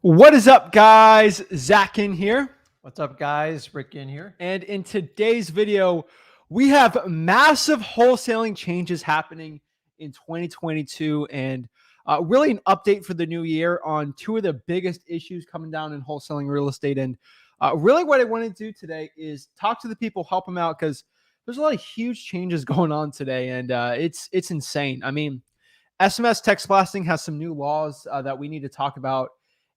What is up, guys? Zach Ginn here. What's up, guys? Rick Zach Ginn here. And in today's video, we have massive wholesaling changes happening in 2022 and really an update for the new year on two of the biggest issues coming down in wholesaling real estate. And really what I want to do today is talk to the people, help them out, because there's a lot of huge changes going on today, and it's insane. I mean, SMS text blasting has some new laws that we need to talk about.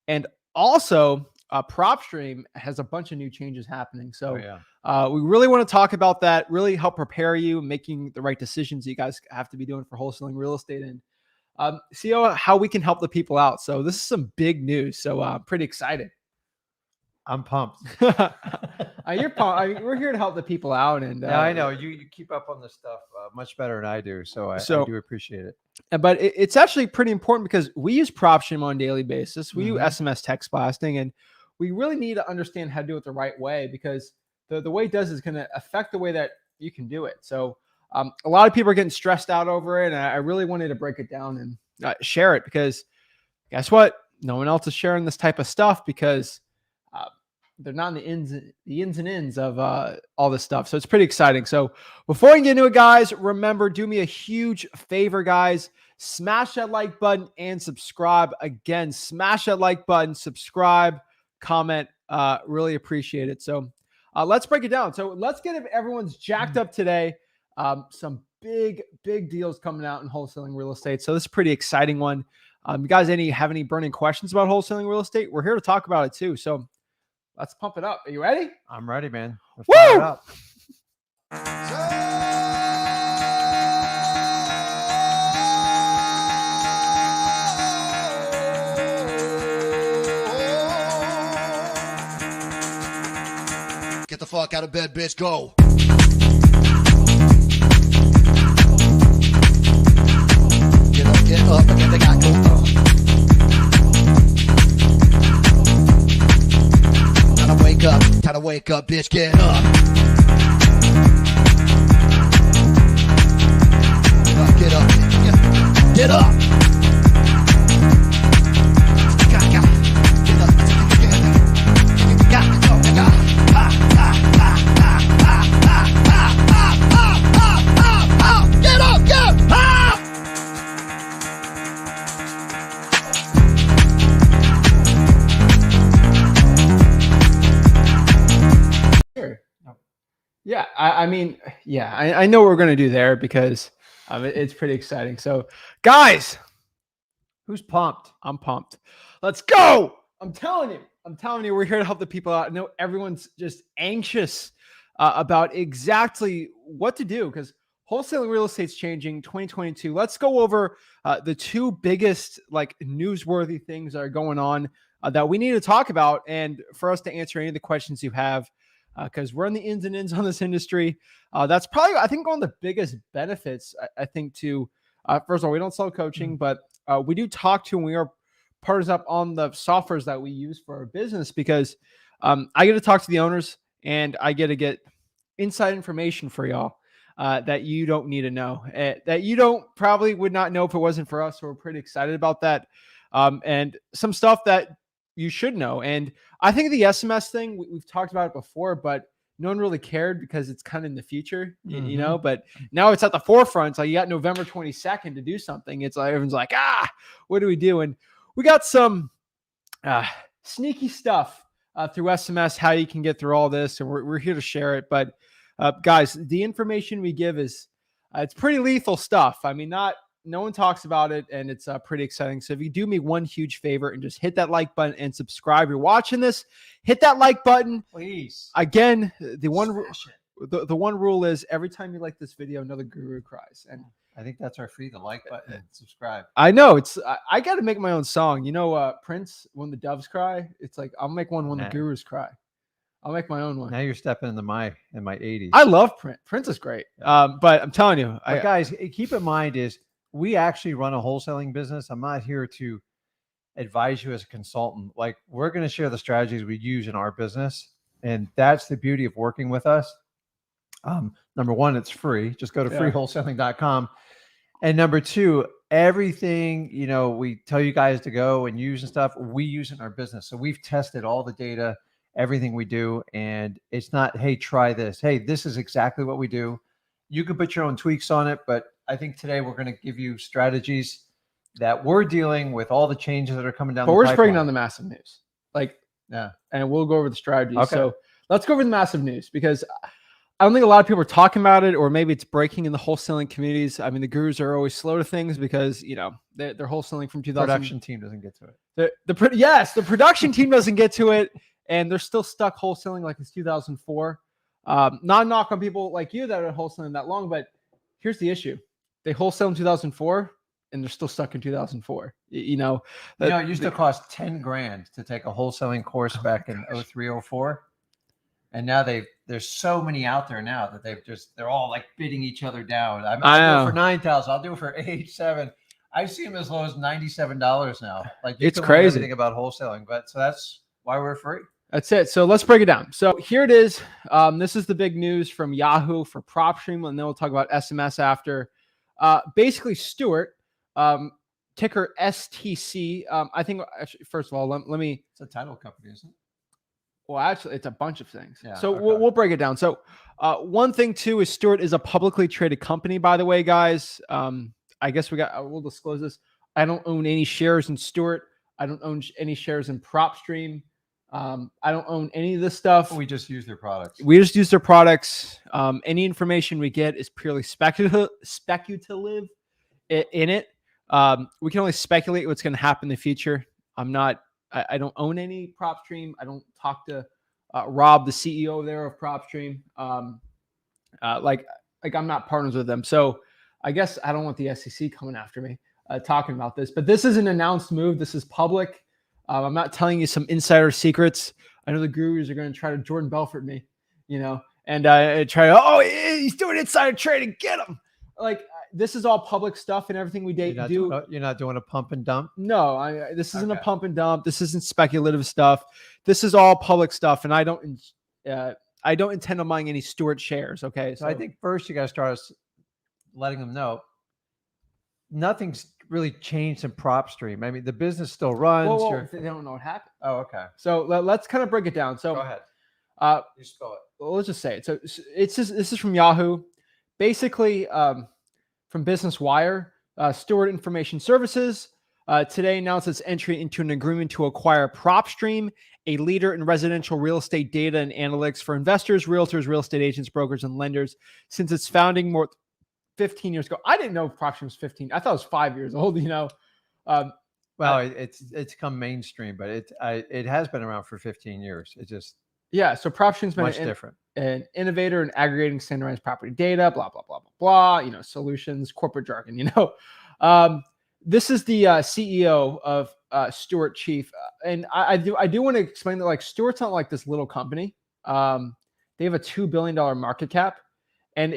And also, Propstream has a bunch of new changes happening. So we really want to talk about that, really help prepare you, making the right decisions you guys have to be doing for wholesaling real estate, and see how we can help the people out. So this is some big news. So I'm pretty excited. I'm pumped. You're pumped. We're here to help the people out. And yeah, I know you keep up on this stuff much better than I do. So I do appreciate it. But it's actually pretty important because we use Propstream on a daily basis. We do SMS text blasting, and we really need to understand how to do it the right way, because the way it does is going to affect the way that you can do it. So a lot of people are getting stressed out over it, and I really wanted to break it down and share it, because guess what? No one else is sharing this type of stuff because they're not in the ins and ends of all this stuff. So it's pretty exciting. So before we get into it, guys, remember, do me a huge favor, guys. Smash that like button and subscribe. Again, smash that like button, subscribe, comment. Really appreciate it. So let's break it down. So let's get everyone's jacked up today. Some big deals coming out in wholesaling real estate. So this is a pretty exciting one. You guys have any burning questions about wholesaling real estate? We're here to talk about it too. So let's pump it up. Are you ready? I'm ready, man. Let's Woo! fire it up. Get the fuck out of bed, bitch. Go. Get up, and get the guy go. Time to wake up, bitch, get up. Get up, get up. Yeah, I know what we're going to do there, because it's pretty exciting. So, guys, who's pumped? I'm pumped. Let's go. I'm telling you, we're here to help the people out. I know everyone's just anxious about exactly what to do, because wholesaling real estate's changing 2022. Let's go over the two biggest newsworthy things that are going on that we need to talk about, and for us to answer any of the questions you have. Because we're on the ins and ends on this industry. That's probably, I think, one of the biggest benefits, I think, to, first of all, we don't sell coaching, but we do talk to, and we are partners up on the softwares that we use for our business, because I get to talk to the owners, and I get to get inside information for y'all that you don't need to know, that you probably would not know if it wasn't for us. So we're pretty excited about that. And some stuff that you should know. And I think the SMS thing, we've talked about it before, but no one really cared because it's kind of in the future, you know, but now it's at the forefront. So you got November 22nd to do something. It's like, everyone's like, what do we do? And we got some sneaky stuff through SMS, how you can get through all this. And we're here to share it. But guys, the information we give is, it's pretty lethal stuff. I mean, no one talks about it, and it's pretty exciting. So if you do me one huge favor and just hit that like button and subscribe, you're watching this, hit that like button, please. Again, the one rule is every time you like this video, another guru cries. And I think that's our free, the like button and subscribe. I know I got to make my own song. You know, Prince, when the doves cry, it's like, I'll make one when the gurus cry. I'll make my own one. Now you're stepping into my 80s. I love Prince. Prince is great. But I'm telling you, guys, keep in mind is, we actually run a wholesaling business. I'm not here to advise you as a consultant. We're going to share the strategies we use in our business. And that's the beauty of working with us. Number one, it's free. Just go to freewholesaling.com. And number two, everything, we tell you guys to go and use and stuff, we use in our business. So we've tested all the data, everything we do. And it's not, hey, try this. Hey, this is exactly what we do. You can put your own tweaks on it. But I think today we're going to give you strategies that we're dealing with all the changes that are coming down. But the we're just breaking pipeline. down the massive news. Yeah. And we'll go over the strategies. Okay. So let's go over the massive news, because I don't think a lot of people are talking about it, or maybe it's breaking in the wholesaling communities. I mean, the gurus are always slow to things because, they're wholesaling from 2000. Production team doesn't get to it. The production team doesn't get to it, and they're still stuck wholesaling like it's 2004. Not a knock on people like you that are wholesaling that long, but here's the issue. They wholesale in 2004 and they're still stuck in 2004. It used to cost 10 grand to take a wholesaling course back in 03, 04. And now there's so many out there now that they're all like bidding each other down. I'll do it for 9,000. I'll do it for 8,700. I see them as low as $97 now. Like, it's crazy. Everything about wholesaling, but so that's why we're free. That's it. So let's break it down. So here it is. This is the big news from Yahoo for Propstream, and then we'll talk about SMS after. Basically, Stuart, ticker STC. I think, actually, first of all, let me. It's a title company, isn't it? Well, actually, it's a bunch of things. Yeah, so okay. we'll break it down. So one thing, too, is Stuart is a publicly traded company, by the way, guys. I guess we'll disclose this. I don't own any shares in Stuart. I don't own any shares in Propstream. I don't own any of this stuff. We just use their products. We just use their products. Any information we get is purely speculative in it. We can only speculate what's going to happen in the future. I don't own any Propstream. I don't talk to Rob, the CEO there of Propstream. Like I'm not partners with them. So I guess I don't want the SEC coming after me talking about this. But this is an announced move. This is public. I'm not telling you some insider secrets. I know the gurus are going to try to Jordan Belfort me, and try to, he's doing insider trading. Get him. This is all public stuff, and everything we do. You're not doing a pump and dump? No, this isn't a pump and dump. This isn't speculative stuff. This is all public stuff, and I don't intend on buying any Stuart shares. Okay, so I think first you got to start letting them know nothing's really changed in Propstream. I mean, the business still runs. They don't know what happened. Oh, okay. So let's kind of break it down. So go ahead. You spell it. Well, let's just say it. So this is from Yahoo. Basically, from Business Wire, Stuart Information Services today announced its entry into an agreement to acquire Propstream, a leader in residential real estate data and analytics for investors, realtors, real estate agents, brokers, and lenders. Since its founding 15 years ago. I didn't know Propstream was 15. I thought it was 5 years old, Well, it's come mainstream, but it has been around for 15 years. It just so Propstream's been much different. An innovator in aggregating standardized property data, blah, blah, blah, blah, blah, solutions, corporate jargon, This is the CEO of Stuart Chief. And I do want to explain that, like, Stuart's not like this little company. They have a $2 billion market cap, and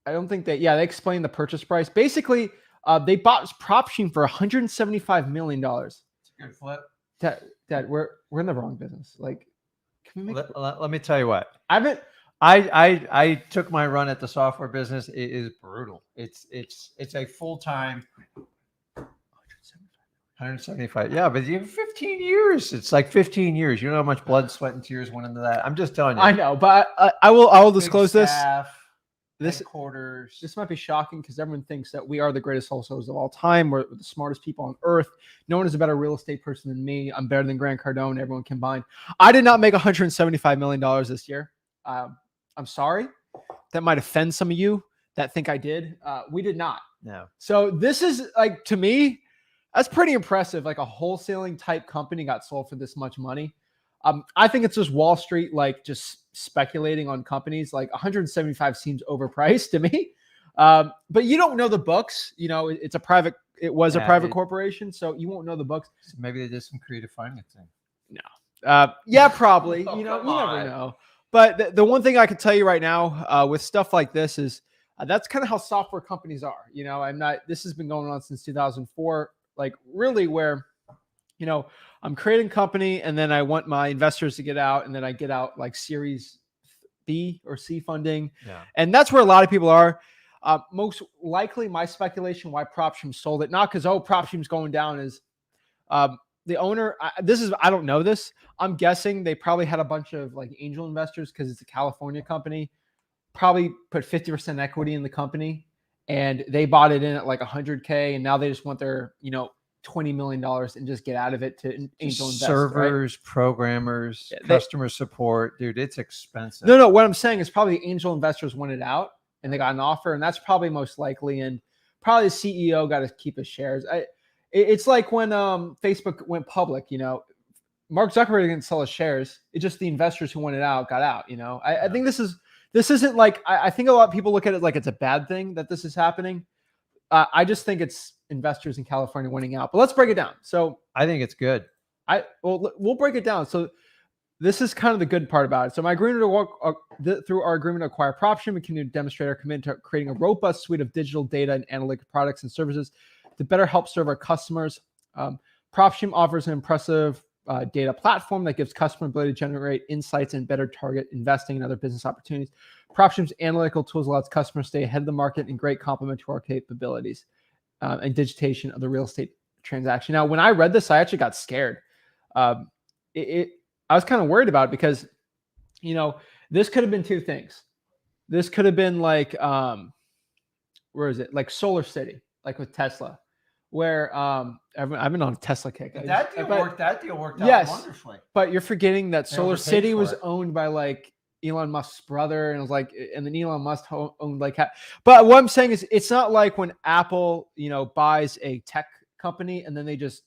I don't think that, they explained the purchase price. Basically, they bought Propstream for $175 million. It's a good flip. Dad, we're in the wrong business. Like, can we let me tell you what. I took my run at the software business. It is brutal. It's a full-time 175. Yeah, but you have 15 years. It's like 15 years. You know how much blood, sweat, and tears went into that. I'm just telling you. I know, but I will disclose this. This headquarters. This might be shocking because everyone thinks that we are the greatest wholesalers of all time. We're the smartest people on earth. No one is a better real estate person than me. I'm better than Grant Cardone, everyone combined. I did not make $175 million this year. I'm sorry. That might offend some of you that think I did. We did not. No. So this is, like, to me, that's pretty impressive. Like, a wholesaling type company got sold for this much money. I think it's just Wall Street, like, just speculating on companies. Like, 175 seems overpriced to me. But you don't know the books. It was a private corporation, so you won't know the books. So maybe they did some creative financing. No. Probably. You never know. But the one thing I can tell you right now with stuff like this is that's kind of how software companies are. This has been going on since 2004, like, really, where, I'm creating a company and then I want my investors to get out, and then I get out like Series B or C funding. Yeah. And that's where a lot of people are. Most likely, my speculation why Propstream sold it, not because Propstream's going down, is the owner. I don't know this. I'm guessing they probably had a bunch of like angel investors because it's a California company. Probably put 50% equity in the company, and they bought it in at like 100K, and now they just want their $20 million and just get out of it to angel invest. Servers, right? programmers, customer support, dude, it's expensive. No. What I'm saying is probably the angel investors wanted out and they got an offer, and that's probably most likely. And probably the CEO got to keep his shares. It's like when Facebook went public. Mark Zuckerberg didn't sell his shares. It's just the investors who wanted out got out. I think this isn't like I think a lot of people look at it like it's a bad thing that this is happening. I just think it's investors in California winning out. But let's break it down. So I think it's good. We'll break it down. So this is kind of the good part about it. So my agreement to work through our agreement to acquire Propstream, we can demonstrate our commitment to creating a robust suite of digital data and analytic products and services to better help serve our customers. Propstream offers an impressive data platform that gives customer ability to generate insights and better target investing and other business opportunities. Propstream's analytical tools allows customers to stay ahead of the market, and great complement to our capabilities and digitation of the real estate transaction. Now, when I read this, I actually got scared. I was kind of worried about it because, this could have been two things. This could have been like, where is it? Like Solar City, like with Tesla, where I've been on a Tesla kick. That deal worked out wonderfully. But you're forgetting that Solar City was owned by like Elon Musk's brother, and it was like, and then Elon Musk owned like. But what I'm saying is, it's not like when Apple, buys a tech company and then they just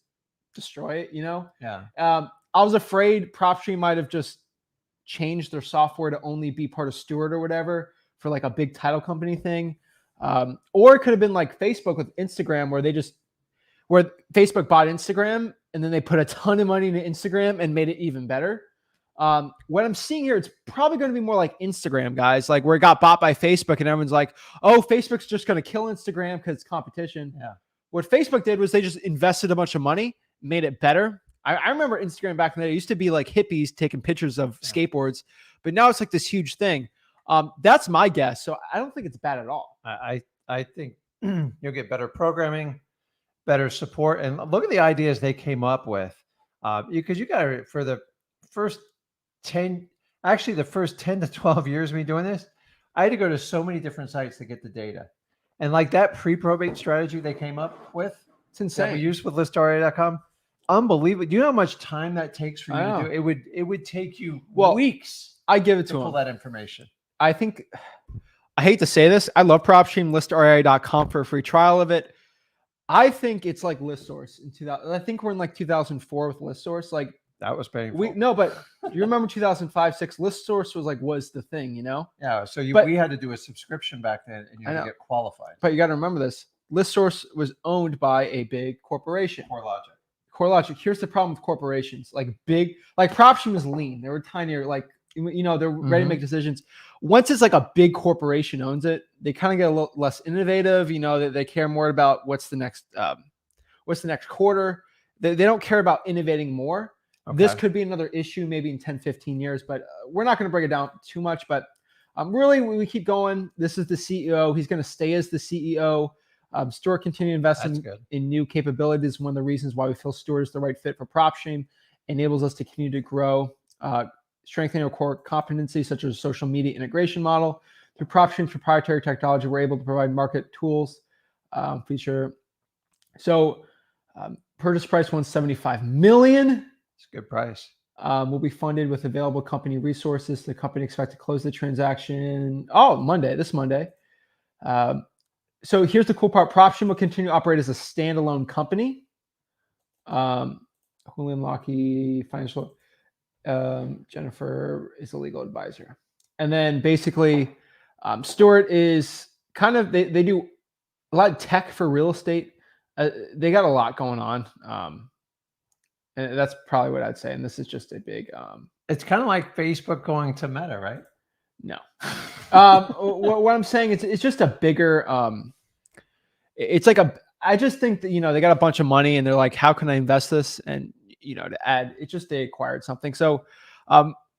destroy it. Yeah. I was afraid Propstream might have just changed their software to only be part of Stewart or whatever for like a big title company thing. Or it could have been like Facebook with Instagram, where Facebook bought Instagram and then they put a ton of money into Instagram and made it even better. What I'm seeing here, it's probably going to be more like Instagram, guys, like where it got bought by Facebook and everyone's like, oh, Facebook's just going to kill Instagram because it's competition. Yeah. What Facebook did was they just invested a bunch of money, made it better. I remember Instagram back in the day. It used to be like hippies taking pictures of skateboards, but now it's like this huge thing. That's my guess. So I don't think it's bad at all. I think you'll get better programming, better support, and look at the ideas they came up with. Because you got to, for the first 10 to 12 years of me doing this, I had to go to so many different sites to get the data. And like that pre-probate strategy they came up with, it's insane. That we used with listRA.com. Unbelievable. Do you know how much time that takes for you to do? It would take you weeks. I give it to pull that information. I think, I hate to say this, I love Propstream, listRA.com for a free trial of it. I think it's like ListSource in 2000. I think we're in like 2004 with ListSource. Like that was painful. But you remember 2005, 6 ListSource was the thing, Yeah. So we had to do a subscription back then, and you had to get qualified. But you got to remember this: ListSource was owned by a big corporation. CoreLogic. Here's the problem with corporations, like Propstream is lean. They were tinier, like they're ready to make decisions. Once it's like a big corporation owns it, they kind of get a little less innovative. They care more about what's the next quarter. They don't care about innovating more. Okay. This could be another issue maybe in 10, 15 years, but we're not going to break it down too much. But really, we keep going. This is the CEO. He's going to stay as the CEO. Stewart continue investing in new capabilities. One of the reasons why we feel Stewart is the right fit for Propstream, enables us to continue to grow, strengthening our core competencies such as social media integration model. Through Propstream's proprietary technology, we're able to provide market tools feature. So purchase price $175 million. It's a good price. Will be funded with available company resources. The company expects to close the transaction this Monday. So here's the cool part. Propstream will continue to operate as a standalone company. Julian Lockheed, financial. Jennifer is a legal advisor. And then basically, Stewart is kind of, they do a lot of tech for real estate. They got a lot going on. And that's probably what I'd say. And this is just a big... it's kind of like Facebook going to Meta, right? No. What I'm saying is it's just a bigger, it's like I just think that, they got a bunch of money and they're like, how can I invest this? And, to add, it's just, they acquired something. So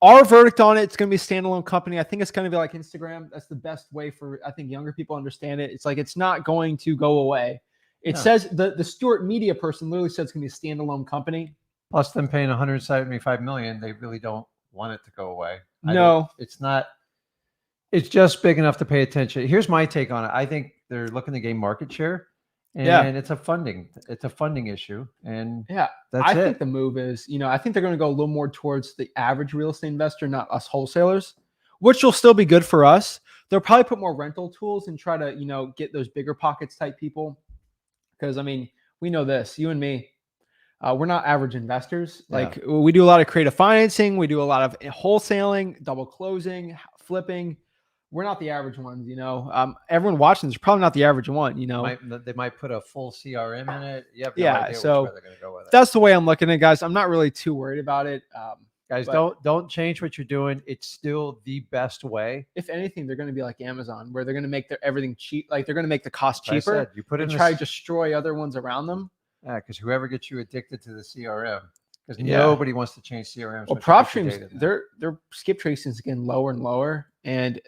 our verdict on it, it's going to be a standalone company. I think it's going to be like Instagram. That's the best way for, I think, younger people understand it. It's like, it's not going to go away. It says the Stewart media person literally said it's going to be a standalone company. Plus them paying 175 million, they really don't want it to go away. No, it's not. It's just big enough to pay attention. Here's my take on it. I think they're looking to gain market share, and it's a funding issue. And I think the move is, I think they're going to go a little more towards the average real estate investor, not us wholesalers, which will still be good for us. They'll probably put more rental tools and try to, get those bigger pockets type people. Because, we know this, you and me, we're not average investors. Like, we do a lot of creative financing. We do a lot of wholesaling, double closing, flipping. We're not the average ones, everyone watching this is probably not the average one, They might put a full CRM in it. You have no idea which way they're going to go with it. That's the way I'm looking at it, guys. I'm not really too worried about it. Guys, don't change what you're doing. It's still the best way. If anything, they're going to be like Amazon, where they're going to make everything cheap. Like, they're going to make the cost cheaper. You put it and try to destroy other ones around them. Yeah, because whoever gets you addicted to the CRM, because nobody wants to change CRMs. Well, Propstream, their skip tracing is getting lower and lower, and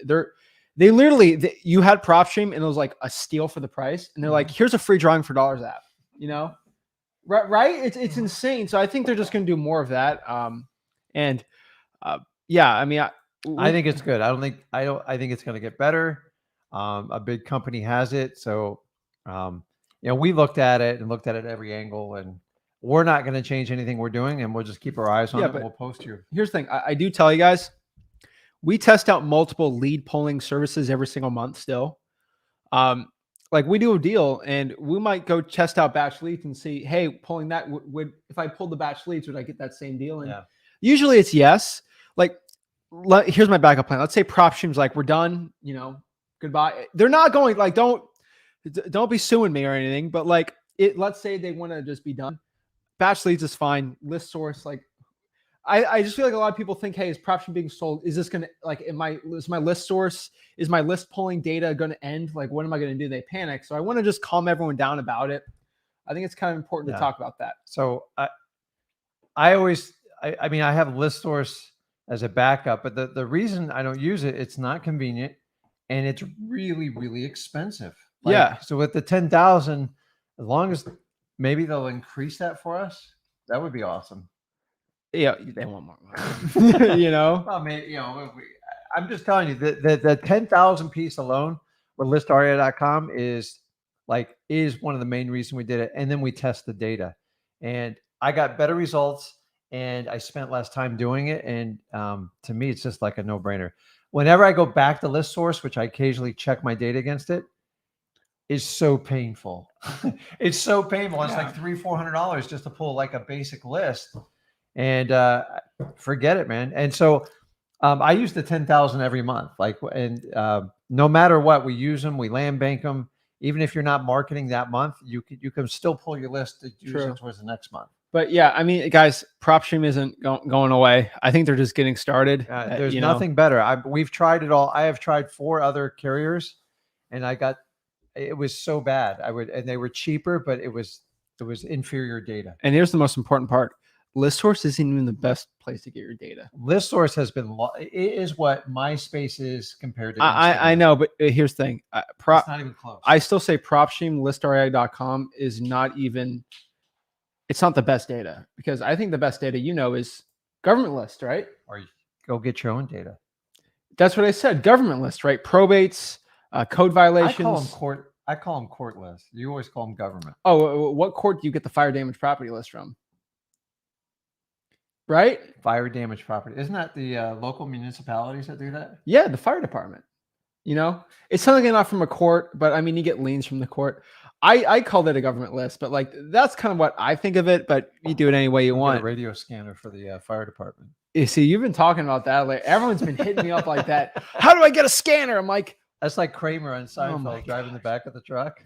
they literally you had Propstream and it was like a steal for the price, and they're like, here's a free drawing for dollars app, right? It's insane. So I think they're just going to do more of that. I think it's good. I think it's going to get better. A big company has it, so we looked at it at every angle, and we're not going to change anything we're doing, and we'll just keep our eyes on it. We'll post you. Here's the thing. I do tell you guys, we test out multiple lead pulling services every single month still. Like, we do a deal and we might go test out batch leads and see, hey, pulling that would if I pulled the batch leads, would I get that same deal? And usually it's yes. Like, here's my backup plan. Let's say Propstream's like, we're done, goodbye. They're not going, like, don't be suing me or anything, but like, let's say they want to just be done. Batch leads is fine. List source, like, I just feel like a lot of people think, hey, is Propstream being sold? Is this gonna, like, is my list source, is my list pulling data gonna end? Like, what am I gonna do? They panic. So I want to just calm everyone down about it. I think it's kind of important to talk about that. So I have list source as a backup, but the reason I don't use it, it's not convenient, and it's really, really expensive. So with the 10,000, as long as maybe they'll increase that for us, that would be awesome. Yeah, they want more money. Well, maybe, I'm just telling you that the 10,000 piece alone with listaria.com is one of the main reasons we did it. And then we test the data, and I got better results, and I spent less time doing it. And to me, it's just like a no-brainer. Whenever I go back to list source, which I occasionally check my data against it, is so painful. It's so painful. It's like $300-400 just to pull like a basic list. And forget it, man. And so I use the 10,000 every month. No matter what, we use them, we land bank them. Even if you're not marketing that month, you can still pull your list to use it towards the next month. But guys, Propstream isn't going away. I think they're just getting started. There's nothing better. We've tried it all. I have tried 4 other carriers, and it was so bad. And they were cheaper, but it was inferior data. And here's the most important part. ListSource isn't even the best place to get your data. ListSource has been, it is what MySpace is compared to. I know, but here's the thing. It's not even close. I still say Propstream, listaria.com is not even, it's not the best data, because I think the best data, is government list, right? Or you go get your own data. That's what I said. Government list, right? Probates, code violations. I call them court lists. You always call them government. Oh, what court do you get the fire damage property list from? Right? Fire damage property. Isn't that the local municipalities that do that? Yeah, the fire department. It's something not from a court, but you get liens from the court. I call that a government list, but that's kind of what I think of it, but you do it any way you want. A radio scanner for the fire department. You see, you've been talking about that. Like, everyone's been hitting me up like that. How do I get a scanner? I'm like, that's like Kramer on Seinfeld driving the back of the truck.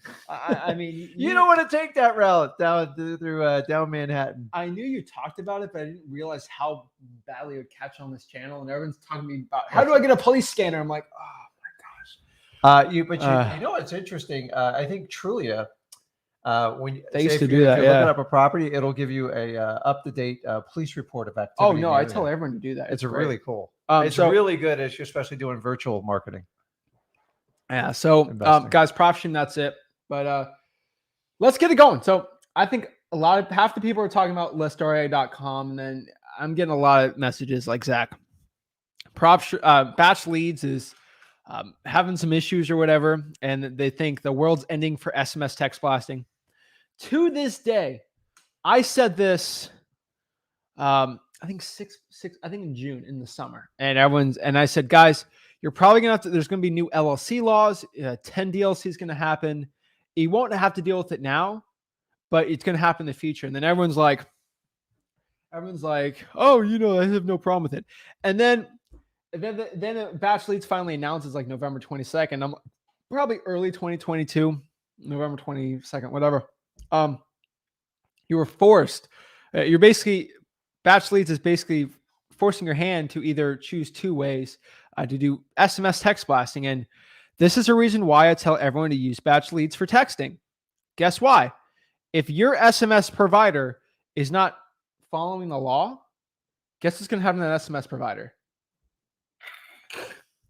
You don't want to take that route down through down Manhattan. I knew you talked about it, but I didn't realize how badly it would catch on this channel. And everyone's talking to me about, how do I get a police scanner? I'm like, oh my gosh. You know what's interesting? I think Trulia, When They say used if to you're, do if that, you're yeah. looking up a property, it'll give you a up-to-date police report of activity. Oh in no, the I area. tell everyone to do that. It's great. really cool. It's So- really good, especially doing virtual marketing. Yeah. So, Investing. guys, Propstream, that's it. But let's get it going. So I think half the people are talking about listRA.com, and then I'm getting a lot of messages like Zach. Batch Leads is having some issues or whatever, and they think the world's ending for SMS text blasting. To this day, I said this. I think I think in June in the summer, and I said, guys, you're probably gonna have to. There's gonna be new LLC laws. 10 DLC is gonna happen. You won't have to deal with it now, but it's gonna happen in the future. And then everyone's like, oh, I have no problem with it. And then Batch Leads finally announces like November 22nd. I'm probably early 2022, November 22nd, whatever. You were forced. You're basically Batch Leads is basically forcing your hand to either choose two ways to do SMS text blasting. And this is a reason why I tell everyone to use Batch Leads for texting. Guess why? If your SMS provider is not following the law, guess what's going to happen to that SMS provider?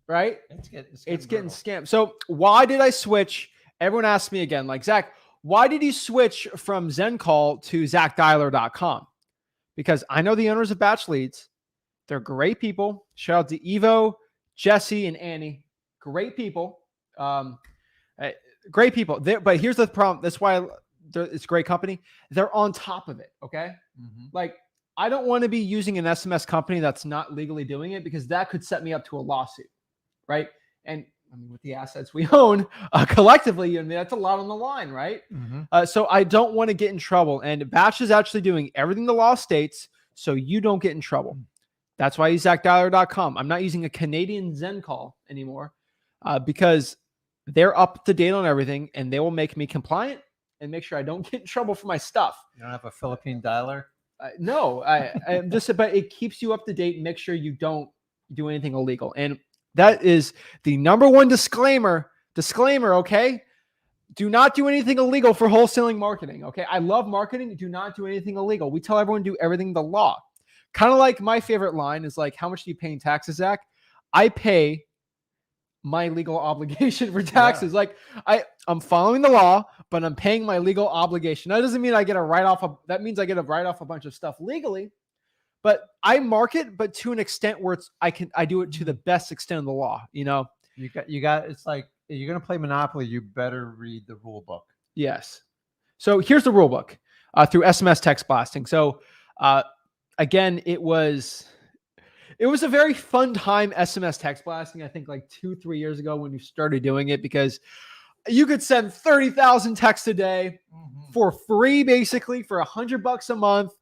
Right? It's getting scammed. So why did I switch? Everyone asked me again, like, Zach, why did you switch from ZenCall to ZachDialer.com? Because I know the owners of Batch Leads. They're great people. Shout out to Evo, Jesse, and Annie. Great people. Great people. But here's the problem. That's why it's a great company. They're on top of it, okay? Mm-hmm. Like, I don't want to be using an SMS company that's not legally doing it, because that could set me up to a lawsuit, right? And I mean, with the assets we own collectively, that's a lot on the line, right? Mm-hmm. So I don't want to get in trouble. And Batch is actually doing everything the law states so you don't get in trouble. That's why I use ZachDialer.com. I'm not using a Canadian ZenCall anymore because they're up to date on everything, and they will make me compliant and make sure I don't get in trouble for my stuff. You don't have a Philippine dialer? No, I'm just, but it keeps you up to date and make sure you don't do anything illegal. And that is the number one disclaimer, okay? Do not do anything illegal for wholesaling marketing, okay? I love marketing. Do not do anything illegal. We tell everyone to do everything the law. Kind of like my favorite line is like, how much do you pay in taxes, Zach? I pay my legal obligation for taxes. Yeah. Like I'm following the law, but I'm paying my legal obligation. That doesn't mean I get a write-off. That means I get a write-off a bunch of stuff legally. But I market, but to an extent where I do it to the best extent of the law. You got. It's like, if you're gonna play Monopoly, you better read the rule book. Yes. So here's the rule book through SMS text blasting. So again, it was a very fun time SMS text blasting. I think like 2-3 years ago when you started doing it, because you could send 30,000 texts a day for free, basically for $100 a month.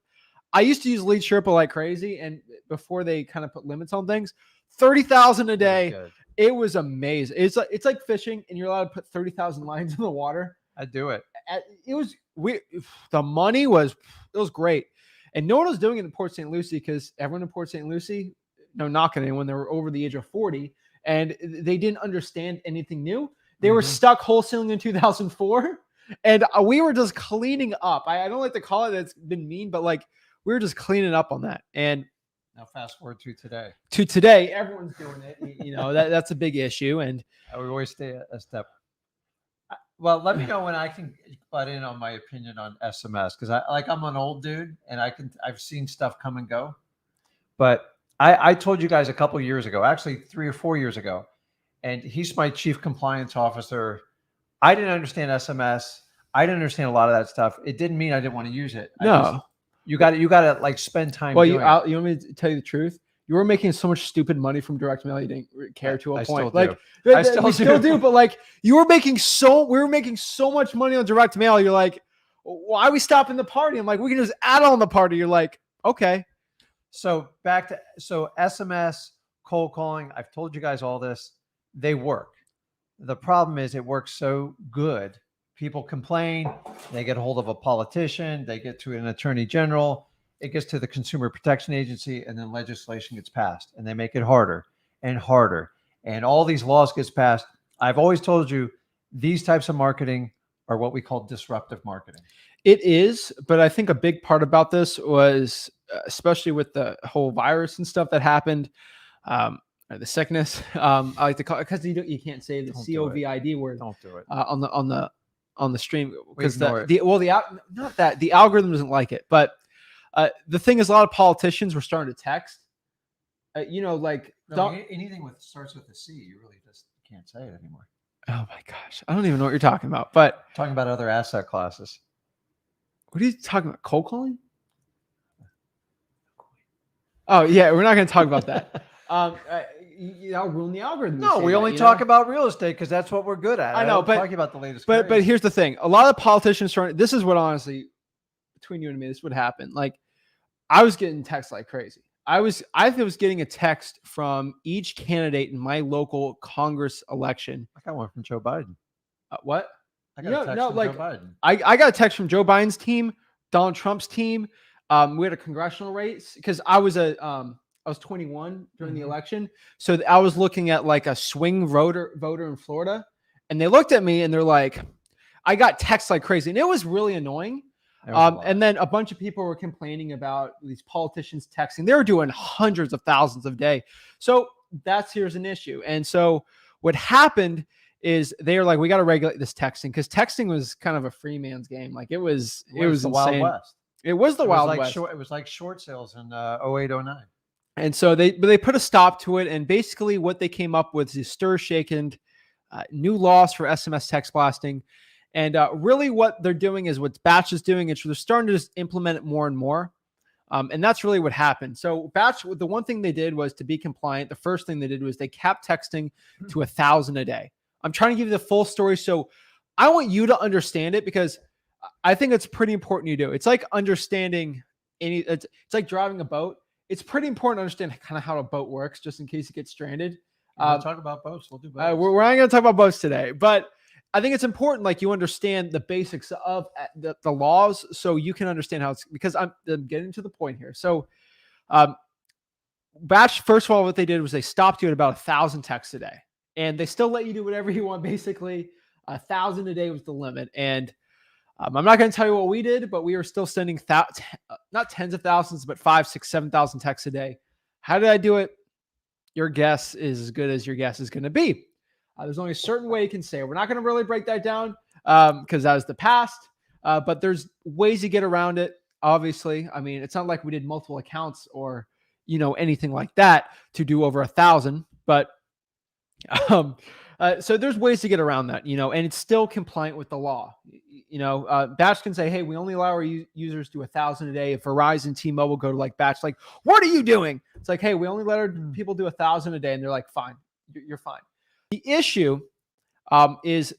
I used to use Lead Sherpa like crazy, and before they kind of put limits on things, 30,000 a day. It was amazing. It's like fishing, and you're allowed to put 30,000 lines in the water. I do it. The money was great, and no one was doing it in Port St. Lucie, because everyone in Port St. Lucie, no knocking anyone, they were over the age of 40, and they didn't understand anything new. They were stuck wholesaling in 2004, and we were just cleaning up. I don't like to call it, it's been mean, but like, we were just cleaning up on that. And now fast forward to today. Everyone's doing it. That's a big issue. And we always stay a step. Well, let me know when I can butt in on my opinion on SMS, because I'm an old dude, and I've seen stuff come and go. But I told you guys a couple years ago, actually 3 or 4 years ago, and he's my chief compliance officer. I didn't understand SMS. I didn't understand a lot of that stuff. It didn't mean I didn't want to use it. You got to like spend time. Well, you want me to tell you the truth? You were making so much stupid money from direct mail, you didn't care to a point. Like, I still do, but like, we were making so much money on direct mail. You're like, why are we stopping the party? I'm like, we can just add on the party. You're like, okay. So SMS, cold calling. I've told you guys all this. They work. The problem is it works so good. People complain, they get a hold of a politician, they get to an attorney general, it gets to the Consumer Protection Agency, and then legislation gets passed, and they make it harder and harder. And all these laws gets passed. I've always told you, these types of marketing are what we call disruptive marketing. It is, but I think a big part about this was, especially with the whole virus and stuff that happened, the sickness. I like to call it, because you can't say the COVID word. Don't do it on the stream, because not that the algorithm doesn't like it. But the thing is, a lot of politicians were starting to text. Anything starts with a C, you really just can't say it anymore. Oh my gosh, I don't even know what you're talking about. But talking about other asset classes. What are you talking about? Cold calling? Oh yeah, we're not going to talk about that. I'll ruin the algorithm. No, we only talk about real estate because that's what we're good at. I know, but talking about the latest. But here's the thing: a lot of politicians this is what, honestly, between you and me, this would happen. Like, I was getting texts like crazy. I was getting a text from each candidate in my local Congress election. I got one from Joe Biden. What? I got a text from Joe Biden. I got a text from Joe Biden's team, Donald Trump's team. We had a congressional race because I was 21 during the election, so I was looking at like a swing voter in Florida, and they looked at me and they're like, I got texts like crazy, and it was really annoying. And then a bunch of people were complaining about these politicians texting. They were doing hundreds of thousands a day. So here's an issue. And so what happened is they were like, we got to regulate this texting, because texting was kind of a free man's game. Like it was the insane. Wild West. It was the Wild West. It was like short sales in 08, 09. And so they put a stop to it. And basically what they came up with is stir-shaken new laws for SMS text blasting. And really what they're doing is what Batch is doing. They're starting to just implement it more and more. And that's really what happened. So Batch, the one thing they did was, to be compliant, the first thing they did was they capped texting to 1,000 a day. I'm trying to give you the full story. So I want you to understand it, because I think it's pretty important you do. It's like understanding it's like driving a boat. It's pretty important to understand kind of how a boat works, just in case you get stranded. We'll talk about boats. We'll do boats. We're not going to talk about boats today, but I think it's important, like, you understand the basics of the laws, so you can understand how it's, because I'm getting to the point here. So Batch, first of all, what they did was they stopped you at about 1,000 texts a day, and they still let you do whatever you want. Basically 1,000 a day was the limit. And I'm not going to tell you what we did, but we were still sending not tens of thousands, but 5,000, 6,000, 7,000 texts a day. How did I do it? Your guess is as good as your guess is going to be. There's only a certain way you can say it. We're not going to really break that down because that was the past, but there's ways to get around it. Obviously, I mean, it's not like we did multiple accounts or, anything like that to do over 1,000, but so there's ways to get around that, and it's still compliant with the law. Batch can say, hey, we only allow our users to 1,000 a day. If Verizon, T-Mobile go to like Batch, like, what are you doing? It's like, hey, we only let our people do 1,000 a day. And they're like, fine, you're fine. The issue is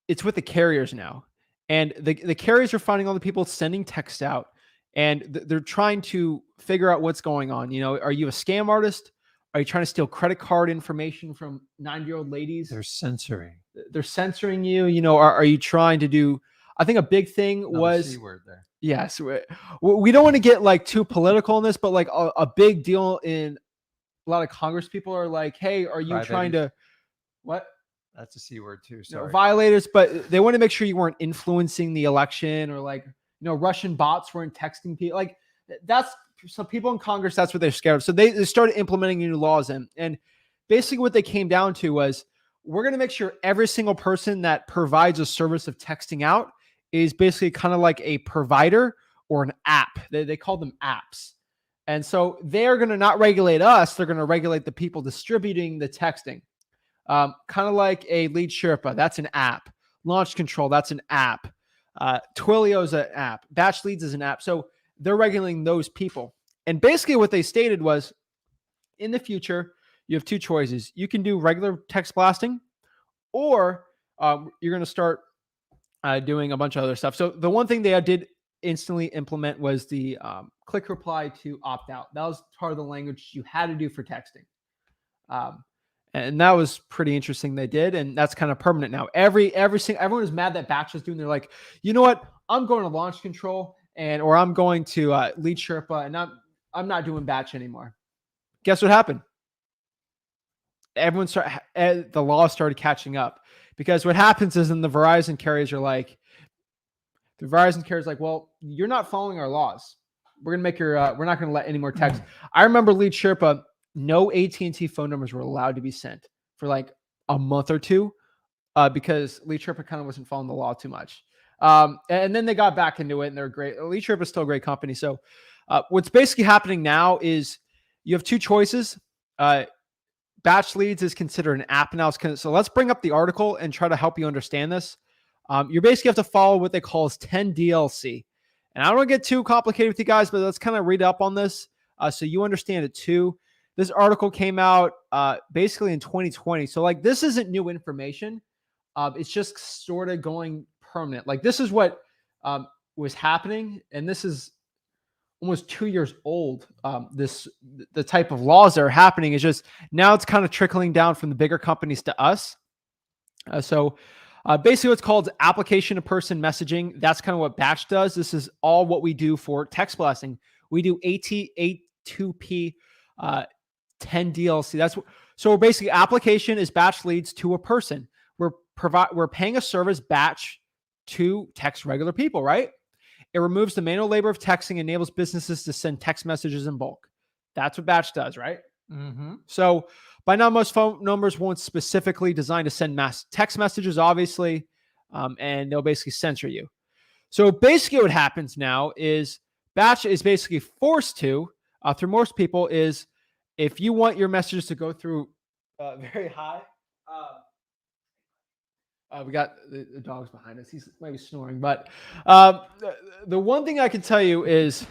it's with the carriers now. And the carriers are finding all the people sending text out, and they're trying to figure out what's going on. Are you a scam artist? Are you trying to steal credit card information from 90-year-old ladies? They're censoring you. Are you trying to do, I think a big thing was C word there. Yes. We don't want to get like too political in this, but like a big deal in a lot of Congress people are like, hey, are you trying to, what? That's a C word too. Sorry. Violators, but they want to make sure you weren't influencing the election, or like, Russian bots weren't texting people. Like, that's some people in Congress, that's what they're scared of. So they started implementing new laws in. And basically what they came down to was, we're going to make sure every single person that provides a service of texting out is basically kind of like a provider or an app. They call them apps. And so they're going to not regulate us. They're going to regulate the people distributing the texting. Kind of like a Lead Sherpa, that's an app. Launch Control, that's an app. Twilio is an app. Batch Leads is an app. So they're regulating those people. And basically what they stated was, in the future, you have two choices. You can do regular text blasting, or you're going to start doing a bunch of other stuff. So the one thing they did instantly implement was the click reply to opt out. That was part of the language you had to do for texting. And that was pretty interesting. They did, and that's kind of permanent now. Everyone is mad that Batch is doing. They're like, you know what? I'm going to Launch Control, or I'm going to Lead Sherpa, and I'm not doing Batch anymore. Guess what happened? the laws started catching up, because what happens is, in the Verizon carriers are like, well, you're not following our laws. We're gonna make we're not gonna let any more texts. I remember Lee Sherpa, no AT&T phone numbers were allowed to be sent for like a month or two, because Lee Sherpa kind of wasn't following the law too much. And then they got back into it, and they're great. Lee Sherpa is still a great company. So what's basically happening now is you have two choices. Batch leads is considered an app now. So let's bring up the article and try to help you understand this. You basically have to follow what they call as 10 DLC. And I don't want to get too complicated with you guys, but let's kind of read up on this so you understand it too. This article came out basically in 2020. So like, this isn't new information. It's just sort of going permanent. Like, this is what was happening. And this is almost 2 years old. The type of laws that are happening is just now it's kind of trickling down from the bigger companies to us. Basically what's called application to person messaging. That's kind of what Batch does. This is all what we do for text blasting. We do A2P 10 DLC. So basically application is Batch leads to a person. We're paying a service, Batch, to text regular people, right? It removes the manual labor of texting, enables businesses to send text messages in bulk. That's what Batch does, right? Mm-hmm. So by now, most phone numbers won't specifically designed to send mass text messages, obviously, and they'll basically censor you. So basically what happens now is Batch is basically forced to, through most people, is if you want your messages to go through very high, we got the dog's behind us. He's maybe snoring. But the one thing I can tell you is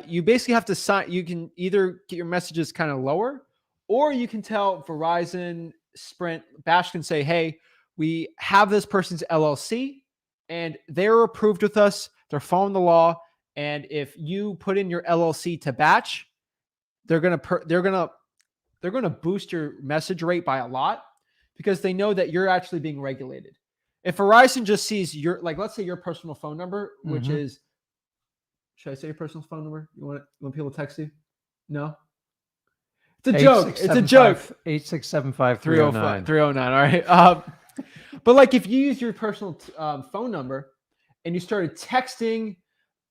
you basically have to sign. You can either get your messages kind of lower, or you can tell Verizon, Sprint, Batch can say, hey, we have this person's LLC and they're approved with us. They're following the law. And if you put in your LLC to Batch, they're going to boost your message rate by a lot, because they know that you're actually being regulated. If Verizon just sees your, like, let's say your personal phone number, which is, should I say your personal phone number? You want people to text you? No? It's a joke. It's a joke. 8675309. 309. All right. But like, if you use your personal phone number and you started texting,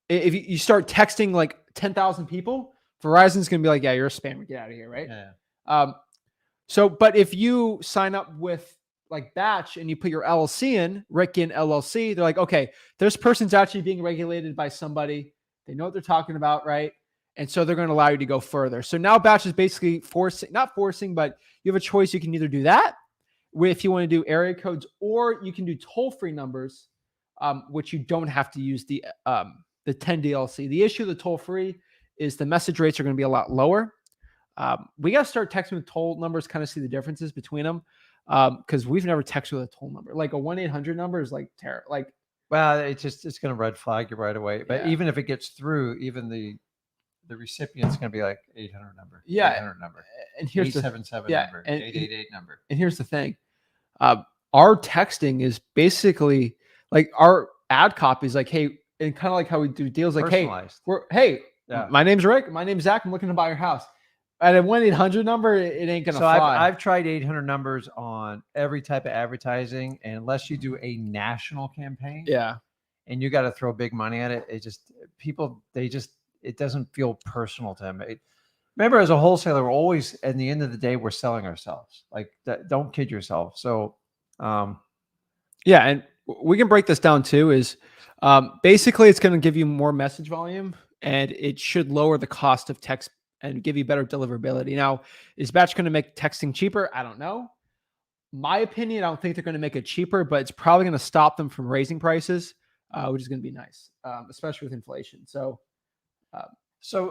if you start texting like 10,000 people, Verizon's going to be like, yeah, you're a spammer. Get out of here. Right. Yeah. But if you sign up with like Batch and you put your LLC in, Rick Zach Ginn LLC, they're like, okay, this person's actually being regulated by somebody. They know what they're talking about, right? And so they're going to allow you to go further. So now Batch is basically not forcing, but you have a choice. You can either do that if you want to do area codes, or you can do toll-free numbers, which you don't have to use the 10 DLC. The issue of the toll-free is the message rates are going to be a lot lower. We got to start texting with toll numbers, kind of see the differences between them, because we've never texted with a toll number. Like a 1-800 number is like terrible. Like, well, it's going to red flag you right away. But Yeah. even if it gets through, even the recipient's going to be like 800 number, Yeah. 800 number, and here's 877 yeah, number, and- 888 number. And here's the thing. Our texting is basically like our ad copy is like, hey, and kind of like how we do deals, like, Personalized. hey, my name's Rick. My name's Zach. I'm looking to buy your house. At a 1-800 number, it ain't gonna So fly. I've tried 800 numbers on every type of advertising, and unless you do a national campaign, yeah. and you got to throw big money at it, it doesn't feel personal to them. Remember, as a wholesaler, we're always, at the end of the day, we're selling ourselves. Like, don't kid yourself. So, Yeah, and we can break this down too. Is basically it's going to give you more message volume, and it should lower the cost of text and give you better deliverability. Now, is Batch going to make texting cheaper? I don't know. My opinion, I don't think they're going to make it cheaper, but it's probably going to stop them from raising prices, which is going to be nice, especially with inflation. So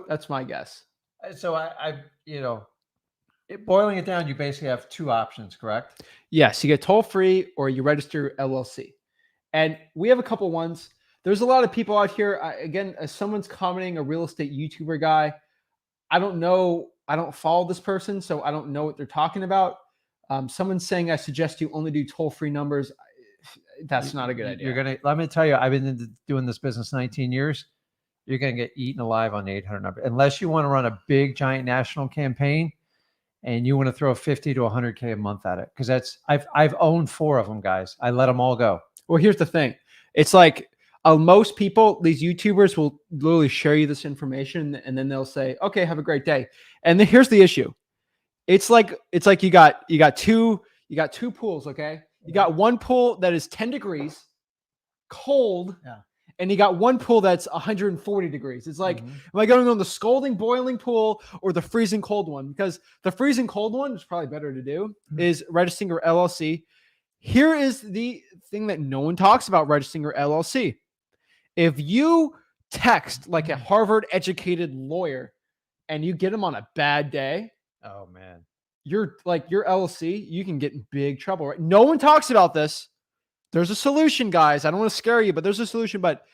that's my guess. So boiling it down, you basically have two options, correct? Yes, you get toll free or you register LLC. And we have a couple ones. There's a lot of people out here. Again, as someone's commenting, a real estate YouTuber guy, I don't know. I don't follow this person, so I don't know what they're talking about. Someone's saying, I suggest you only do toll-free numbers. That's not a good idea. Let me tell you, I've been doing this business 19 years. You're going to get eaten alive on the 800 number. Unless you want to run a big, giant national campaign and you want to throw 50 to 100K a month at it. Cause I've owned 4 of them, guys. I let them all go. Well, here's the thing. It's like most people, these YouTubers will literally share you this information and then they'll say, okay, have a great day. And then here's the issue. It's like you got two pools. Okay. You got one pool that is 10 degrees cold. Yeah. And you got one pool that's 140 degrees. It's like, am I going on the scalding boiling pool or the freezing cold one? Because the freezing cold one is probably better to do is registering your LLC. Here is the thing that no one talks about registering your LLC. If you text like a Harvard educated lawyer and you get them on a bad day, oh man, you're like your LLC, you can get in big trouble, right? No one talks about this. There's a solution, guys. I don't want to scare you, but there's a solution. But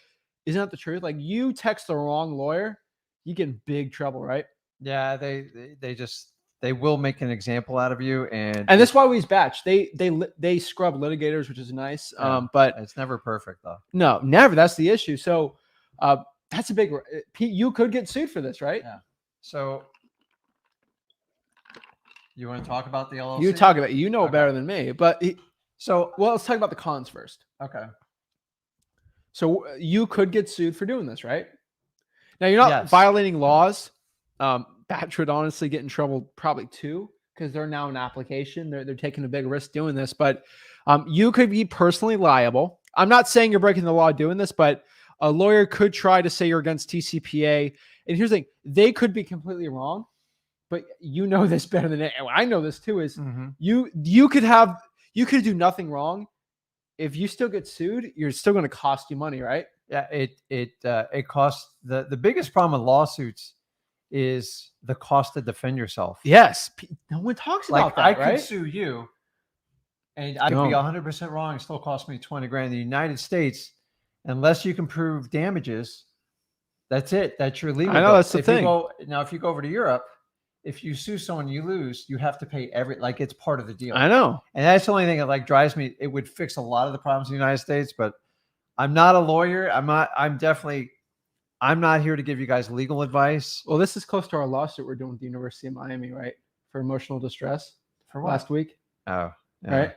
isn't that the truth? Like you text the wrong lawyer, you get in big trouble, right? Yeah, they will make an example out of you, and that's why we use batch. They scrub litigators, which is nice. Yeah, but it's never perfect though. No, never. That's the issue. So that's a big. You could get sued for this, right? Yeah. So you want to talk about the LLC? You talk about. Okay. Better than me, but. So, well, let's talk about the cons first. Okay. So you could get sued for doing this, right? Now you're not violating laws. Batch would honestly get in trouble probably too, because they're now an application. They're taking a big risk doing this, but you could be personally liable. I'm not saying you're breaking the law doing this, but a lawyer could try to say you're against TCPA. And here's the thing: they could be completely wrong, but you know this better than I know this too. Is you could do nothing wrong. If you still get sued, you're still going to cost you money, right? Yeah, it costs the biggest problem with lawsuits is the cost to defend yourself. Yes, no one talks about that. I right? could sue you, and I'd be 100% wrong. It still cost me 20 grand. In the United States, unless you can prove damages, that's it. That's your legal. I know that's the thing. If you go over to Europe, if you sue someone, you lose, you have to pay it's part of the deal. I know. And that's the only thing that drives me. It would fix a lot of the problems in the United States, but I'm not a lawyer. I'm not here to give you guys legal advice. Well, this is close to our lawsuit we're doing with the University of Miami, right? For emotional distress. For what? Last week. Oh, yeah. Right.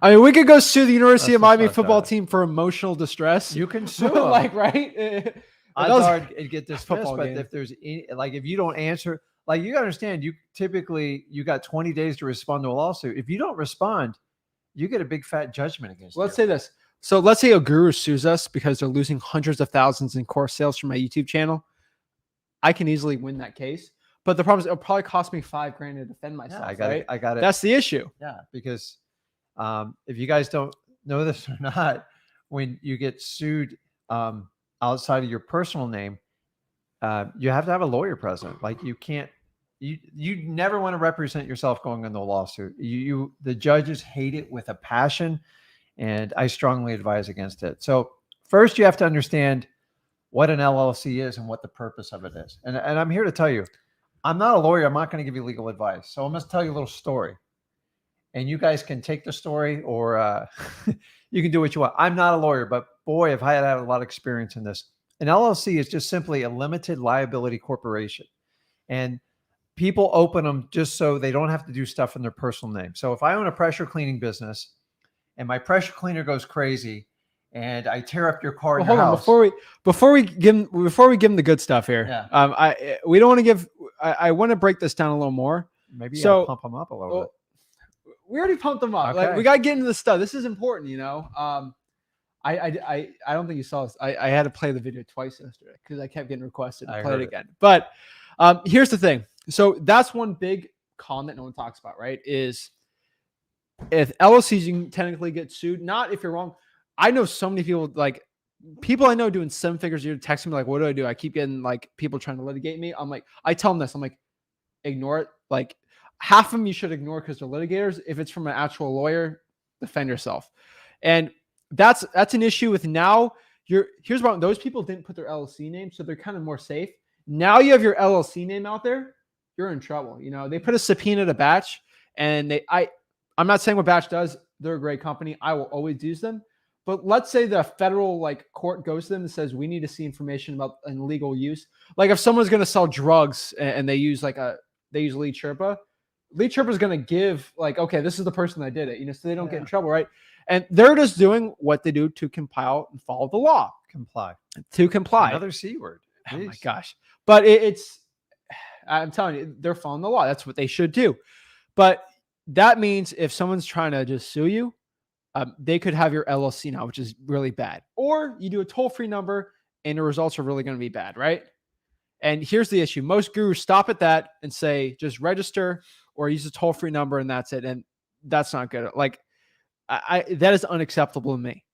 I mean, we could go sue the University of Miami football team for emotional distress. You can sue like, right? Odds are it'd get dismissed, but if there's if you don't answer, you gotta understand, you got 20 days to respond to a lawsuit. If you don't respond, you get a big fat judgment against you. Let's say this. So let's say a guru sues us because they're losing hundreds of thousands in course sales from my YouTube channel. I can easily win that case. But the problem is it'll probably cost me $5,000 to defend myself. Yeah, I got it. That's the issue. Yeah, because if you guys don't know this or not, when you get sued outside of your personal name, you have to have a lawyer present. You can't. You never want to represent yourself going into a lawsuit. The judges hate it with a passion, and I strongly advise against it. So first, you have to understand what an LLC is and what the purpose of it is. And I'm here to tell you, I'm not a lawyer. I'm not going to give you legal advice. So I'm going to tell you a little story, and you guys can take the story or you can do what you want. I'm not a lawyer, but boy, have I had a lot of experience in this. An LLC is just simply a limited liability corporation, and people open them just so they don't have to do stuff in their personal name. So if I own a pressure cleaning business and my pressure cleaner goes crazy and I tear up your car in your house. Before we give them the good stuff here. Yeah. I want to break this down a little more. Maybe pump them up a little bit. We already pumped them up. Okay. We got to get into this stuff. This is important, I don't think you saw this. I had to play the video twice yesterday because I kept getting requested to play it again. But here's the thing. So that's one big con that no one talks about, right? Is if LLCs, you can technically get sued. Not if you're wrong. I know so many people I know doing 7 figures a year texting me what do? I keep getting people trying to litigate me. I tell them this. I'm like, ignore it. Half of them you should ignore because they're litigators. If it's from an actual lawyer, defend yourself. And that's an issue with now. Here's about those people didn't put their LLC name, so they're kind of more safe. Now you have your LLC name out there, you're in trouble. They put a subpoena to Batch, and I'm not saying what Batch does. They're a great company. I will always use them. But let's say the federal court goes to them and says, we need to see information about an illegal use. If someone's going to sell drugs and they use they use lead Sherpa, lead chirper is going to give like, okay, this is the person that did it, so they don't get in trouble, right? And they're just doing what they do to compile and follow the law. Comply. To comply. Another C word. Oh my gosh. But I'm telling you, they're following the law. That's what they should do. But that means if someone's trying to just sue you, they could have your LLC now, which is really bad. Or you do a toll-free number and the results are really going to be bad, right? And here's the issue. Most gurus stop at that and say, just register or use a toll-free number and that's it. And that's not good. Like, that is unacceptable to me.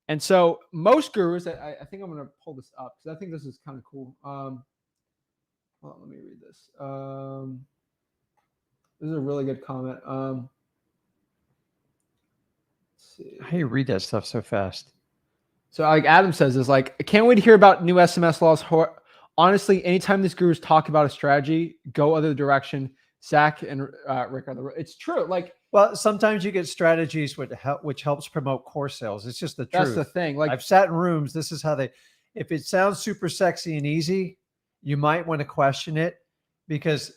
And so most gurus, I think I'm going to pull this up because I think this is kind of cool. Well, let me read this. This is a really good comment. Let's see. How do you read that stuff so fast? So like Adam says is like, I can't wait to hear about new SMS laws. Honestly, anytime these gurus talk about a strategy, go other direction. Zach and Rick are the. It's true. Like, well, sometimes you get strategies which helps promote course sales. It's just the truth. That's the thing. Like, I've sat in rooms. This is how if it sounds super sexy and easy, you might want to question it because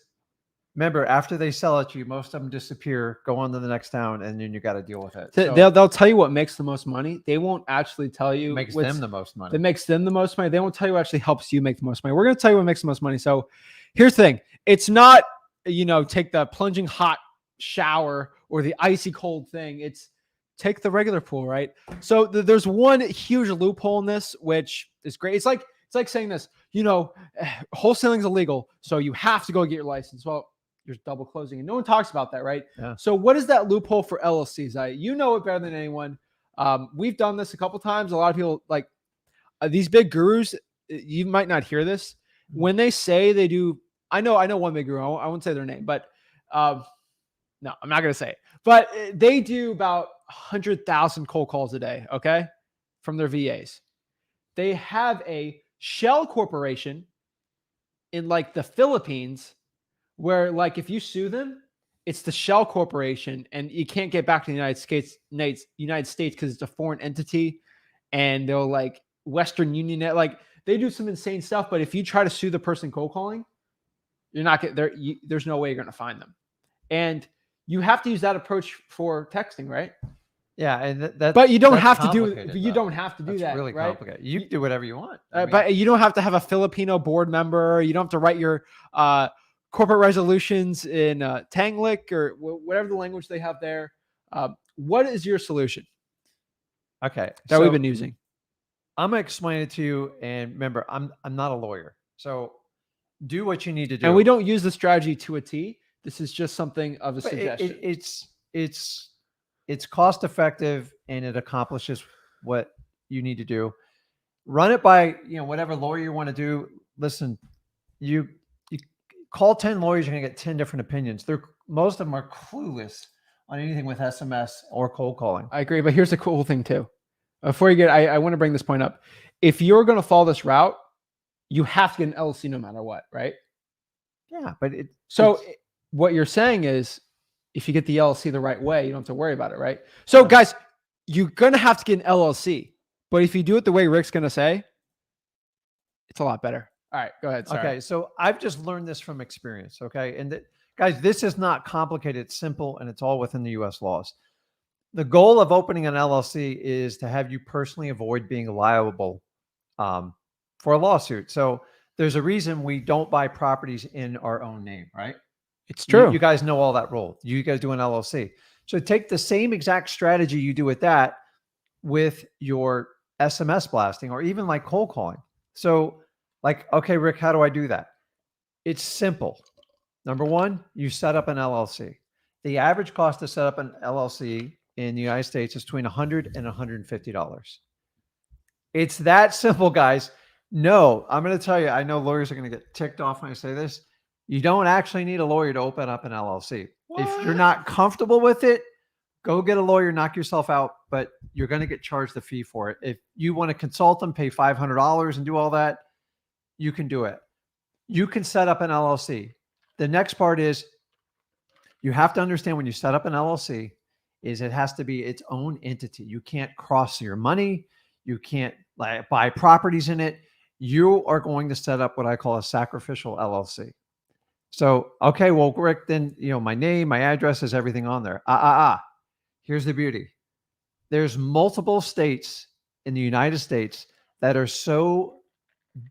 remember, after they sell it to you, most of them disappear, go on to the next town, and then you got to deal with it. So they'll tell you what makes the most money. They won't actually tell you makes them the most money. That makes them the most money. They won't tell you what actually helps you make the most money. We're going to tell you what makes the most money. So here's the thing. It's not, take the plunging hot shower or the icy cold thing. It's take the regular pool, right? So there's one huge loophole in this, which is great. It's like saying this, wholesaling is illegal, so you have to go get your license. Well, you're double closing, and no one talks about that, right? Yeah. So what is that loophole for LLCs? You know it better than anyone. We've done this a couple times. A lot of people like these big gurus. You might not hear this when they say they do. I know one big guru. I won't say their name, but no, I'm not going to say it. But they do about 100,000 cold calls a day, okay, from their VAs. They have a shell corporation in like the Philippines where like if you sue them, it's the shell corporation and you can't get back to the United States because it's a foreign entity and they'll like Western Union, like they do some insane stuff. But if you try to sue the person cold calling, you're not getting there. There's no way you're going to find them. And you have to use that approach for texting, right? Yeah, and that. But you don't have to do. You don't have to do that's that. Really right? complicated. You do whatever you want. But you don't have to have a Filipino board member. You don't have to write your corporate resolutions in Tanglic or whatever the language they have there. What is your solution? Okay, that we've been using. I'm gonna explain it to you. And remember, I'm not a lawyer, so do what you need to do. And we don't use the strategy to a T. This is just something of a suggestion. It's cost effective and it accomplishes what you need to do. Run it by whatever lawyer you want to do. Listen, you call 10 lawyers, you're gonna get 10 different opinions. Most of them are clueless on anything with SMS or cold calling. I agree, but here's a cool thing too. Before you I want to bring this point up. If you're going to follow this route, you have to get an LLC no matter what, right? Yeah, but what you're saying is if you get the LLC the right way, you don't have to worry about it, right? So guys, you're going to have to get an LLC, but if you do it the way Rick's going to say, it's a lot better. All right, go ahead. Sorry. Okay, so I've just learned this from experience, okay? And guys, this is not complicated. It's simple, and it's all within the U.S. laws. The goal of opening an LLC is to have you personally avoid being liable for a lawsuit. So there's a reason we don't buy properties in our own name, right? It's true. You guys know all that rule. You guys do an LLC. So take the same exact strategy you do with that with your SMS blasting or even like cold calling. So like, okay, Rick, how do I do that? It's simple. Number one, you set up an LLC. The average cost to set up an LLC in the United States is between $100 and $150. It's that simple, guys. No, I'm going to tell you, I know lawyers are going to get ticked off when I say this. You don't actually need a lawyer to open up an LLC. What? If you're not comfortable with it, go get a lawyer, knock yourself out, but you're going to get charged the fee for it. If you want to consult them, pay $500 and do all that, you can do it. You can set up an LLC. The next part is you have to understand when you set up an LLC is it has to be its own entity. You can't cross your money. You can't buy properties in it. You are going to set up what I call a sacrificial LLC. So, okay, well, Rick, then, my name, my address is everything on there. Here's the beauty. There's multiple states in the United States that are so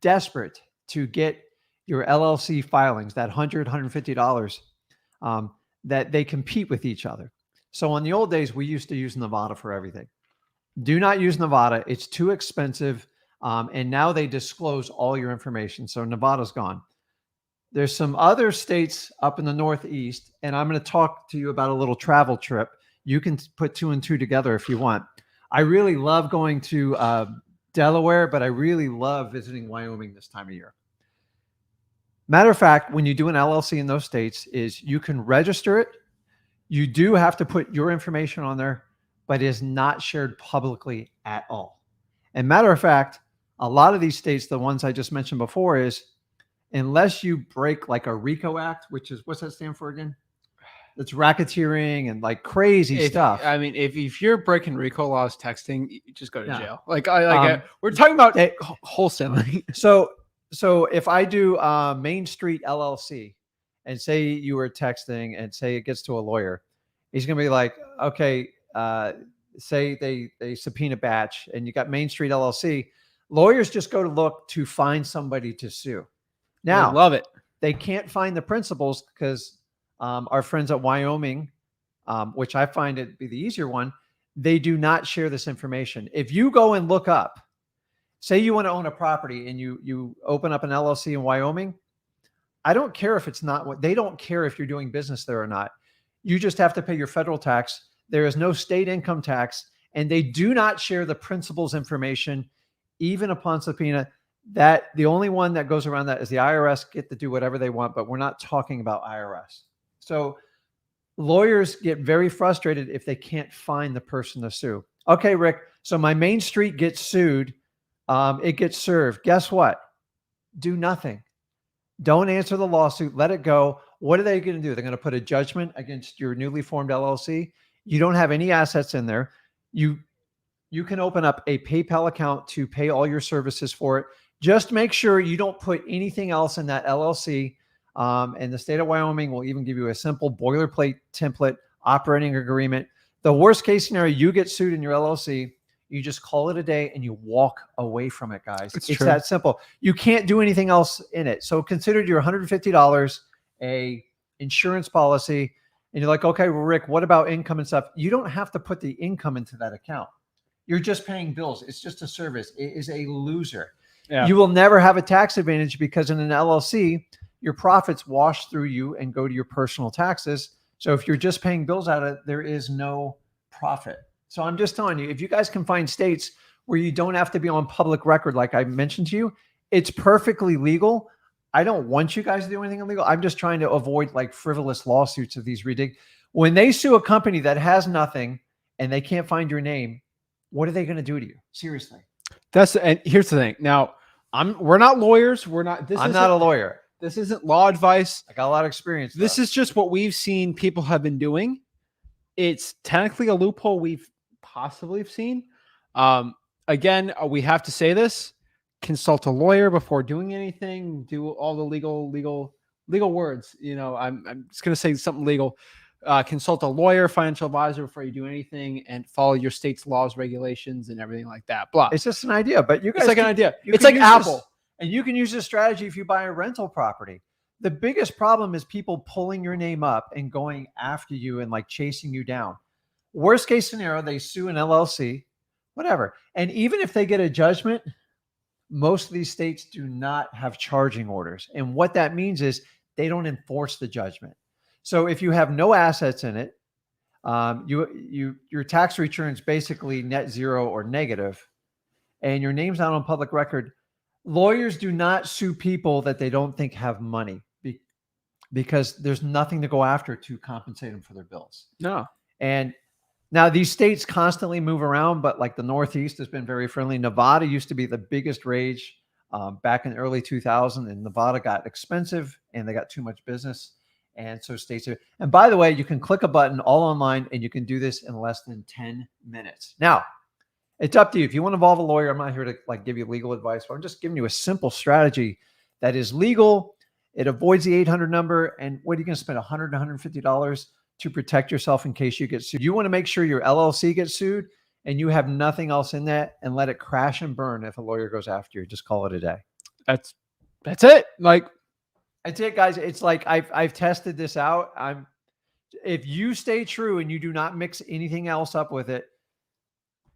desperate to get your LLC filings, that $150, that they compete with each other. So in the old days, we used to use Nevada for everything. Do not use Nevada. It's too expensive. And now they disclose all your information. So Nevada's gone. There's some other states up in the Northeast, and I'm going to talk to you about a little travel trip. You can put 2 and 2 together if you want. I really love going to Delaware, but I really love visiting Wyoming this time of year. Matter of fact, when you do an LLC in those states, is you can register it. You do have to put your information on there, but it is not shared publicly at all. And matter of fact, a lot of these states, the ones I just mentioned before, is unless you break like a RICO Act, which is, what's that stand for again? It's racketeering and like crazy stuff. I mean, if you're breaking RICO laws, texting, you just go to jail. We're talking about wholesaling. So if I do Main Street LLC and say you were texting and say it gets to a lawyer, he's going to be like, okay, say they subpoena batch and you got Main Street LLC. Lawyers just go to look to find somebody to sue. Now, I love it. They can't find the principals because our friends at Wyoming, which I find it be the easier one, they do not share this information. If you go and look up, say you want to own a property and you open up an LLC in Wyoming, I don't care if it's not what they don't care if you're doing business there or not. You just have to pay your federal tax. There is no state income tax, and they do not share the principal's information, even upon subpoena. That the only one that goes around that is the IRS get to do whatever they want, but we're not talking about IRS. So lawyers get very frustrated if they can't find the person to sue. Okay, Rick. So my Main Street gets sued. It gets served. Guess what? Do nothing. Don't answer the lawsuit. Let it go. What are they going to do? They're going to put a judgment against your newly formed LLC. You don't have any assets in there. You can open up a PayPal account to pay all your services for it. Just make sure you don't put anything else in that LLC. And the state of Wyoming will even give you a simple boilerplate template operating agreement. The worst case scenario, you get sued in your LLC. You just call it a day and you walk away from it, guys. It's that simple. You can't do anything else in it. So consider your $150 a insurance policy. And you're like, okay, well, Rick, what about income and stuff? You don't have to put the income into that account. You're just paying bills. It's just a service. It is a loser. Yeah. You will never have a tax advantage because in an LLC, your profits wash through you and go to your personal taxes. So if you're just paying bills out of it, there is no profit. So I'm just telling you, if you guys can find states where you don't have to be on public record, like I mentioned to you, it's perfectly legal. I don't want you guys to do anything illegal. I'm just trying to avoid like frivolous lawsuits of these ridiculous. When they sue a company that has nothing and they can't find your name, what are they going to do to you? Seriously. And here's the thing. Now, we're not lawyers. I'm not a lawyer. This isn't law advice. I got a lot of experience. This is just what we've seen people have been doing. It's technically a loophole we've possibly seen. Again, we have to say this: consult a lawyer before doing anything. Do all the legal words. I'm just going to say something legal. Consult a lawyer, financial advisor before you do anything, and follow your state's laws, regulations, and everything like that. Blah. It's just an idea, but you guys. It's like an idea. It's like Apple. And you can use this strategy if you buy a rental property. The biggest problem is people pulling your name up and going after you and like chasing you down. Worst case scenario, they sue an LLC, whatever. And even if they get a judgment, most of these states do not have charging orders. And what that means is they don't enforce the judgment. So if you have no assets in it, your tax return's basically net zero or negative, and your name's not on public record. Lawyers do not sue people that they don't think have money because there's nothing to go after to compensate them for their bills. No. And now these states constantly move around, but like the Northeast has been very friendly. Nevada used to be the biggest rage back in the early 2000s, and Nevada got expensive and they got too much business. And so states are, and by the way, you can click a button all online and you can do this in less than 10 minutes. Now, it's up to you. If you want to involve a lawyer, I'm not here to like give you legal advice, but I'm just giving you a simple strategy that is legal. It avoids the 800 number. And what are you going to spend $100 to $150 to protect yourself in case you get sued? You want to make sure your LLC gets sued and you have nothing else in that, and let it crash and burn if a lawyer goes after you. Just call it a day. That's it. Like, that's it, guys. It's like I've tested this out. If you stay true and you do not mix anything else up with it,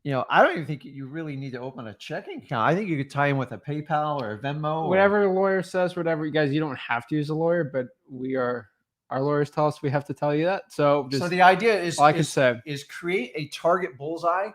I don't even think you really need to open a checking account. I think you could tie in with a PayPal or a Venmo. Whatever the lawyer says, whatever. You guys, you don't have to use a lawyer, but our lawyers tell us we have to tell you that. So the idea is, all I can say is create a target bullseye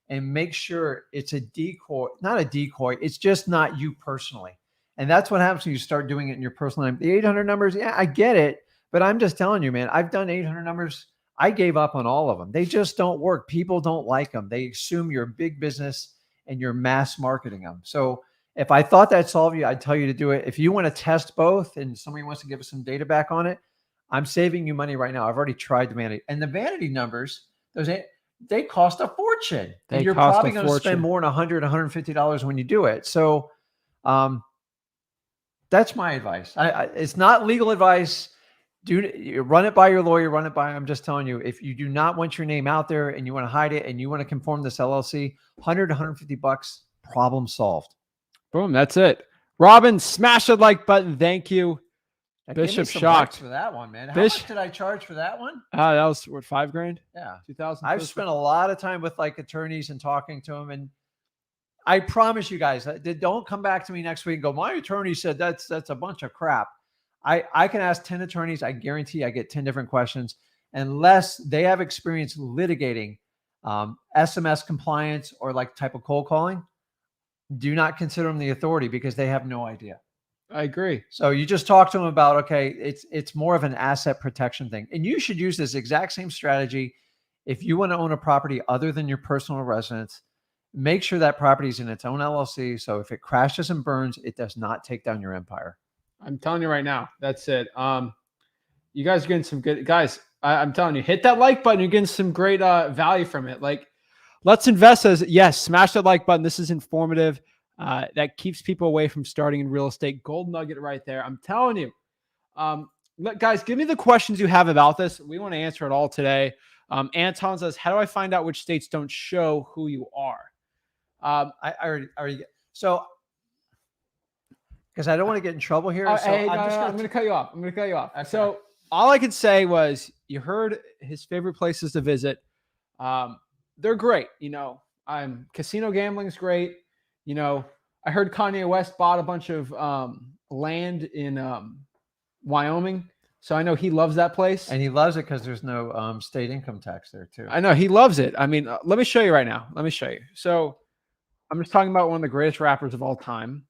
and make sure it's a decoy, not a decoy. It's just not you personally. And that's what happens when you start doing it in your personal name. The 800 numbers, yeah, I get it. But I'm just telling you, man, I've done 800 numbers. I gave up on all of them. They just don't work. People don't like them. They assume you're a big business and you're mass marketing them. So if I thought that solved you, I'd tell you to do it. If you want to test both and somebody wants to give us some data back on it, I'm saving you money right now. I've already tried the vanity. And the vanity numbers, they cost a fortune. And you're probably going to spend more than $100, $150 when you do it. So that's my advice. It's not legal advice. Run it by your lawyer, I'm just telling you, if you do not want your name out there and you want to hide it and you want to conform this LLC, $100 to $150, problem solved. Boom. That's it. Robin, smash the like button. Thank you. Bishop shocked for that one, man. How much did I charge for that one? That was what, $5,000? Yeah. 2,000. I've spent a lot of time with like attorneys and talking to them. And I promise you guys, don't come back to me next week and go, my attorney said that's a bunch of crap. I can ask 10 attorneys. I guarantee I get 10 different questions, unless they have experience litigating SMS compliance or like type of cold calling. Do not consider them the authority because they have no idea. I agree. So you just talk to them about, okay, it's more of an asset protection thing. And you should use this exact same strategy. If you want to own a property other than your personal residence, make sure that property is in its own LLC. So if it crashes and burns, it does not take down your empire. I'm telling you right now, that's it. You guys are getting some good guys. I'm telling you, hit that like button. You're getting some great value from it. Like, let's invest smash that like button. This is informative. That keeps people away from starting in real estate. Gold nugget right there. I'm telling you. Guys, give me the questions you have about this. We want to answer it all today. Anton says, how do I find out which states don't show who you are? I already. So, because I don't want to get in trouble here. So I'm going to cut you off. Okay. So all I could say was, you heard his favorite places to visit. They're great. Casino gambling's great. I heard Kanye West bought a bunch of land in Wyoming. So I know he loves that place. And he loves it because there's no state income tax there too. I know he loves it. I mean, let me show you right now. Let me show you. So I'm just talking about one of the greatest rappers of all time.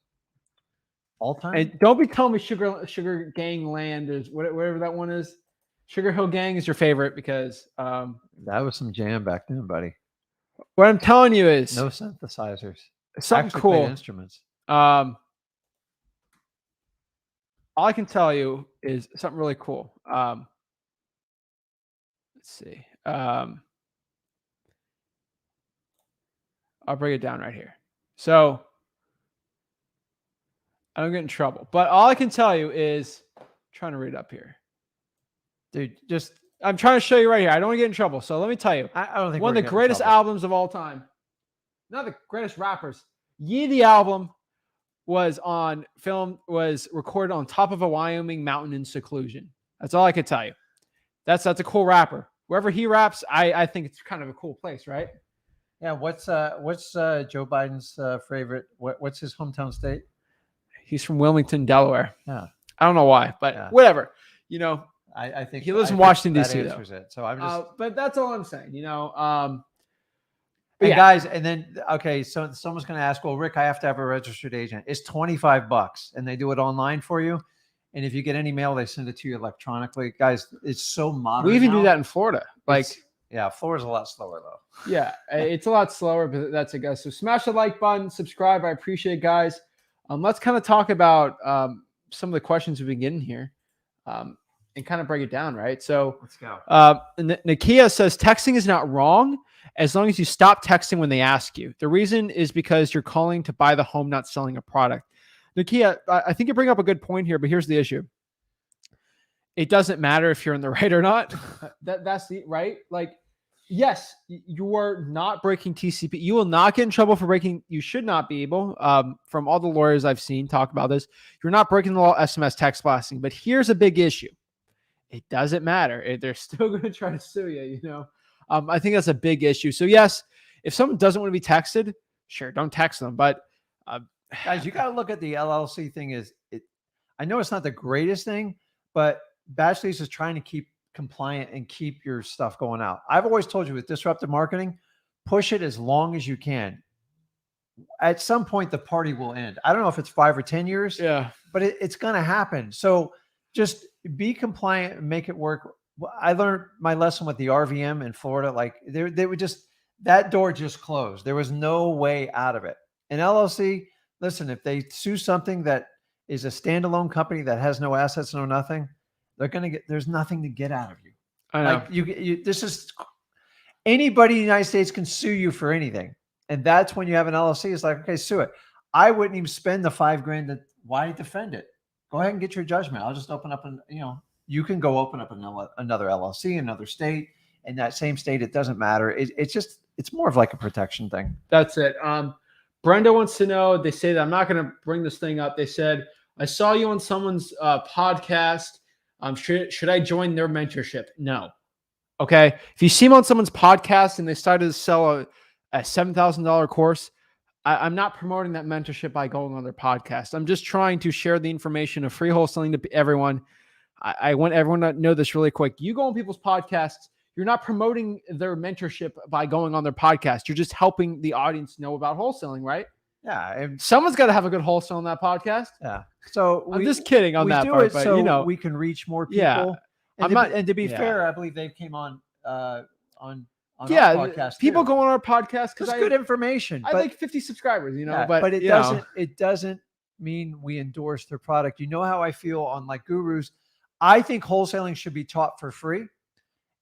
All time? And don't be telling me Sugar Gang Land is whatever that one is. Sugar Hill Gang is your favorite because that was some jam back then, buddy. What I'm telling you is no synthesizers. Something actually cool. Instruments. All I can tell you is something really cool. Let's see. I'll break it down right here. So I don't get in trouble, but all I can tell you is, I'm trying to read up here. Dude, I'm trying to show you right here. I don't want to get in trouble. So let me tell you. I don't think one of the greatest albums of all time. Not the greatest rappers. Ye the album was recorded on top of a Wyoming mountain in seclusion. That's all I could tell you. That's a cool rapper. Wherever he raps, I think it's kind of a cool place, right? Yeah. What's Joe Biden's favorite? What's his hometown state? He's from Wilmington, Delaware. Yeah. I don't know why, but whatever. I think he lives in Washington, D.C. though. So I'm just. But that's all I'm saying. Guys, and then so someone's going to ask, well, Rick, I have to have a registered agent. It's $25, and they do it online for you. And if you get any mail, they send it to you electronically. Guys, it's so modern. We even do that in Florida. Florida's a lot slower though. Yeah, it's a lot slower, but that's it, guys. So smash the like button, subscribe. I appreciate it, guys. Let's kind of talk about some of the questions we've been getting here. And kind of break it down, right? So let's go. Nakia says texting is not wrong as long as you stop texting when they ask you. The reason is because you're calling to buy the home, not selling a product. Nakia, I think you bring up a good point here, but here's the issue. it doesn't matter if you're in the right or not. That's the right. Like, yes, you are not breaking TCP. You will not get in trouble for breaking. You should not be able. From all the lawyers I've seen talk about this, you're not breaking the law. SMS text blasting. But here's a big issue. It doesn't matter. They're still going to try to sue you. You know. I think that's a big issue. So yes, if someone doesn't want to be texted, sure, don't text them. But guys, you got to look at the LLC thing. I know it's not the greatest thing, but Bachelors is trying to keep compliant and keep your stuff going out. I've always told you with disruptive marketing, push it as long as you can. At some point, the party will end. I don't know if it's 5 or 10 years, but it's going to happen. So just be compliant and make it work. I learned my lesson with the RVM in Florida. Like they would just, that door just closed. There was no way out of it. And LLC, listen, if they sue something that is a standalone company that has no assets, no nothing, they're going to get, there's nothing to get out of you. I know. Like this is, anybody in the United States can sue you for anything. And that's when you have an LLC. It's like, okay, sue it. I wouldn't even spend the $5,000. Why defend it? Go ahead and get your judgment. I'll just open up you can go open up another LLC, another state, in that same state. It doesn't matter. It's more of like a protection thing. That's it. Brenda wants to know, they say that I'm not going to bring this thing up. They said, I saw you on someone's podcast. Should I join their mentorship? No. Okay. If you see them on someone's podcast and they started to sell a $7,000 course, I'm not promoting that mentorship by going on their podcast. I'm just trying to share the information of free wholesaling to everyone. I want everyone to know this really quick. You go on people's podcasts, you're not promoting their mentorship by going on their podcast. You're just helping the audience know about wholesaling, right? Yeah. Someone's got to have a good wholesale on that podcast. Yeah. So I'm just kidding on that part, but so we can reach more people. Yeah. And to be fair, I believe they came on our podcast people too. go on our podcast because it's good information. I like 50 subscribers, but it doesn't mean we endorse their product. You know how I feel on like gurus. I think wholesaling should be taught for free.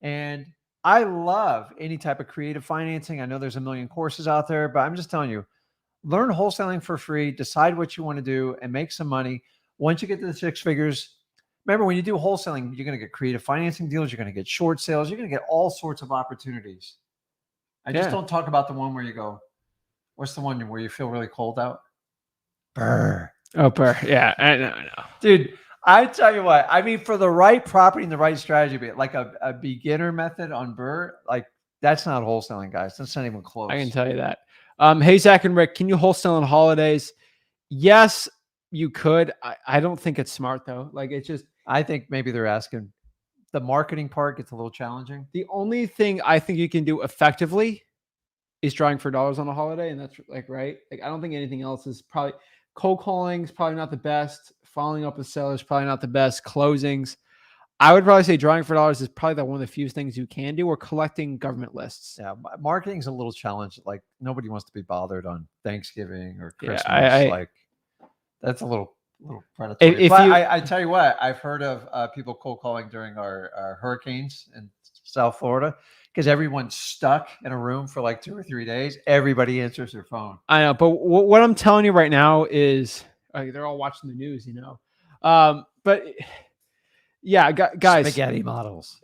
And I love any type of creative financing. I know there's a million courses out there, but I'm just telling you, learn wholesaling for free, decide what you want to do and make some money. Once you get to the 6 figures, remember when you do wholesaling, you're going to get creative financing deals. You're going to get short sales. You're going to get all sorts of opportunities. I just don't talk about the one where you go, what's the one where you feel really cold out? Burr. Oh, burr. Yeah. I know. Dude, I tell you what, I mean, for the right property and the right strategy, like a beginner method on burr, like that's not wholesaling, guys. That's not even close. I can tell you that. Hey, Zach and Rick, can you wholesale on holidays? Yes, you could. I don't think it's smart though. Like it's just, I think maybe they're asking. The marketing part gets a little challenging. The only thing I think you can do effectively is drawing for dollars on a holiday. And that's like, right. Like, I don't think anything else is probably cold calling is probably not the best. Following up with sellers, probably not the best. Closings. I would probably say drawing for dollars is probably one of the few things you can do, or collecting government lists. Yeah. Marketing's a little challenge. Like nobody wants to be bothered on Thanksgiving or Christmas. Like that's a little predatory. I tell you what, I've heard of people cold calling during our hurricanes in South Florida because everyone's stuck in a room for like 2 or 3 days. Everybody answers their phone. I know, but what I'm telling you right now is they're all watching the news, you know. But yeah, guys, spaghetti models.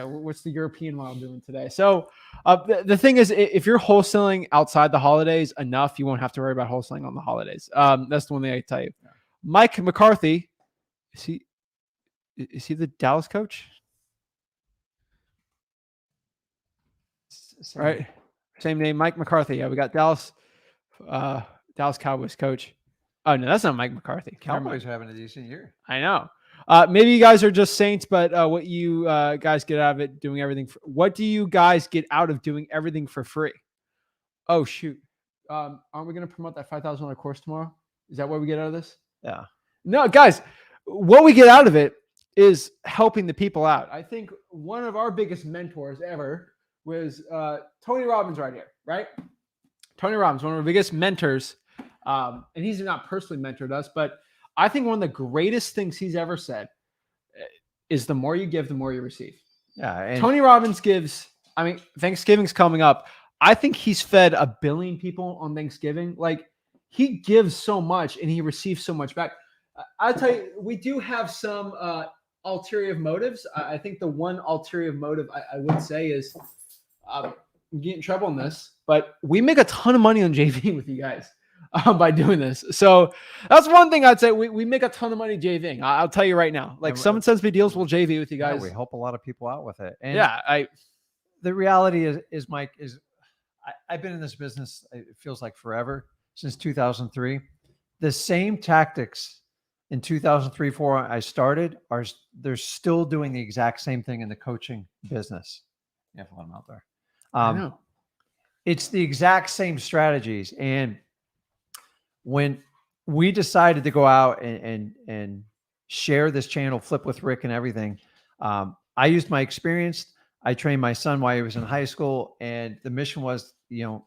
What's the European model doing today? So the thing is, if you're wholesaling outside the holidays enough, you won't have to worry about wholesaling on the holidays. That's the one thing I tell you. Yeah. Mike McCarthy, is he the Dallas coach? Same name, Mike McCarthy. Yeah, we got Dallas Cowboys coach. Oh no, that's not Mike McCarthy. Cowboys are having a decent year. I know. Maybe you guys are just saints, but what you guys get out of it doing everything? What do you guys get out of doing everything for free? Oh shoot! Aren't we going to promote that $5,000 course tomorrow? Is that what we get out of this? Yeah. No, guys. What we get out of it is helping the people out. I think one of our biggest mentors ever was Tony Robbins right here, right? Tony Robbins, one of our biggest mentors. And he's not personally mentored us, but I think one of the greatest things he's ever said is the more you give, the more you receive. Yeah. Tony Robbins gives, I mean, Thanksgiving's coming up. I think he's fed 1 billion people on Thanksgiving. Like he gives so much and he receives so much back. I'll tell you, we do have some ulterior motives. I think the one ulterior motive I would say is get in trouble in this, but we make a ton of money on JV with you guys by doing this. So that's one thing I'd say. We make a ton of money JVing. I'll tell you right now. Like someone sends me deals, we'll JV with you guys. Yeah, we help a lot of people out with it. And yeah, the reality is Mike, I've been in this business, it feels like forever, since 2003. The same tactics in 2003, 4 I started they're still doing the exact same thing in the coaching business. Yeah, let them out there. I know. It's the exact same strategies. And when we decided to go out and share this channel, Flip with Rick and everything, I used my experience. I trained my son while he was in high school. And the mission was, if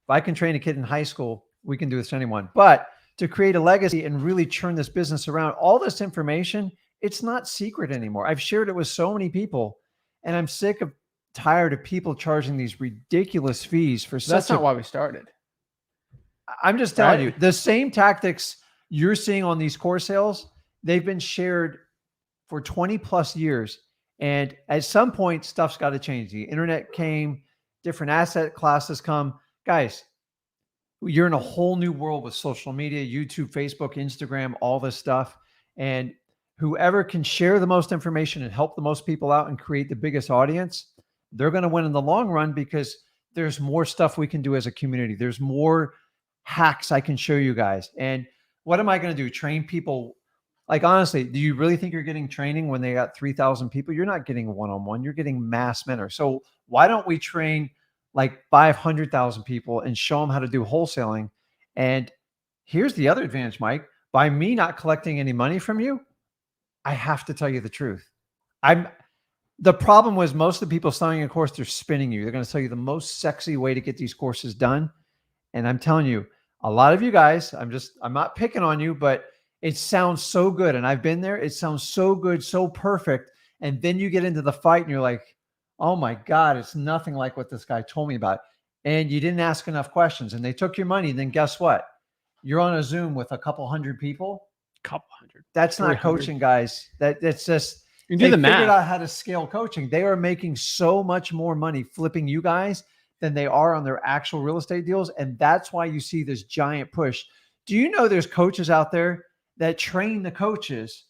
I can train a kid in high school, we can do this to anyone. But to create a legacy and really turn this business around, all this information, it's not secret anymore. I've shared it with so many people, and I'm tired of people charging these ridiculous fees for such. That's not why we started. I'm just telling you, the same tactics you're seeing on these course sales, they've been shared for 20 plus years. And at some point, stuff's got to change. The internet came, different asset classes come. Guys, you're in a whole new world with social media, YouTube, Facebook, Instagram, all this stuff. And whoever can share the most information and help the most people out and create the biggest audience, they're going to win in the long run, because there's more stuff we can do as a community. There's more hacks I can show you guys. And what am I going to do? Train people? Like, honestly, do you really think you're getting training when they got 3,000 people? You're not getting one-on-one. You're getting mass mentor. So why don't we train like 500,000 people and show them how to do wholesaling? And here's the other advantage, Mike. By me not collecting any money from you, I have to tell you the truth. The problem was most of the people selling a course, they're spinning you. They're going to tell you the most sexy way to get these courses done. And I'm telling you, a lot of you guys, I'm not picking on you, but it sounds so good. And I've been there. It sounds so good, so perfect. And then you get into the fight and you're like, oh my God, it's nothing like what this guy told me about. And you didn't ask enough questions and they took your money. And then guess what? You're on a Zoom with a couple hundred people. Couple hundred. That's not coaching, guys. That's just, you do the math. They figured out how to scale coaching. They are making so much more money flipping you guys than they are on their actual real estate deals. And that's why you see this giant push. Do you know there's coaches out there that train the coaches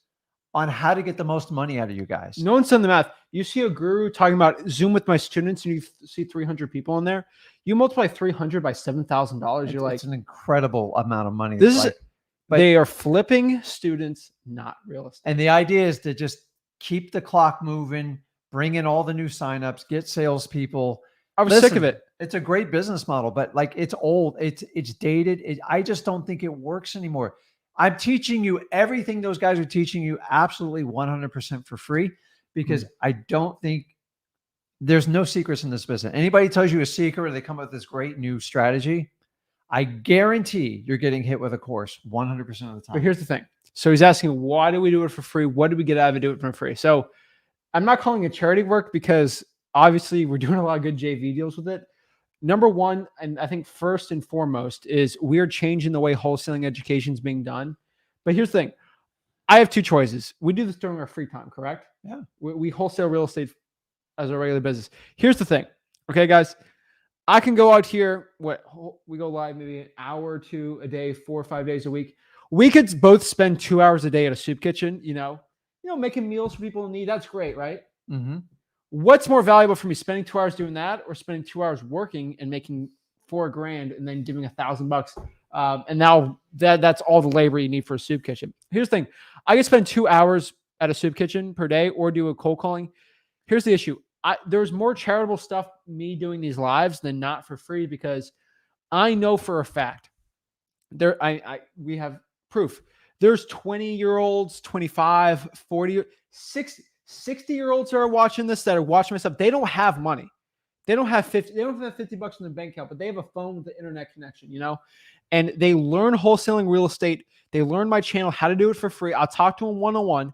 on how to get the most money out of you guys? No one's done the math. You see a guru talking about Zoom with my students and you see 300 people in there. You multiply 300 by $7,000. You're like, it's an incredible amount of money. They are flipping students, not real estate. And the idea is to just keep the clock moving, bring in all the new signups, get salespeople. I was sick of it. It's a great business model, but like it's old, it's dated. I just don't think it works anymore. I'm teaching you everything those guys are teaching you absolutely 100% for free, because I don't think there's no secrets in this business. Anybody tells you a secret or they come up with this great new strategy, I guarantee you're getting hit with a course 100% of the time. But here's the thing. So he's asking, why do we do it for free? What do we get out of it? Do it for free? So I'm not calling it charity work, because obviously we're doing a lot of good JV deals with it. Number one, and I think first and foremost, is we're changing the way wholesaling education is being done. But here's the thing. I have two choices. We do this during our free time, correct? Yeah. We wholesale real estate as a regular business. Here's the thing. Okay, guys. I can go out here. We go live maybe an hour or two a day, 4 or 5 days a week. We could both spend 2 hours a day at a soup kitchen, making meals for people in need. That's great, right? Mm-hmm. What's more valuable for me, spending 2 hours doing that or spending 2 hours working and making $4,000 and then giving $1,000? And now that's all the labor you need for a soup kitchen. Here's the thing. I can spend 2 hours at a soup kitchen per day or do a cold calling. Here's the issue. There's more charitable stuff me doing these lives than not for free, because I know for a fact we have proof. There's 20-year-olds, 25, 40, 60-year-olds that are watching this, that are watching my stuff. They don't have money. They don't have $50 in their bank account, but they have a phone with the internet connection, and they learn wholesaling real estate. They learn my channel, how to do it for free. I'll talk to them one-on-one,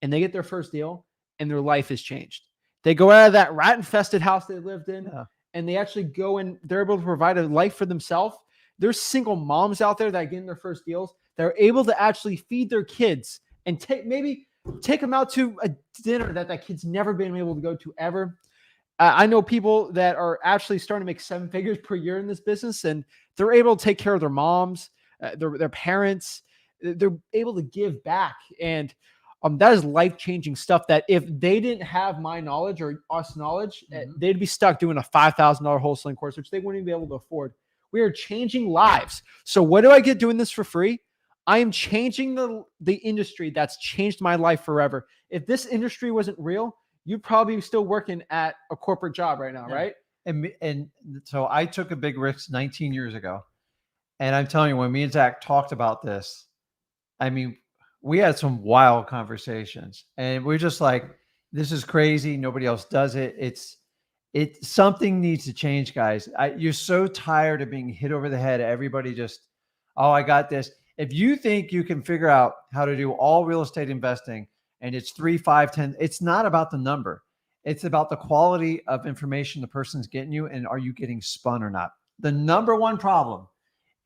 and they get their first deal and their life has changed. They go out of that rat-infested house they lived in, and they actually go and they're able to provide a life for themselves. There's single moms out there that get in their first deals. They're able to actually feed their kids and take maybe take them out to a dinner that kid's never been able to go to ever. I know people that are actually starting to make 7 figures per year in this business, and they're able to take care of their moms, their parents. They're able to give back. And that is life-changing stuff that if they didn't have my knowledge or us knowledge, they'd be stuck doing a $5,000 wholesaling course, which they wouldn't even be able to afford. We are changing lives. So what do I get doing this for free? I am changing the industry that's changed my life forever. If this industry wasn't real, you'd probably be still working at a corporate job right now, right? And so I took a big risk 19 years ago. And I'm telling you, when me and Zach talked about this, I mean, we had some wild conversations, and we're just like, this is crazy. Nobody else does it. Something needs to change, guys. You're so tired of being hit over the head. Everybody just, oh, I got this. If you think you can figure out how to do all real estate investing and it's 3, 5, 10, it's not about the number. It's about the quality of information the person's getting you, and are you getting spun or not? The number one problem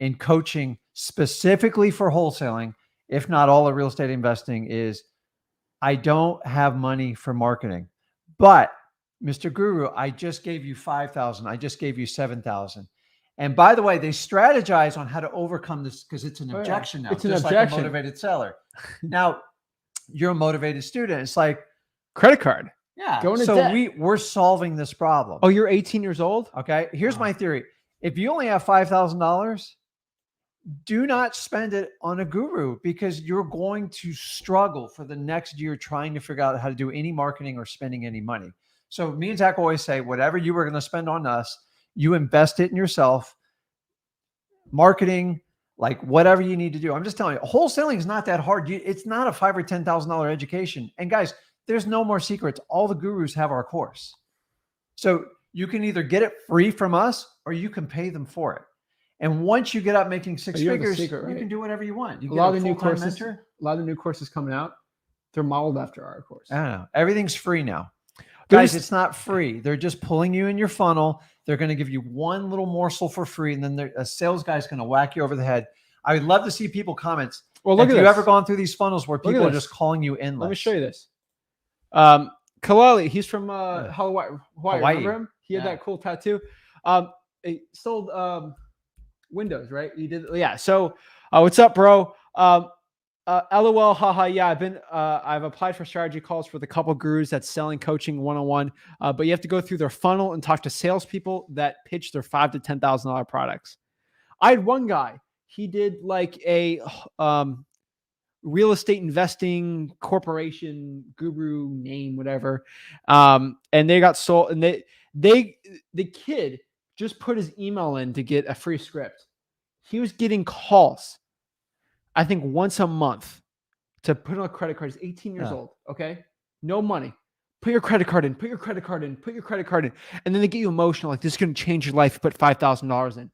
in coaching specifically for wholesaling, if not all of real estate investing, is I don't have money for marketing. But Mr. Guru, I just gave you 5,000. I just gave you 7,000. And by the way, they strategize on how to overcome this because it's an objection now. It's an just objection. Like a motivated seller. Now, you're a motivated student. It's like credit card. Yeah. Going to so debt. we're solving this problem. Oh, you're 18 years old? Okay. Here's my theory. If you only have $5,000, do not spend it on a guru, because you're going to struggle for the next year trying to figure out how to do any marketing or spending any money. So me and Zach always say, whatever you were going to spend on us, you invest it in yourself, marketing, like whatever you need to do. I'm just telling you, wholesaling is not that hard. It's not a $5,000 or $10,000 education. And guys, there's no more secrets. All the gurus have our course. So you can either get it free from us or you can pay them for it. And once you get up making 6 figures, you can do whatever you want. You get a lot of the new courses. A lot of the new courses coming out, they're modeled after our course. I don't know. Everything's free now. Guys, it's not free. They're just pulling you in your funnel. They're going to give you one little morsel for free, and then a sales guy's going to whack you over the head. I would love to see people comments. Well, look at this. Have you ever gone through these funnels where people are just calling you endless? Let me show you this. Kalali, he's from Hawaii. Remember him? He had that cool tattoo. He sold windows, right? He did. Yeah. So what's up, bro? LOL, haha. Yeah, I've applied for strategy calls for the couple gurus that's selling coaching one-on-one. But you have to go through their funnel and talk to salespeople that pitch their $5,000 to $10,000 products. I had one guy. He did like a real estate investing corporation guru name, whatever. And they got sold, and the kid just put his email in to get a free script. He was getting calls, I think, once a month to put on a credit card. He's 18 years old. Okay. No money. Put your credit card in, put your credit card in, put your credit card in. And then they get you emotional. Like, this is going to change your life. Put $5,000 in.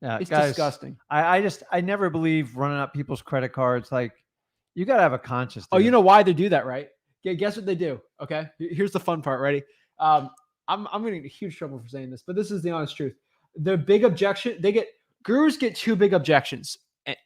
Yeah, it's guys, disgusting. I never believe running up people's credit cards. Like, you got to have a conscience. Oh, you know why they do that, right? Yeah. Guess what they do? Okay. Here's the fun part. Ready? I'm going to get in huge trouble for saying this, but this is the honest truth. The big objection, gurus get 2 big objections.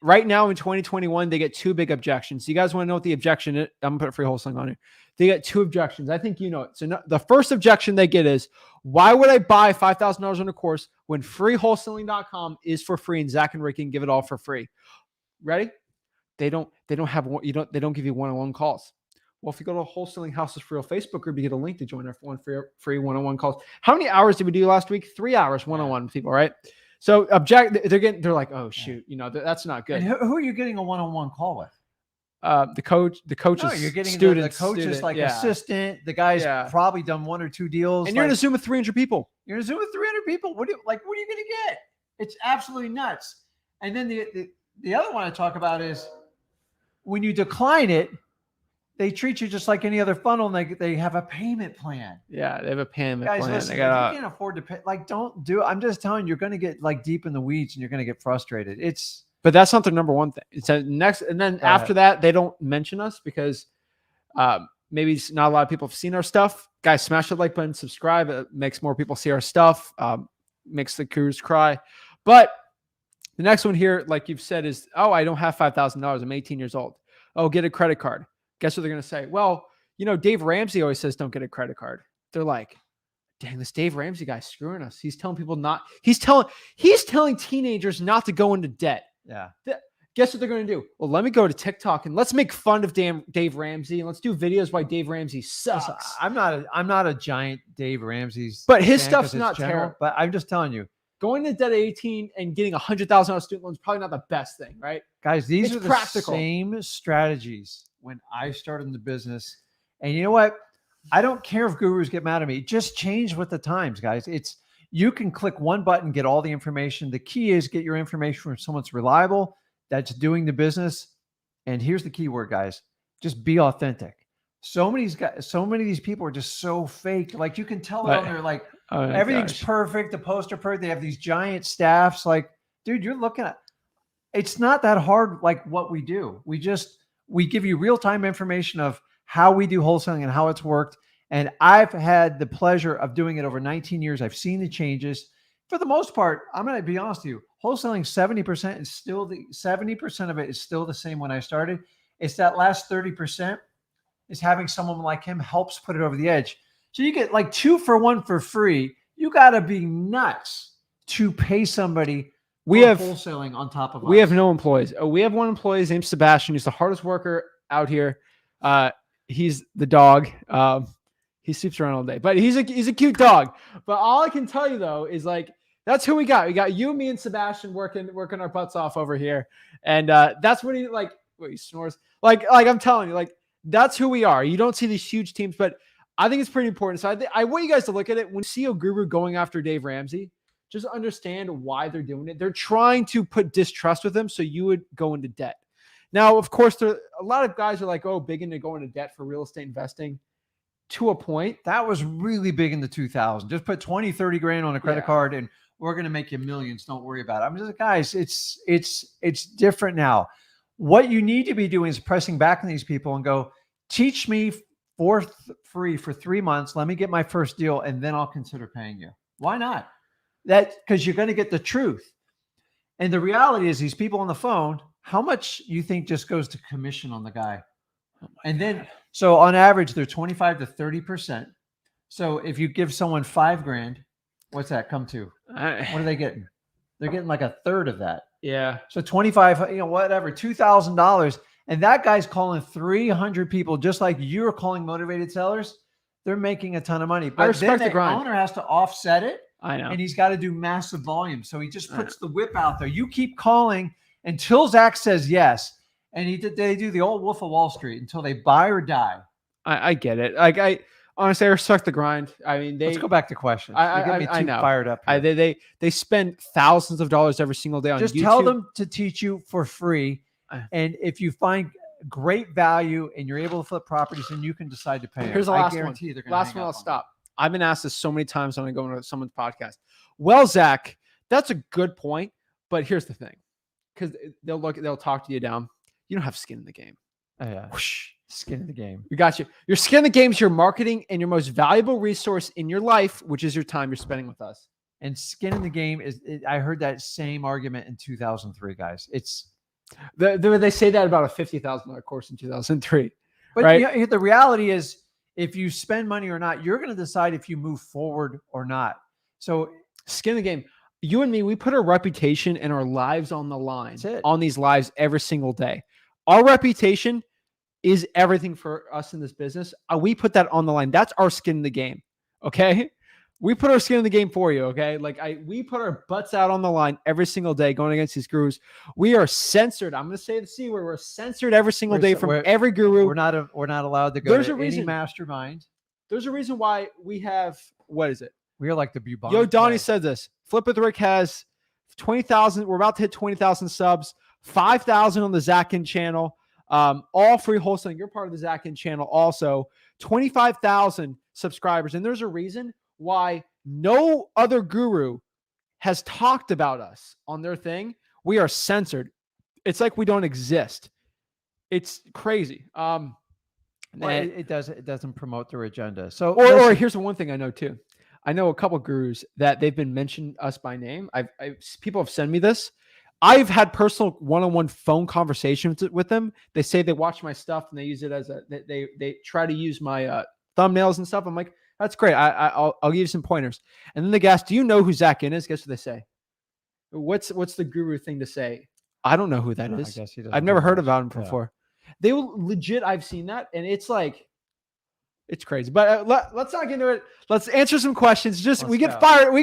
Right now in 2021, they get 2 big objections. You guys want to know what the objection is? I'm going to put free wholesaling on it. They get 2 objections. I think you know it. So the first objection they get is, why would I buy $5,000 on a course when freewholesaling.com is for free and Zach and Rick can give it all for free? Ready? They don't give you one-on-one calls. Well, if you go to Wholesaling Houses for Real Facebook group, you get a link to join our free one-on-one calls. How many hours did we do last week? 3 hours one-on-one with people, right? So they're like, oh shoot, that's not good. And who are you getting a one-on-one call with? The coaches. No, you're getting students, the coaches assistant. The guy's probably done 1 or 2 deals. And you're in a Zoom with 300 people. You're in a Zoom with 300 people. What are you going to get? It's absolutely nuts. And then the other one I talk about is when you decline it, they treat you just like any other funnel, and they have a payment plan. Yeah, they have a payment plan. Listen, if you can't afford to pay, like, don't do it. I'm just telling you, you're going to get like deep in the weeds and you're going to get frustrated. But that's not their number one thing. It's next, and then after that, they don't mention us because maybe not a lot of people have seen our stuff. Guys, smash the like button, subscribe. It makes more people see our stuff. Makes the gurus cry. But the next one here, like you've said, is, oh, I don't have $5,000. I'm 18 years old. Oh, get a credit card. guess what they're going to say? Well, Dave Ramsey always says don't get a credit card. They're like, dang, this Dave Ramsey guy's screwing us. He's telling people he's telling teenagers not to go into debt. Yeah. Guess what they're going to do? Well, let me go to TikTok and let's make fun of Dave Ramsey and let's do videos why Dave Ramsey sucks. Listen, I'm not a giant Dave Ramsey's, but his stuff's not terrible. But I'm just telling you, going to debt at 18 and getting $100,000 student loans is probably not the best thing, right? Guys, these are the same strategies when I started in the business. And you know what? I don't care if gurus get mad at me. Just change with the times, guys. You can click one button, get all the information. The key is get your information from someone that's reliable, that's doing the business. And here's the key word, guys. Just be authentic. So many of these people are just so fake. Like you can tell on there, like everything's perfect. The posts are perfect. They have these giant staffs. Like, dude, you're looking at, it's not that hard. Like what we do, we give you real-time information of how we do wholesaling and how it's worked. And I've had the pleasure of doing it over 19 years. I've seen the changes. For the most part, I'm going to be honest with you, wholesaling 70% is still 70% of it is still the same when I started. It's that last 30% is having someone like him helps put it over the edge. So you get like 2 for 1 for free. You got to be nuts to pay somebody. We have wholesaling on top of us. We have no employees. We have one employee. His name's Sebastian. He's the hardest worker out here. He's the dog. He sleeps around all day, but he's a cute dog. But all I can tell you though is like that's who we got. We got you, me, and Sebastian working our butts off over here, and that's what he like. What he snores like I'm telling you, like that's who we are. You don't see these huge teams, but I think it's pretty important. So I want you guys to look at it when you see a guru going after Dave Ramsey. Just understand why they're doing it. They're trying to put distrust with him, so you would go into debt. Now, of course, a lot of guys are like, oh, big into going into debt for real estate investing. To a point. That was really big in the 2000s. Just put 20, 30 grand on a credit card and we're going to make you millions. Don't worry about it. I'm just guys, it's different now. What you need to be doing is pressing back on these people and go, teach me for free for 3 months. Let me get my first deal and then I'll consider paying you. Why not? Because you're going to get the truth. And the reality is these people on the phone, how much you think just goes to commission on the guy? And then, so on average, they're 25 to 30%. So if you give someone $5,000, what's that come to? What are they getting? They're getting like a third of that. Yeah. So 25, whatever, $2,000. And that guy's calling 300 people, just like you're calling motivated sellers. They're making a ton of money. But I respect the grind. Owner has to offset it. I know. And he's got to do massive volume. So he just puts the whip out there. You keep calling until Zach says yes. And they do the old Wolf of Wall Street until they buy or die. I get it. Like I honestly, I respect the grind. I mean, let's go back to questions. I know. Fired up. They spend thousands of dollars every single day on just YouTube. Tell them to teach you for free. And if you find great value and you're able to flip properties, then you can decide to pay. Here's the last one. Last one, I'll stop. I've been asked this so many times when I go into someone's podcast. Well, Zach, that's a good point, but here's the thing, because they'll talk to you down. You don't have skin in the game. Oh, yeah. Whoosh, skin in the game. We got you. Your skin in the game is your marketing and your most valuable resource in your life, which is your time you're spending with us. And skin in the game I heard that same argument in 2003, guys. They say that about a $50,000 course in 2003. But right? The reality is, if you spend money or not, you're going to decide if you move forward or not. So skin in the game. You and me, we put our reputation and our lives on the line on these lives every single day. Our reputation is everything for us in this business. We put that on the line. That's our skin in the game. Okay. We put our skin in the game for you. Okay. We put our butts out on the line every single day going against these gurus. We are censored. I'm going to say the C word. We're censored every single day from every guru. We're not allowed to go to any mastermind. There's a reason why we have, what is it? We are like the bubonic. Yo, Donnie said this. Flip with Rick has 20,000. We're about to hit 20,000 subs, 5,000 on the Zach Ginn channel. All free wholesaling. You're part of the Zach Ginn channel also. 25,000 subscribers. And there's a reason why no other guru has talked about us on their thing. We are censored. It's like we don't exist. It's crazy. It doesn't promote their agenda. So, or here's the one thing I know too. I know a couple of gurus that they've been mentioned us by name. People have sent me this. I've had personal one-on-one phone conversations with them. They say they watch my stuff and they use it as they try to use my thumbnails and stuff. I'm like, that's great. I'll give you some pointers. And then they ask, do you know who Zach Ginn is? Guess what they say? What's the guru thing to say? I don't know who that is. I guess he doesn't I've never do heard much. about him before. They will legit. I've seen that, and it's like, it's crazy. But let's not get into it. Let's answer some questions. We get fired.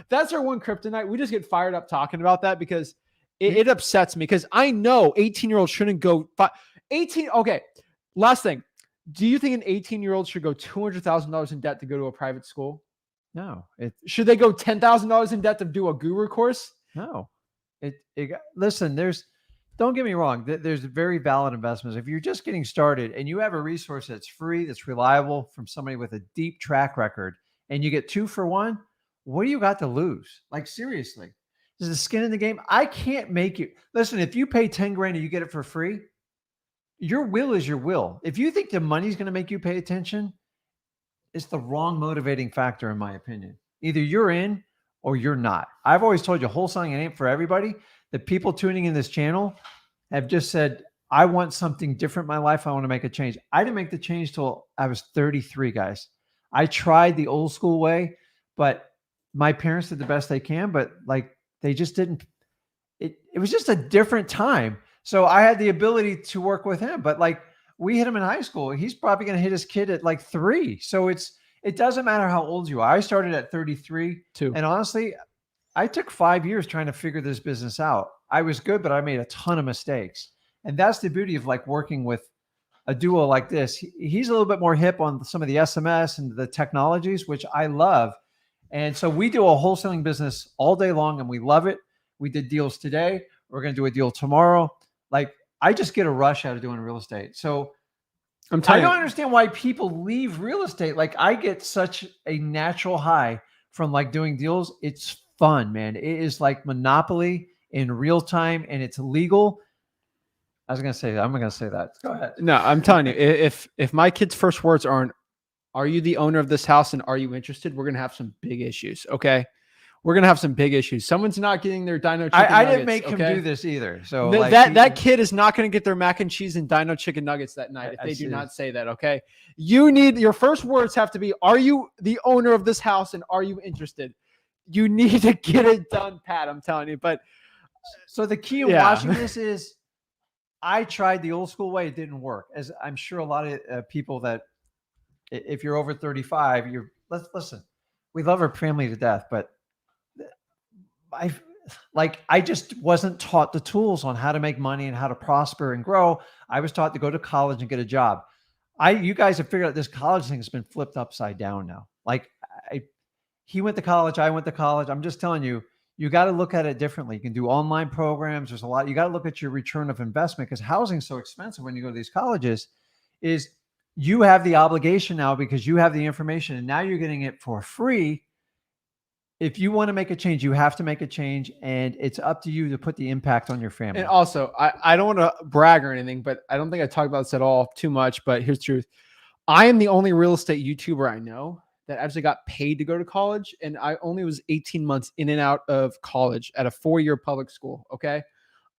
That's our one kryptonite. We just get fired up talking about that because it upsets me because I know 18-year-olds shouldn't go 18. Okay. Last thing. Do you think an 18-year-old should go $200,000 in debt to go to a private school? No. Should they go $10,000 in debt to do a guru course? No. Listen, don't get me wrong. There's very valid investments. If you're just getting started and you have a resource that's free, that's reliable from somebody with a deep track record, and you get 2 for 1, what do you got to lose? Like, seriously, is the skin in the game? I can't make you listen. If you pay 10 grand and you get it for free, your will is your will. If you think the money's going to make you pay attention, it's the wrong motivating factor, in my opinion. Either you're in or you're not. I've always told you, wholesaling ain't for everybody. The people tuning in this channel have just said, I want something different in my life. I want to make a change. I didn't make the change till I was 33, guys. I tried the old school way, but my parents did the best they can, but like they just didn't. It was just a different time. So I had the ability to work with him, but like we hit him in high school. He's probably going to hit his kid at like 3. So it doesn't matter how old you are. I started at 33 too. And honestly, I took 5 years trying to figure this business out. I was good, but I made a ton of mistakes. And that's the beauty of like working with a duo like this. He's a little bit more hip on some of the SMS and the technologies, which I love. And so we do a wholesaling business all day long and we love it. We did deals today. We're going to do a deal tomorrow. Like, I just get a rush out of doing real estate. So I don't understand why people leave real estate. Like, I get such a natural high from like doing deals. It's fun, man. It is like Monopoly in real time and it's legal. I was going to say that. I'm not going to say that. Go ahead. No, I'm telling you, if my kid's first words aren't, are you the owner of this house and are you interested? We're going to have some big issues. Okay. We're going to have some big issues. Someone's not getting their Dino chicken nuggets. I didn't make him do this either. So that kid is not going to get their mac and cheese and Dino chicken nuggets that night if they do not say that. Okay. Your first words have to be, are you the owner of this house and are you interested? You need to get it done, Pat. I'm telling you. But so the key of watching this is I tried the old school way. It didn't work. As I'm sure a lot of people that if you're over 35, listen, we love our family to death, but I just wasn't taught the tools on how to make money and how to prosper and grow. I was taught to go to college and get a job. You guys have figured out this college thing has been flipped upside down now. Like he went to college, I went to college. I'm just telling you, you got to look at it differently. You can do online programs. There's a lot. You got to look at your return of investment because housing's so expensive when you go to these colleges. Is you have the obligation now because you have the information and now you're getting it for free. If you want to make a change, you have to make a change, and it's up to you to put the impact on your family. And also, I don't want to brag or anything, but I don't think I talked about this at all too much, but here's the truth. I am the only real estate YouTuber I know that actually got paid to go to college, and I only was 18 months in and out of college at a 4-year public school, okay?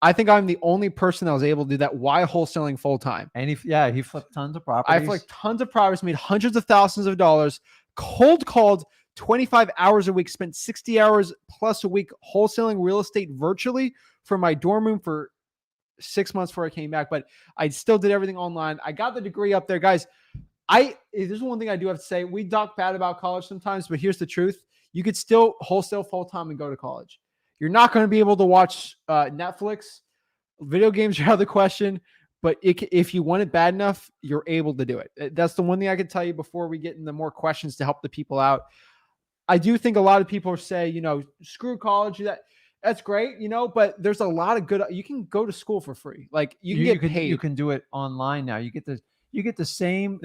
I think I'm the only person that was able to do that while wholesaling full-time. And he flipped tons of properties. I flipped tons of properties, made hundreds of thousands of dollars, cold called 25 hours a week, spent 60 hours plus a week wholesaling real estate virtually from my dorm room for 6 months before I came back. But I still did everything online. I got the degree up there, guys. There's one thing I do have to say. We talk bad about college sometimes, but here's the truth. You could still wholesale full-time and go to college. You're not going to be able to watch Netflix. Video games are out of the question. But if you want it bad enough, you're able to do it. That's the one thing I can tell you before we get into more questions to help the people out. I do think a lot of people say, screw college. That's great, but there's a lot of good. You can go to school for free. Like you can get paid. You can do it online now. You get the same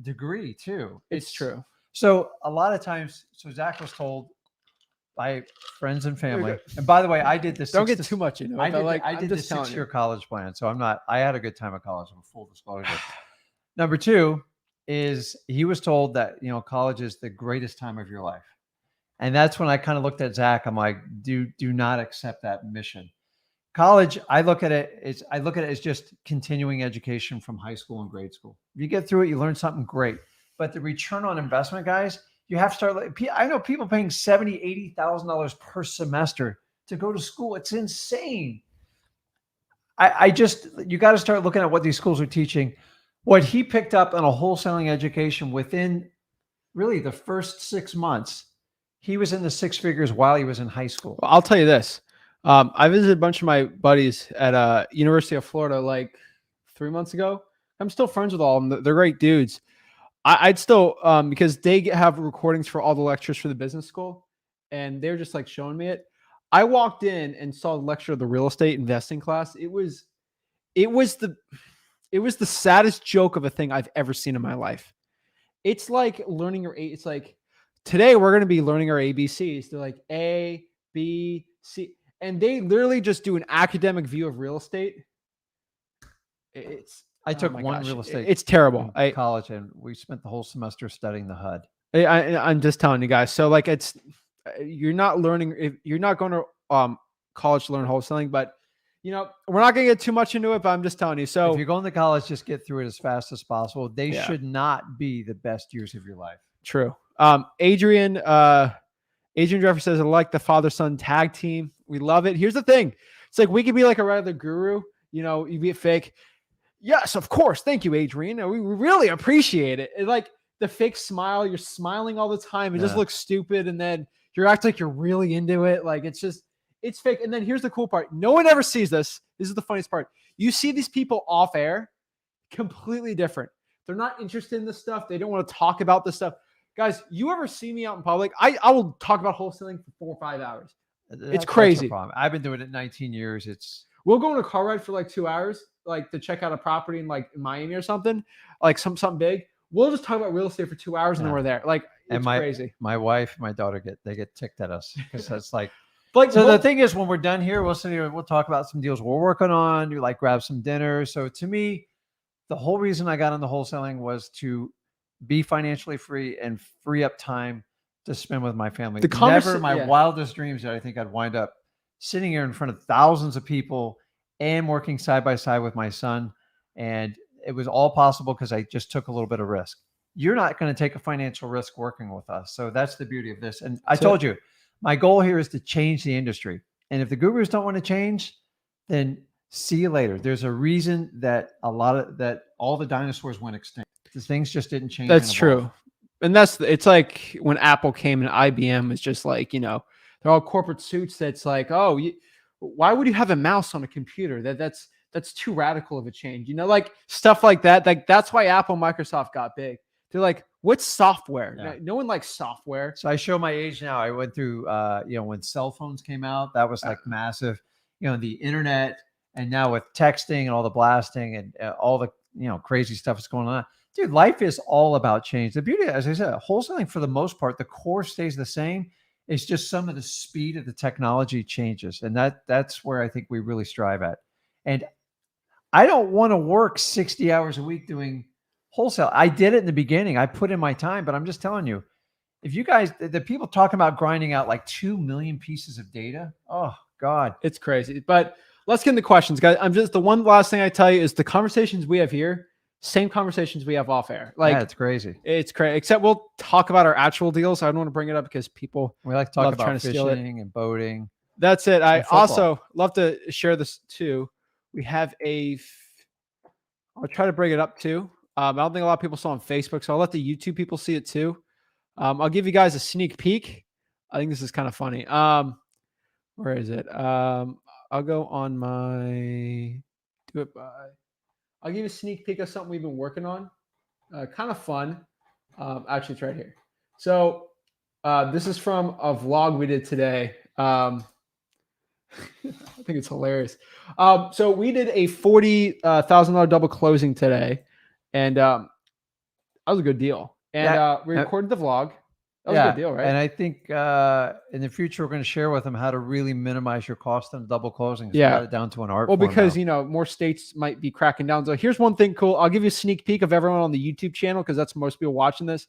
degree too. It's true. So a lot of times, Zach was told by friends and family. And by the way, I did this. Don't get too much into it. I did the 6-year college plan. So I had a good time at college. I'm full disclosure. Number 2 is he was told that, college is the greatest time of your life. And that's when I kind of looked at Zach. I'm like, do not accept that mission. college, I look at it as just continuing education from high school and grade school. If you get through it, you learn something great. But the return on investment, guys, you have to start. I know people paying $70,000, $80,000 per semester to go to school. It's insane. You got to start looking at what these schools are teaching. What he picked up in a wholesaling education within really the first 6 months, he was in the six figures while he was in high school. Well, I'll tell you this. I visited a bunch of my buddies at University of Florida like 3 months ago. I'm still friends with all of them. They're great dudes. I'd still, because they have recordings for all the lectures for the business school, and they're just like showing me it. I walked in and saw the lecture of the real estate investing class. It was the saddest joke of a thing I've ever seen in my life. It's like learning it's like, today we're going to be learning our ABCs. They're like A, B, C, and they literally just do an academic view of real estate. I took one real estate. It's terrible. In college, and we spent the whole semester studying the HUD. I'm just telling you guys. So like, you're not learning. You're not going to college to learn wholesaling, but we're not going to get too much into it. But I'm just telling you. So if you're going to college, just get through it as fast as possible. They should not be the best years of your life. True. Adrian Jeffrey says, I like the father-son tag team. We love it. Here's the thing. It's like, we could be like a regular guru, you be a fake. Yes, of course. Thank you, Adrian. We really appreciate it. It's like the fake smile. You're smiling all the time. It just looks stupid. And then you're acting like you're really into it. Like, it's fake. And then here's the cool part. No one ever sees this. This is the funniest part. You see these people off air, completely different. They're not interested in this stuff. They don't want to talk about this stuff. Guys, you ever see me out in public? I will talk about wholesaling for 4 or 5 hours. It's crazy. No problem. I've been doing it 19 years. We'll go on a car ride for like 2 hours, like to check out a property in like Miami or something, like something big. We'll just talk about real estate for 2 hours and then we're there. Like, it's crazy. My wife, my daughter get ticked at us because that's like. So the thing is, when we're done here, we'll talk about some deals we're working on. You like grab some dinner. So to me, the whole reason I got into wholesaling was to be financially free and free up time to spend with my family. Never in my wildest dreams that I think I'd wind up sitting here in front of thousands of people and working side by side with my son. And it was all possible because I just took a little bit of risk. You're not going to take a financial risk working with us. So that's the beauty of this. And I told you, my goal here is to change the industry. And if the gurus don't want to change, then see you later. There's a reason that all the dinosaurs went extinct. The things just didn't change. That's true. And it's like when Apple came and IBM is just like, they're all corporate suits. That's like, why would you have a mouse on a computer? That's too radical of a change. Like stuff like that. Like that's why Apple and Microsoft got big. They're like, what's software? Yeah. No one likes software. So I show my age now. I went through, when cell phones came out, that was like massive, the internet, and now with texting and all the blasting and all the, crazy stuff that's going on. Dude, life is all about change. The beauty, as I said, wholesaling for the most part, the core stays the same. It's just some of the speed of the technology changes. And that's where I think we really strive at. And I don't want to work 60 hours a week doing wholesale. I did it in the beginning. I put in my time, but I'm just telling you, if you guys, the people talking about grinding out like 2 million pieces of data, oh God, it's crazy. But let's get into questions, guys. The one last thing I tell you is the conversations we have here, same conversations we have off air. Like, it's crazy. It's crazy. Except we'll talk about our actual deals. I don't want to bring it up because we like to talk about fishing and boating. That's it. I also love to share this too. We have I'll try to bring it up too. I don't think a lot of people saw on Facebook, so I'll let the YouTube people see it too. I'll give you guys a sneak peek. I think this is kind of funny. Where is it? I'll go on I'll give you a sneak peek of something we've been working on. Kind of fun. Actually, it's right here. So this is from a vlog we did today. I think it's hilarious. So we did a $40,000 double closing today, and that was a good deal. And we recorded the vlog. That was a good deal, right? And I think in the future, we're going to share with them how to really minimize your cost on double closings. Got it down to an art. Well, because more states might be cracking down. So here's one thing cool. I'll give you a sneak peek of everyone on the YouTube channel because that's most people watching this.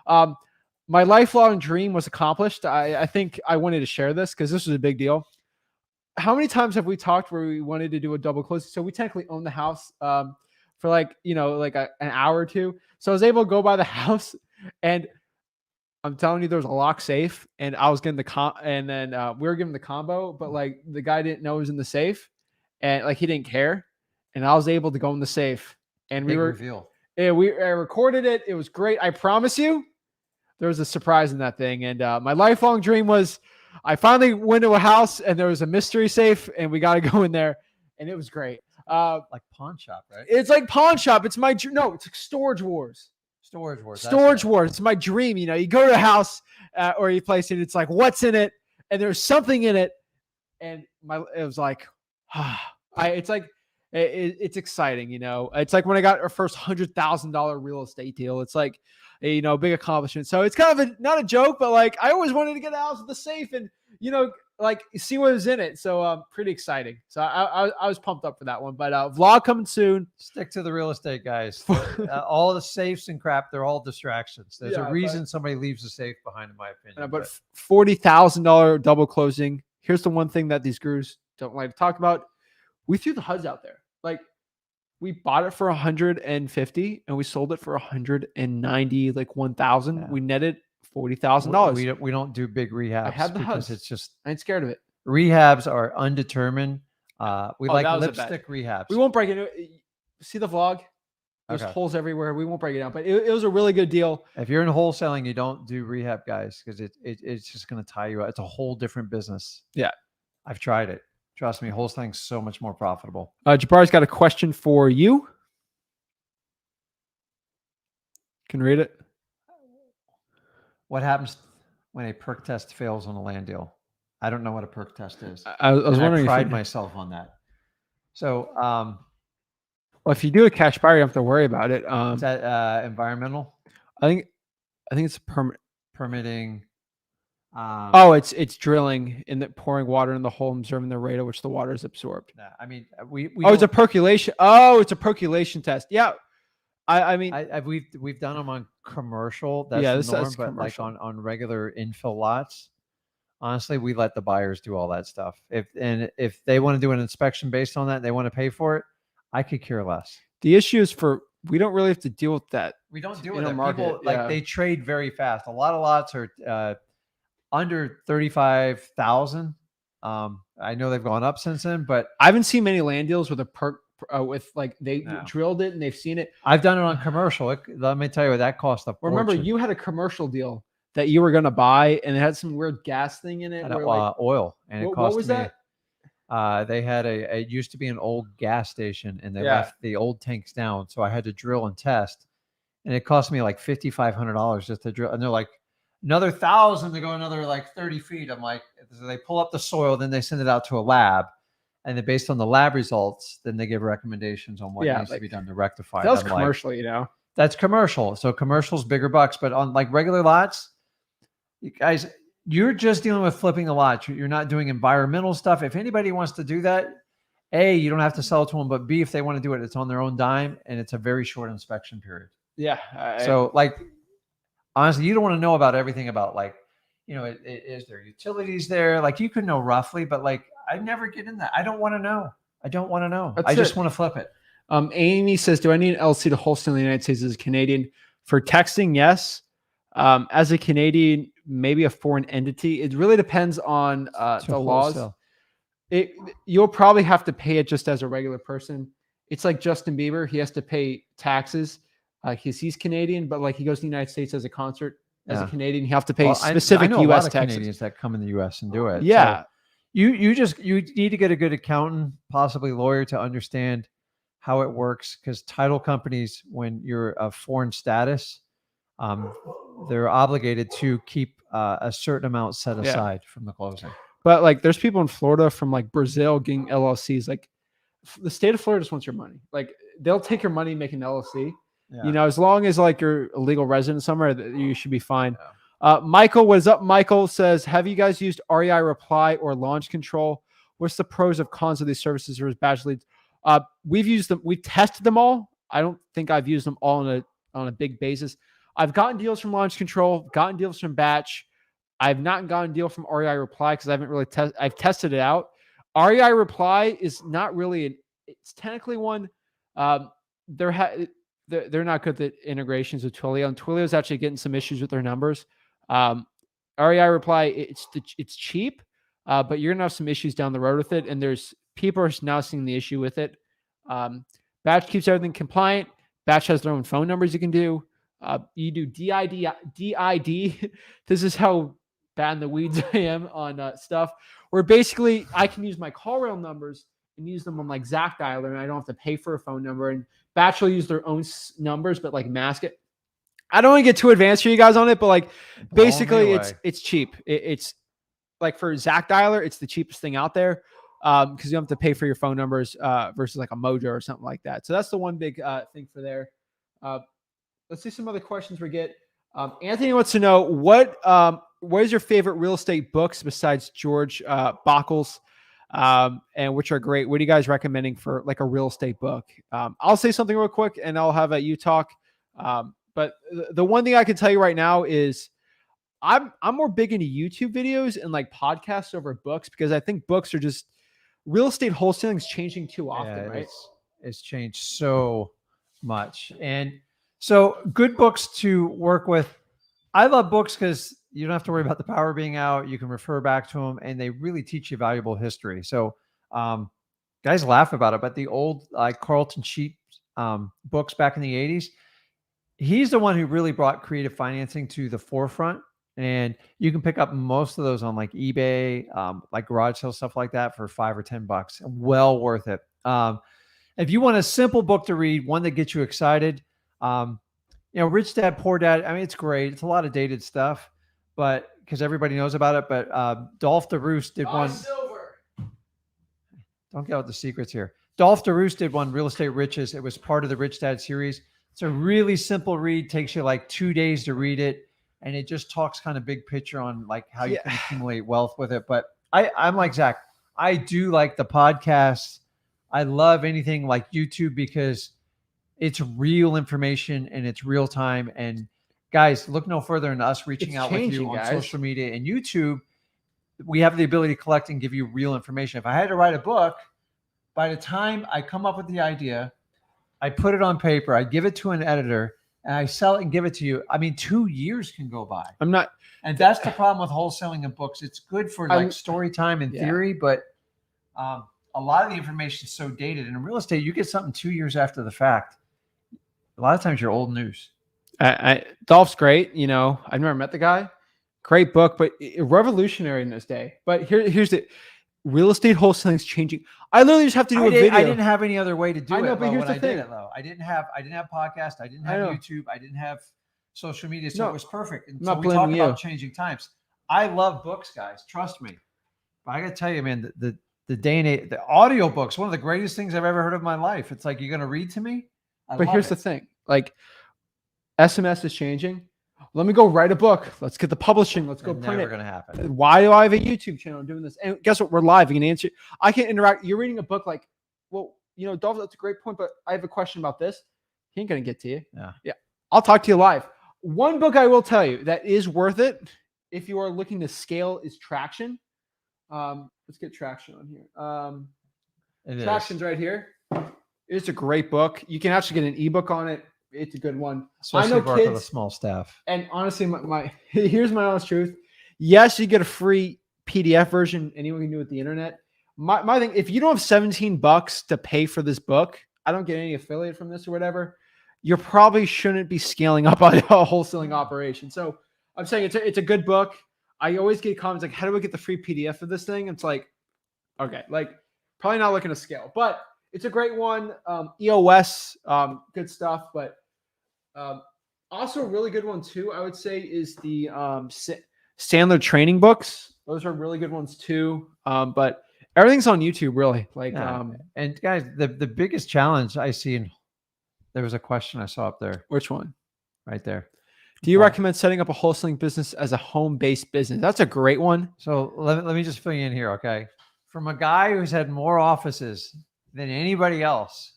My lifelong dream was accomplished. I think I wanted to share this because this was a big deal. how many times have we talked where we wanted to do a double closing? So we technically own the house for like, like an hour or two. So I was able to go by the house, and I'm telling you, there was a lock safe, and I was getting and then we were giving the combo, but like the guy didn't know it was in the safe, and like he didn't care, and I was able to go in the safe, and Big reveal. I recorded it. It was great. I promise you, there was a surprise in that thing, and my lifelong dream was I finally went to a house, and there was a mystery safe, and we got to go in there, and it was great. Like pawn shop, right? It's like pawn shop. It's it's like Storage Wars. Storage Wars. Storage Wars. It's my dream. You go to a house or you place it. It's like, what's in it? And there's something in it. And it was like, it's like, it's exciting. It's like when I got our first $100,000 real estate deal. It's like, a big accomplishment. So it's kind of not a joke, but like, I always wanted to get a house with the safe and, like see what was in it. So pretty exciting. So I was pumped up for that one, but vlog coming soon. Stick to the real estate, guys. All the safes and crap, they're all distractions. There's a reason somebody leaves a safe behind, in my opinion. But $40,000 double closing. Here's the one thing that these gurus don't like to talk about. We threw the HUDs out there. Like we bought it for 150 and we sold it for 190, like 1,000. Yeah. We netted $40,000. We don't do big rehabs. I had the because HUDs. It's just I ain't scared of it. Rehabs are undetermined. We like lipstick rehabs. We won't break it. See the vlog? There's holes everywhere. We won't break it down, but it was a really good deal. If you're in wholesaling, you don't do rehab, guys, because it's just going to tie you out. It's a whole different business. Yeah, I've tried it. Trust me, wholesaling's so much more profitable. Jabari's got a question for you. Can read it. What happens when a perk test fails on a land deal? I don't know what a perk test is. I was wondering. I pride myself on that. So, well, if you do a cash buyer, you don't have to worry about it. Is that environmental? I think it's permitting. It's drilling and pouring water in the hole, observing the rate at which the water is absorbed. Yeah, I mean, it's a percolation. It's a percolation test. Yeah. We've done them on commercial. That's the norm, but like on regular infill lots, honestly, we let the buyers do all that stuff. If they want to do an inspection based on that, and they want to pay for it, I could care less. The issue is we don't really have to deal with that. We don't deal with it. People they trade very fast. A lot of lots are under 35,000. I know they've gone up since then, but I haven't seen many land deals with a perk. With like they drilled it and they've seen it. I've done it on commercial. Let me tell you what that cost. Remember, you had a commercial deal that you were going to buy, and it had some weird gas thing in it. Oil, and it cost what was me. That? They had it used to be an old gas station, and they left the old tanks down, so I had to drill and test, and it cost me like $5,500 just to drill. And they're like, another 1,000 to go another like 30 feet. I'm like, so they pull up the soil, then they send it out to a lab. And then based on the lab results, then they give recommendations on what needs to be done to rectify. That's commercial, That's commercial. So commercial's bigger bucks, but on like regular lots, you guys, you're just dealing with flipping a lot. You're not doing environmental stuff. If anybody wants to do that, A, you don't have to sell it to them, but B, if they want to do it, it's on their own dime and it's a very short inspection period. Yeah. So like, honestly, you don't want to know about everything about like, is there utilities there? Like you could know roughly, but like, I never get in that. I don't want to know. I just want to flip it. Amy says, do I need an LC to wholesale in the United States as a Canadian? For texting, yes. As a Canadian, maybe a foreign entity. It really depends on the laws. You'll probably have to pay it just as a regular person. It's like Justin Bieber. He has to pay taxes because he's Canadian, but like he goes to the United States as a concert. As a Canadian, you have to pay specific I know U.S. a lot of taxes. Canadians that come in the U.S. and do it. Yeah. So you need to get a good accountant, possibly lawyer, to understand how it works. Because title companies, when you're a foreign status, they're obligated to keep a certain amount set aside from the closing. But like, there's people in Florida from like Brazil getting LLCs. Like, the state of Florida just wants your money. Like, they'll take your money, make an LLC. Yeah. As long as like you're a legal resident somewhere, you should be fine. Yeah. Michael, what is up? Michael says, have you guys used REI Reply or Launch Control? What's the pros and cons of these services or badge leads? We've used them. We've tested them all. I don't think I've used them all on a big basis. I've gotten deals from Launch Control, gotten deals from Batch. I've not gotten a deal from REI Reply because I haven't really I've tested it out. REI Reply is not really it's technically one. They're they're not good at integrations with Twilio, and Twilio is actually getting some issues with their numbers. REI Reply, it's cheap, but you're gonna have some issues down the road with it, and there's people are now seeing the issue with it. Batch keeps everything compliant. Batch has their own phone numbers you can do. You do DID. This is how bad in the weeds I am on stuff. Where basically I can use my call rail numbers and use them on like Zach Dialer, and I don't have to pay for a phone number. And Batch will use their own numbers, but like mask it. I don't want to get too advanced for you guys on it, but like basically it's cheap. It's like for Zach Dialer, it's the cheapest thing out there because you don't have to pay for your phone numbers versus like a Mojo or something like that. So that's the one big thing for there. Let's see some other questions we get. Anthony wants to know what is your favorite real estate books besides George Bockel's, and which are great. What are you guys recommending for like a real estate book? I'll say something real quick and I'll have you talk. But the one thing I can tell you right now is I'm more big into YouTube videos and like podcasts over books because I think books are just real estate wholesaling is changing too often, right? It's changed so much. And so good books to work with. I love books because you don't have to worry about the power being out. You can refer back to them and they really teach you valuable history. So guys laugh about it, but the old like Carlton Sheep books back in the 80s, he's the one who really brought creative financing to the forefront. And you can pick up most of those on like eBay, like garage sale, stuff like that for $5 or $10. Well worth it. If you want a simple book to read, one that gets you excited, Rich Dad, Poor Dad. I mean, it's great. It's a lot of dated stuff, but because everybody knows about it. But Dolph DeRoos did one. Silver. Don't get out the secrets here. Dolph DeRoos did one, Real Estate Riches. It was part of the Rich Dad series. It's a really simple read. Takes you like 2 days to read it. And it just talks kind of big picture on like how you can accumulate wealth with it. But I'm like Zach. I do like the podcasts. I love anything like YouTube because it's real information and it's real time. And guys, look no further than us reaching out with you on social media and YouTube. We have the ability to collect and give you real information. If I had to write a book, by the time I come up with the idea, I put it on paper, I give it to an editor, and I sell it and give it to you. I mean, 2 years can go by. And that's the problem with wholesaling and books. It's good for like story time and theory, but a lot of the information is so dated. And in real estate, you get something 2 years after the fact. A lot of times you're old news. Dolph's great. I've never met the guy. Great book, but revolutionary in this day. But here's the real estate wholesaling is changing. I literally just have to do a video. I didn't have any other way to do it. I know, but here's the thing. I didn't have podcast. I didn't have YouTube. I didn't have social media. So it was perfect. And so not we talk blaming about changing times. I love books, guys. Trust me. But I got to tell you, man, the day and age, the audio books, one of the greatest things I've ever heard of in my life. It's like, you're going to read to me? But here's the thing. Like, SMS is changing. Let me go write a book. Let's get the publishing. Let's go print it. Never going to happen. Why do I have a YouTube channel doing this? And guess what? We're live. You can answer. I can interact. You're reading a book like, well, Dolph, that's a great point, but I have a question about this. He ain't going to get to you. Yeah. I'll talk to you live. One book I will tell you that is worth it if you are looking to scale is Traction. Let's get Traction on here. Traction's right here. It's a great book. You can actually get an ebook on it. It's a good one. Especially work with a small staff. And honestly, here's my honest truth. Yes, you get a free PDF version. Anyone can do it with the internet. My thing, if you don't have $17 to pay for this book, I don't get any affiliate from this or whatever, you probably shouldn't be scaling up on a wholesaling operation. So I'm saying it's a good book. I always get comments like, how do I get the free PDF of this thing? It's like, okay, like probably not looking to scale, but it's a great one. EOS, good stuff, but also a really good one too, I would say, is the Sandler training books. Those are really good ones too. But everything's on YouTube, really. Like, and guys, the biggest challenge I see there was a question I saw up there. Which one? Right there. Do you recommend setting up a wholesaling business as a home-based business? That's a great one. So let me just fill you in here, okay? From a guy who's had more offices than anybody else.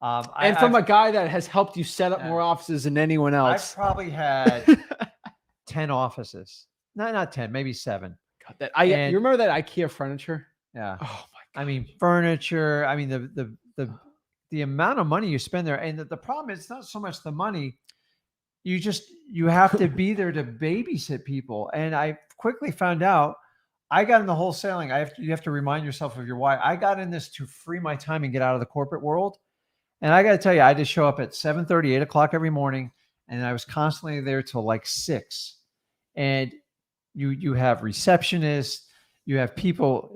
And from a guy that has helped you set up more offices than anyone else. I've probably had 10 offices. Not 10, maybe 7. God, you remember that IKEA furniture? Yeah. Oh my I mean, furniture. I mean, the amount of money you spend there, and the problem is not so much the money. You have to be there to babysit people. And I quickly found out I got into wholesaling. You have to remind yourself of your why. I got in this to free my time and get out of the corporate world. And I got to tell you, I just show up at 7:30, 8 o'clock every morning, and I was constantly there till like 6. And you have receptionists, you have people,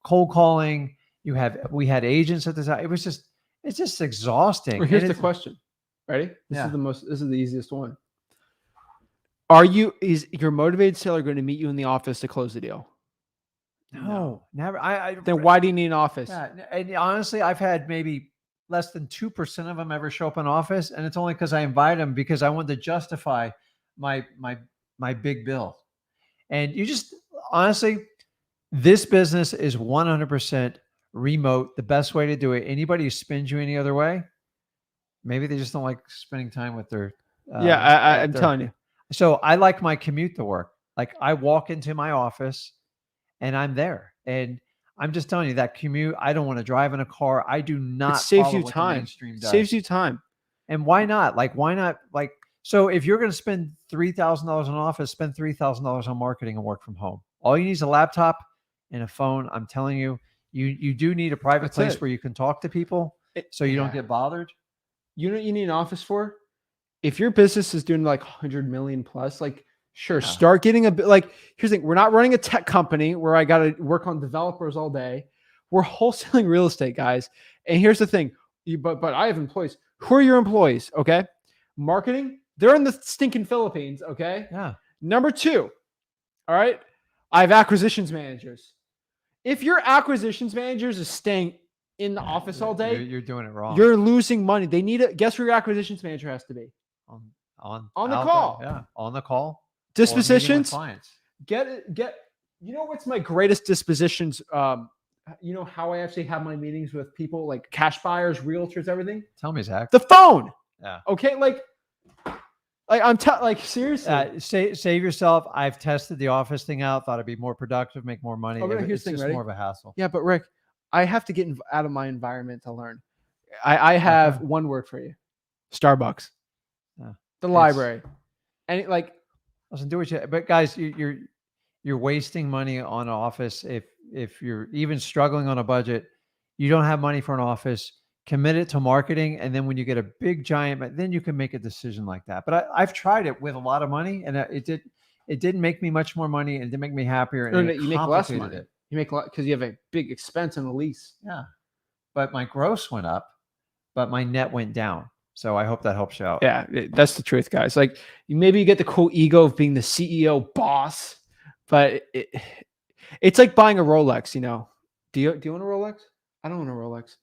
cold calling. We had agents at the time. It's just exhausting. Well, here's the question. Ready? This is the easiest one. Is your motivated seller going to meet you in the office to close the deal? No, never. Then why do you need an office? Yeah, and honestly, I've had maybe less than 2% of them ever show up in office, and it's only because I invite them because I want to justify my big bill. And you just honestly, this business is 100% remote. The best way to do it. Anybody who spins you any other way, maybe they just don't like spending time with their. I'm telling you. So I like my commute to work. Like I walk into my office and I'm there. And I'm just telling you that commute, I don't want to drive in a car. I do not. It saves you time. Saves you time. And why not? So if you're going to spend $3,000 on office, spend $3,000 on marketing and work from home. All you need is a laptop and a phone. I'm telling you, you do need a private place where you can talk to people so you don't get bothered. You know what you need an office for? If your business is doing like 100 million plus, like sure, start getting a bit like, here's the thing. We're not running a tech company where I got to work on developers all day. We're wholesaling real estate, guys. And here's the thing. But I have employees. Who are your employees? Okay. Marketing. They're in the stinking Philippines. Okay. Yeah. Number 2. All right. I have acquisitions managers. If your acquisitions managers is staying in the office all day, you're doing it wrong. You're losing money. They need it. Guess where your acquisitions manager has to be? On the call. Yeah. On the call. Dispositions. Clients. You know what's my greatest dispositions? You know how I actually have my meetings with people like cash buyers, realtors, everything? Tell me, Zach. The phone. Yeah. Okay. Seriously. Save yourself. I've tested the office thing out. Thought it'd be more productive, make more money. Here's the thing, ready? More of a hassle. Yeah, but Rick, I have to get out of my environment to learn. I have one word for you: Starbucks, the library, and listen, do what you. But guys, you're wasting money on an office if you're even struggling on a budget. You don't have money for an office. Commit it to marketing, and then when you get a big giant, then you can make a decision like that. But I've tried it with a lot of money, and it didn't make me much more money, and it didn't make me happier. And you make less money. You make a lot because you have a big expense on the lease. Yeah, but my gross went up, but my net went down. So I hope that helps you out. Yeah, that's the truth, guys. Like maybe you get the cool ego of being the CEO boss, but it's like buying a Rolex. You know, do you own a Rolex? I don't own a Rolex.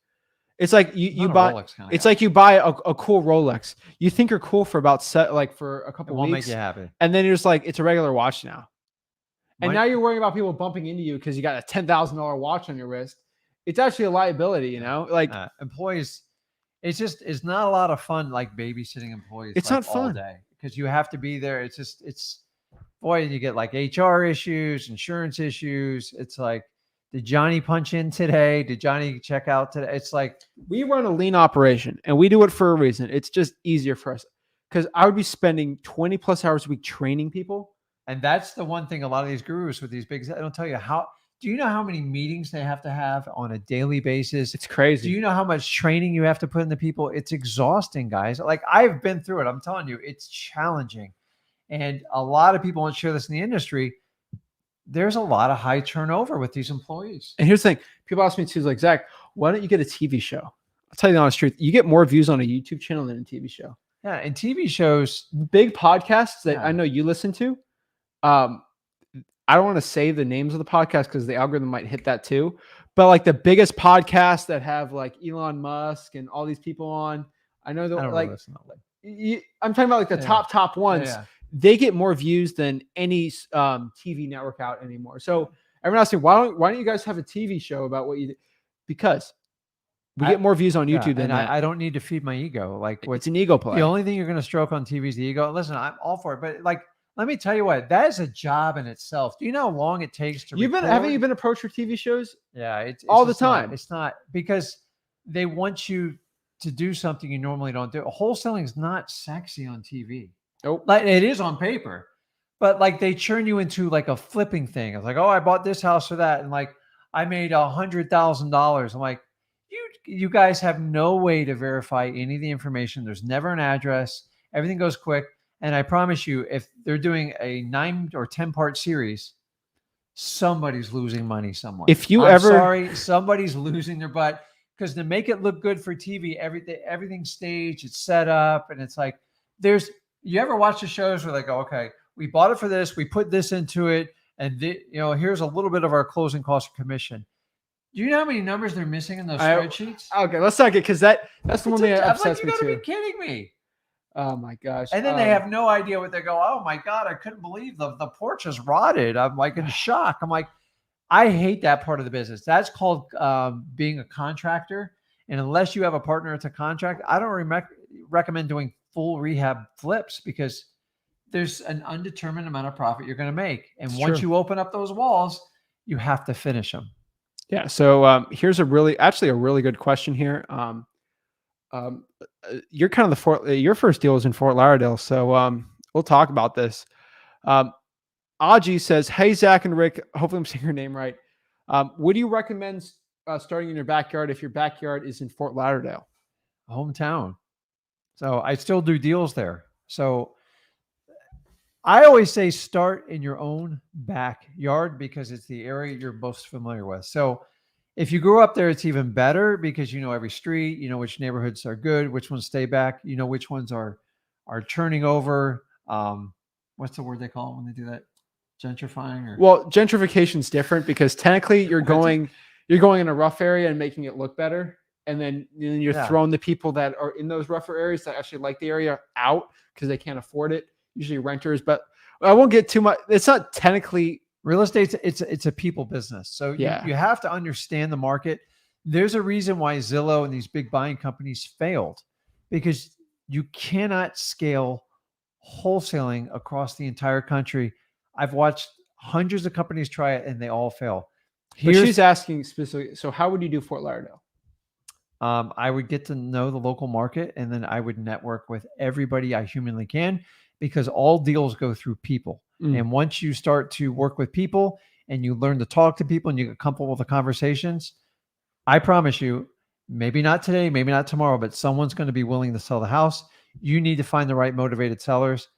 It's like you buy. It's like you buy a cool Rolex. You think you're cool for about for a couple weeks. It won't make you happy. And then you're just like, it's a regular watch now. And now you're worrying about people bumping into you because you got a $10,000 watch on your wrist. It's actually a liability, you know. Like employees, it's not a lot of fun. Like babysitting employees, it's not fun all day because you have to be there. You get like HR issues, insurance issues. It's like, did Johnny punch in today? Did Johnny check out today? It's like we run a lean operation and we do it for a reason. It's just easier for us because I would be spending 20 plus hours a week training people. And that's the one thing a lot of these gurus with these big, I don't tell you do you know how many meetings they have to have on a daily basis? It's crazy. Do you know how much training you have to put into people? It's exhausting, guys. Like I've been through it. I'm telling you, it's challenging. And a lot of people aren't sure this in the industry. There's a lot of high turnover with these employees. And here's the thing. People ask me too, like, Zach, why don't you get a TV show? I'll tell you the honest truth. You get more views on a YouTube channel than a TV show. Yeah. And TV shows, big podcasts that I know you listen to. I don't want to say the names of the podcast because the algorithm might hit that too. But like the biggest podcasts that have like Elon Musk and all these people on, I know that I'm talking about like the top ones. Yeah. They get more views than any TV network out anymore. So everyone asks me, why don't you guys have a TV show about what you do? Because we get more views on YouTube than that. I don't need to feed my ego. Like it's an ego play. The only thing you're going to stroke on TV is the ego. Listen, I'm all for it, but like Let me tell you what, that is a job in itself. Do you know how long it takes to Haven't you been approached for TV shows? Yeah, it's all the just not- time. it's not because they want you to do something you normally don't do. Wholesaling is not sexy on TV. Nope. Like it is on paper, but like they churn you into like a flipping thing. It's like, oh, I bought this house for that, and like I made $100,000. I'm like, you guys have no way to verify any of the information. There's never an address. Everything goes quick. And I promise you, if they're doing a 9 or 10 part series, somebody's losing money somewhere. If you somebody's losing their butt because to make it look good for TV, everything's staged, it's set up, and it's like you ever watch the shows where they go, okay, we bought it for this, we put this into it, and here's a little bit of our closing cost of commission. Do you know how many numbers they're missing in those spreadsheets? Okay, let's not get because that's the one thing that upsets me too. You gotta be kidding me. Oh my gosh. And then they have no idea what they go, oh my God, I couldn't believe the porch is rotted. I'm like in shock. I'm like, I hate that part of the business. That's called being a contractor. And unless you have a partner it's a contract, I don't recommend doing full rehab flips because there's an undetermined amount of profit you're going to make. And once you open up those walls, you have to finish them. Yeah. So here's a really good question here. You're kind of your first deal was in Fort Lauderdale. So we'll talk about this. Aji says, hey, Zach and Rick, hopefully I'm saying your name right. Would you recommend starting in your backyard if your backyard is in Fort Lauderdale? Hometown. So I still do deals there. So I always say start in your own backyard because it's the area you're most familiar with. So if you grew up there, it's even better because you know every street, you know which neighborhoods are good, which ones stay back, you know which ones are turning over. What's the word they call it when they do that? Gentrifying? Well, gentrification is different because technically you're going in a rough area and making it look better, and then you're throwing the people that are in those rougher areas that actually like the area out because they can't afford it. Usually renters, but I won't get too much. It's not technically. Real estate, it's a people business. So you have to understand the market. There's a reason why Zillow and these big buying companies failed because you cannot scale wholesaling across the entire country. I've watched hundreds of companies try it and they all fail. But she's asking specifically, so how would you do Fort Lauderdale? I would get to know the local market and then I would network with everybody I humanly can because all deals go through people. And once you start to work with people and you learn to talk to people and you get comfortable with the conversations, I promise you, maybe not today, maybe not tomorrow, but someone's going to be willing to sell the house. You need to find the right motivated sellers.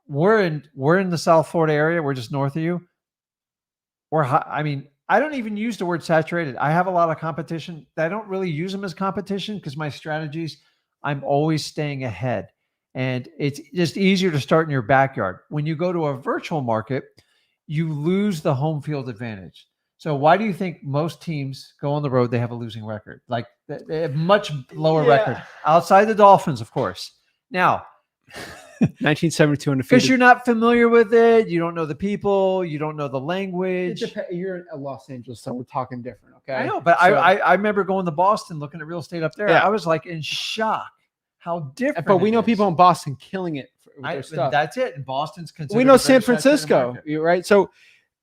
We're in the South Florida area. We're just north of you. I don't even use the word saturated. I have a lot of competition. I don't really use them as competition because my strategies, I'm always staying ahead. And it's just easier to start in your backyard. When you go to a virtual market, you lose the home field advantage. So why do you think most teams go on the road? They have a losing record. Like they have much lower record outside the Dolphins, of course. Now, 1972 undefeated. Because you're not familiar with it. You don't know the people. You don't know the language. You're in Los Angeles, so we're talking different. Okay. I know, but so, I remember going to Boston, looking at real estate up there. Yeah. I was like in shock. How different. But we know people in Boston killing it with their stuff. That's it. And Boston's considered. We know San Francisco, right? So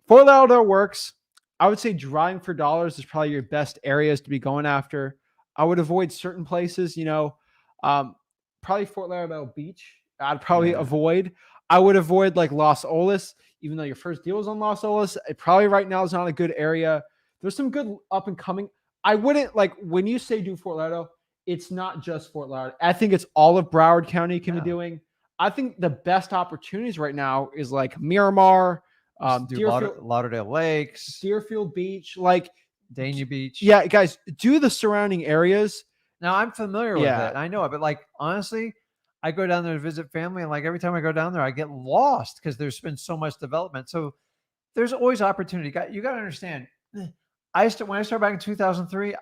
Fort Lauderdale works. I would say driving for dollars is probably your best areas to be going after. I would avoid certain places, probably Fort Lauderdale Beach. I'd probably avoid. I would avoid like Los Olas, even though your first deal was on Los Olas. It probably right now is not a good area. There's some good up and coming. I wouldn't like when you say do Fort Lauderdale. It's not just Fort Lauderdale. I think it's all of Broward County can be doing. I think the best opportunities right now is like Miramar, Lauderdale Lakes, Deerfield Beach, like Dania Beach. Yeah, guys, do the surrounding areas. Now I'm familiar with it. I know it, but like honestly, I go down there to visit family, and like every time I go down there, I get lost because there's been so much development. So there's always opportunity. You got to understand. When I started back in 2003.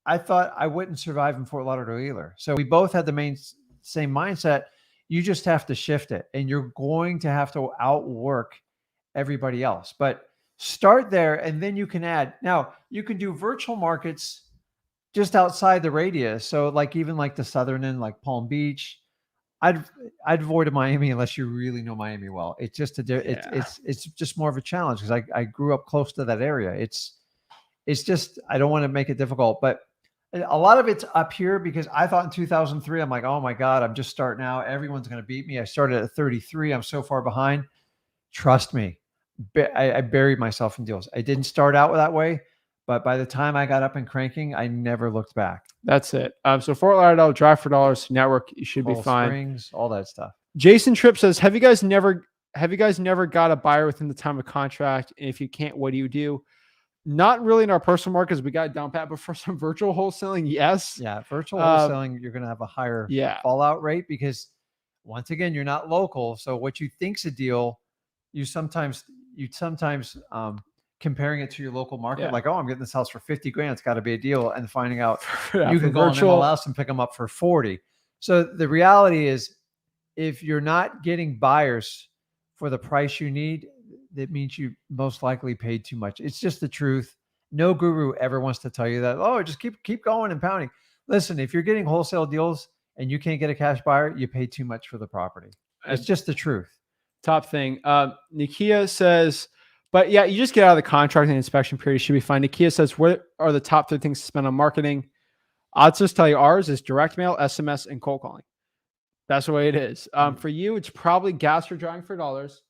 I thought I wouldn't survive in Fort Lauderdale either. So we both had the same mindset. You just have to shift it and you're going to have to outwork everybody else, but start there and then you can add. Now you can do virtual markets just outside the radius. So like even like the southern end, like Palm Beach, I'd avoid Miami unless you really know Miami well. It's just it's just more of a challenge because I grew up close to that area. It's just I don't want to make it difficult, but a lot of it's up here because I thought in 2003 I'm like, oh my God, I'm just starting out. Everyone's going to beat me. I started at 33. I'm so far behind. Trust me, I buried myself in deals. I didn't start out that way, but by the time I got up and cranking, I never looked back. That's it. So Fort Lauderdale, Drive for Dollars Network, you should be fine. Springs, all that stuff. Jason Tripp says, have you guys never got a buyer within the time of contract? And if you can't, what do you do? Not really in our personal markets. We got down pat, but for some virtual wholesaling, yes. Yeah, virtual wholesaling, you're going to have a higher fallout rate because once again, you're not local. So what you think's a deal, you sometimes comparing it to your local market, like, oh, I'm getting this house for 50 grand. It's got to be a deal. And finding out you can go on MLS and pick them up for 40. So the reality is if you're not getting buyers for the price you need, that means you most likely paid too much. It's just the truth. No guru ever wants to tell you that, oh, just keep going and pounding. Listen, if you're getting wholesale deals and you can't get a cash buyer, you pay too much for the property. It's just the truth. Top thing. Nikia says, but yeah, you just get out of the contract and inspection period. Should be fine. Nikia says, what are the top 3 things to spend on marketing? I'll just tell you ours is direct mail, SMS, and cold calling. That's the way it is. For you, it's probably gas for driving for dollars,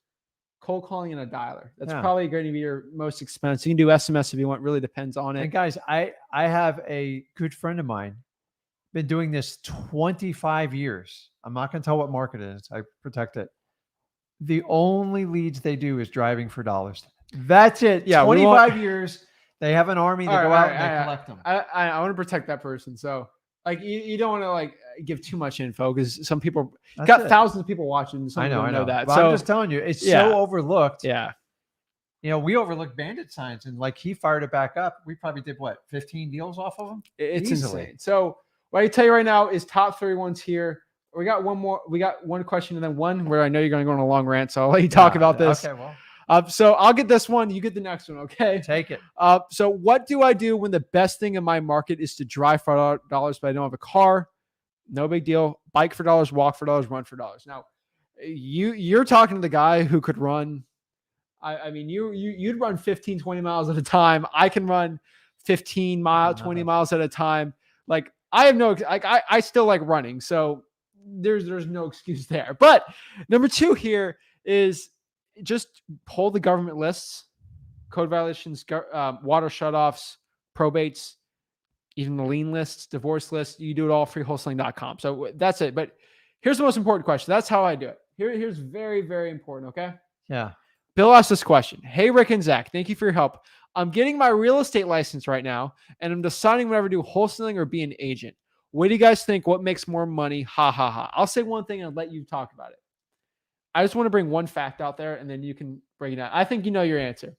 cold calling, and a dialer. That's probably going to be your most expensive. You can do SMS if you want. Really depends on it. And guys, I have a good friend of mine, been doing this 25 years. I'm not going to tell what market it is. I protect it. The only leads they do is driving for dollars. That's it. Yeah, 25 years. They have an army. They go out and they collect them. I want to protect that person. So like you don't want to like give too much info because some people got thousands of people watching. Some I know that. But so I'm just telling you, it's so overlooked. Yeah. You know, we overlooked bandit signs and like he fired it back up. We probably did what, 15 deals off of them? It's insane. So what I tell you right now is top 3 ones here. We got one more. We got one question and then one where I know you're going to go on a long rant. So I'll let you talk about this. Okay, well. So I'll get this one. You get the next one. Okay. Take it. So what do I do when the best thing in my market is to drive for dollars, but I don't have a car? No big deal. Bike for dollars, walk for dollars, run for dollars. Now you're talking to the guy who could run. I mean, you'd run 15, 20 miles at a time. I can run 15 miles, 20 miles at a time. Like I have no, like I still like running. So there's no excuse there. But number 2 here is just pull the government lists, code violations, water shutoffs, probates, even the lien lists, divorce lists. You do it all freewholesaling.com. So that's it. But here's the most important question. That's how I do it. Here's very, very important. Okay. Yeah. Bill asked this question. Hey, Rick and Zach, thank you for your help. I'm getting my real estate license right now, and I'm deciding whether to do wholesaling or be an agent. What do you guys think? What makes more money? Ha, ha, ha. I'll say one thing and let you talk about it. I just want to bring one fact out there, and then you can break it down. I think you know your answer.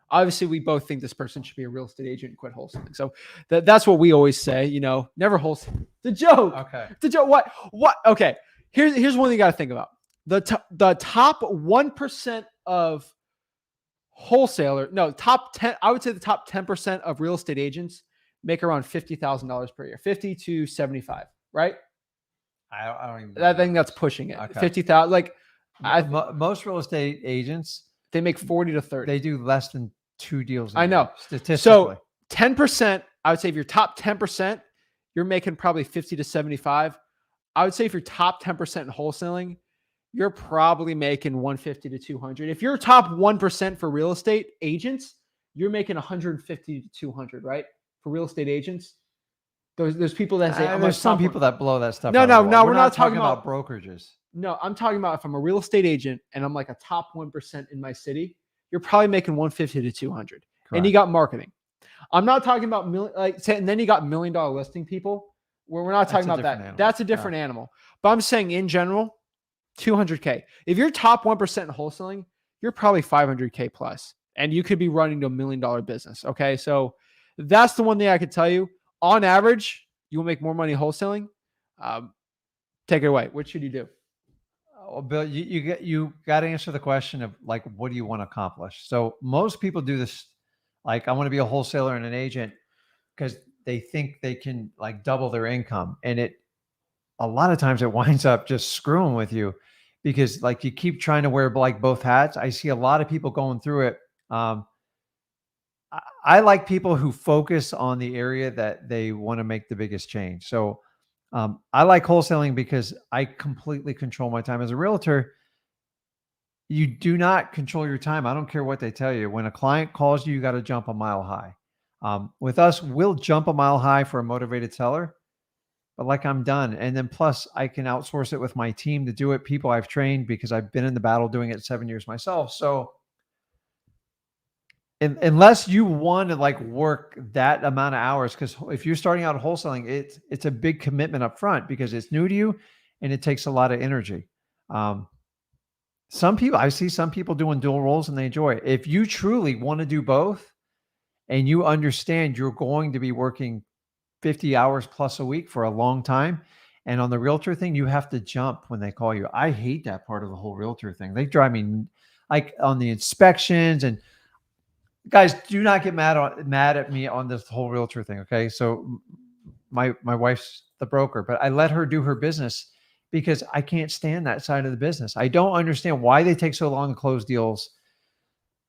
Obviously, we both think this person should be a real estate agent and quit wholesaling. So that's what we always say, you know, never wholesale. The joke. Okay. The joke. What? Okay. Here's one thing you got to think about. The top 1% of top 10, I would say the top 10% of real estate agents make around $50,000 per year, 50 to 75, right? I don't even. I think that's pushing it. Okay. 50,000. Like most real estate agents, they make 40 to 30. They do less than 2 deals. I know. Statistically. So 10%, I would say if you're top 10%, you're making probably 50 to 75. I would say if you're top 10% in wholesaling, you're probably making 150 to 200. If you're top 1% for real estate agents, you're making 150 to 200, right? For real estate agents. There's people that say, there's some people that blow that stuff. No, we're not talking about brokerages. No, I'm talking about if I'm a real estate agent and I'm like a top 1% in my city, you're probably making 150 to 200. Correct. And you got marketing. I'm not talking about and then you got $1 million listing people where we're not talking about that. Animal. That's a different animal. But I'm saying in general, 200K. If you're top 1% in wholesaling, you're probably 500K plus, and you could be running to $1 million business. Okay. So that's the one thing I could tell you. On average, you will make more money wholesaling. Take it away. What should you do? Well, Bill, you got to answer the question of like, what do you want to accomplish? So most people do this. Like, I want to be a wholesaler and an agent because they think they can like double their income. And a lot of times it winds up just screwing with you because like you keep trying to wear like both hats. I see a lot of people going through it. I like people who focus on the area that they want to make the biggest change. So I like wholesaling because I completely control my time. As a realtor, you do not control your time. I don't care what they tell you. When a client calls you, you got to jump a mile high. With us, we'll jump a mile high for a motivated seller, but like I'm done. And then plus I can outsource it with my team to do it. People I've trained because I've been in the battle doing it 7 years myself. So unless you want to like work that amount of hours, because if you're starting out wholesaling, it's a big commitment up front because it's new to you and it takes a lot of energy. I see some people doing dual roles and they enjoy it. If you truly want to do both and you understand you're going to be working 50 hours plus a week for a long time, and on the realtor thing, you have to jump when they call you. I hate that part of the whole realtor thing. They drive me like on the inspections, and guys, do not get mad at me on this whole realtor thing. Okay. So my wife's the broker, but I let her do her business because I can't stand that side of the business. I don't understand why they take so long to close deals.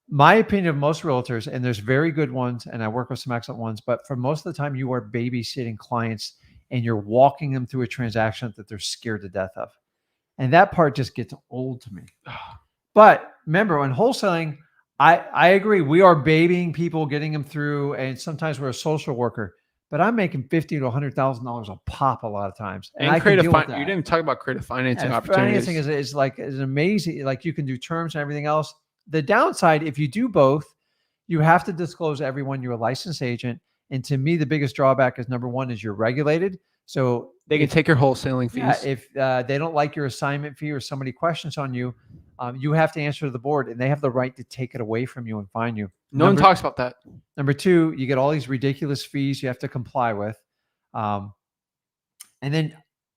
My opinion of most realtors, and there's very good ones, and I work with some excellent ones, but for most of the time, you are babysitting clients and you're walking them through a transaction that they're scared to death of. And that part just gets old to me. But remember, when wholesaling, I agree, we are babying people, getting them through, and sometimes we're a social worker. But I'm making $50,000 to $100,000 a pop a lot of times, and I can deal with that. You didn't even talk about creative financing opportunities. Financing is like is amazing. Like you can do terms and everything else. The downside, if you do both, you have to disclose to everyone you're a licensed agent. And to me, the biggest drawback is number one is you're regulated, so they can take your wholesaling fees. Yeah, if they don't like your assignment fee or somebody questions on you, you have to answer to the board, and they have the right to take it away from you and fine you. No one talks about that. Number two, you get all these ridiculous fees you have to comply with. And then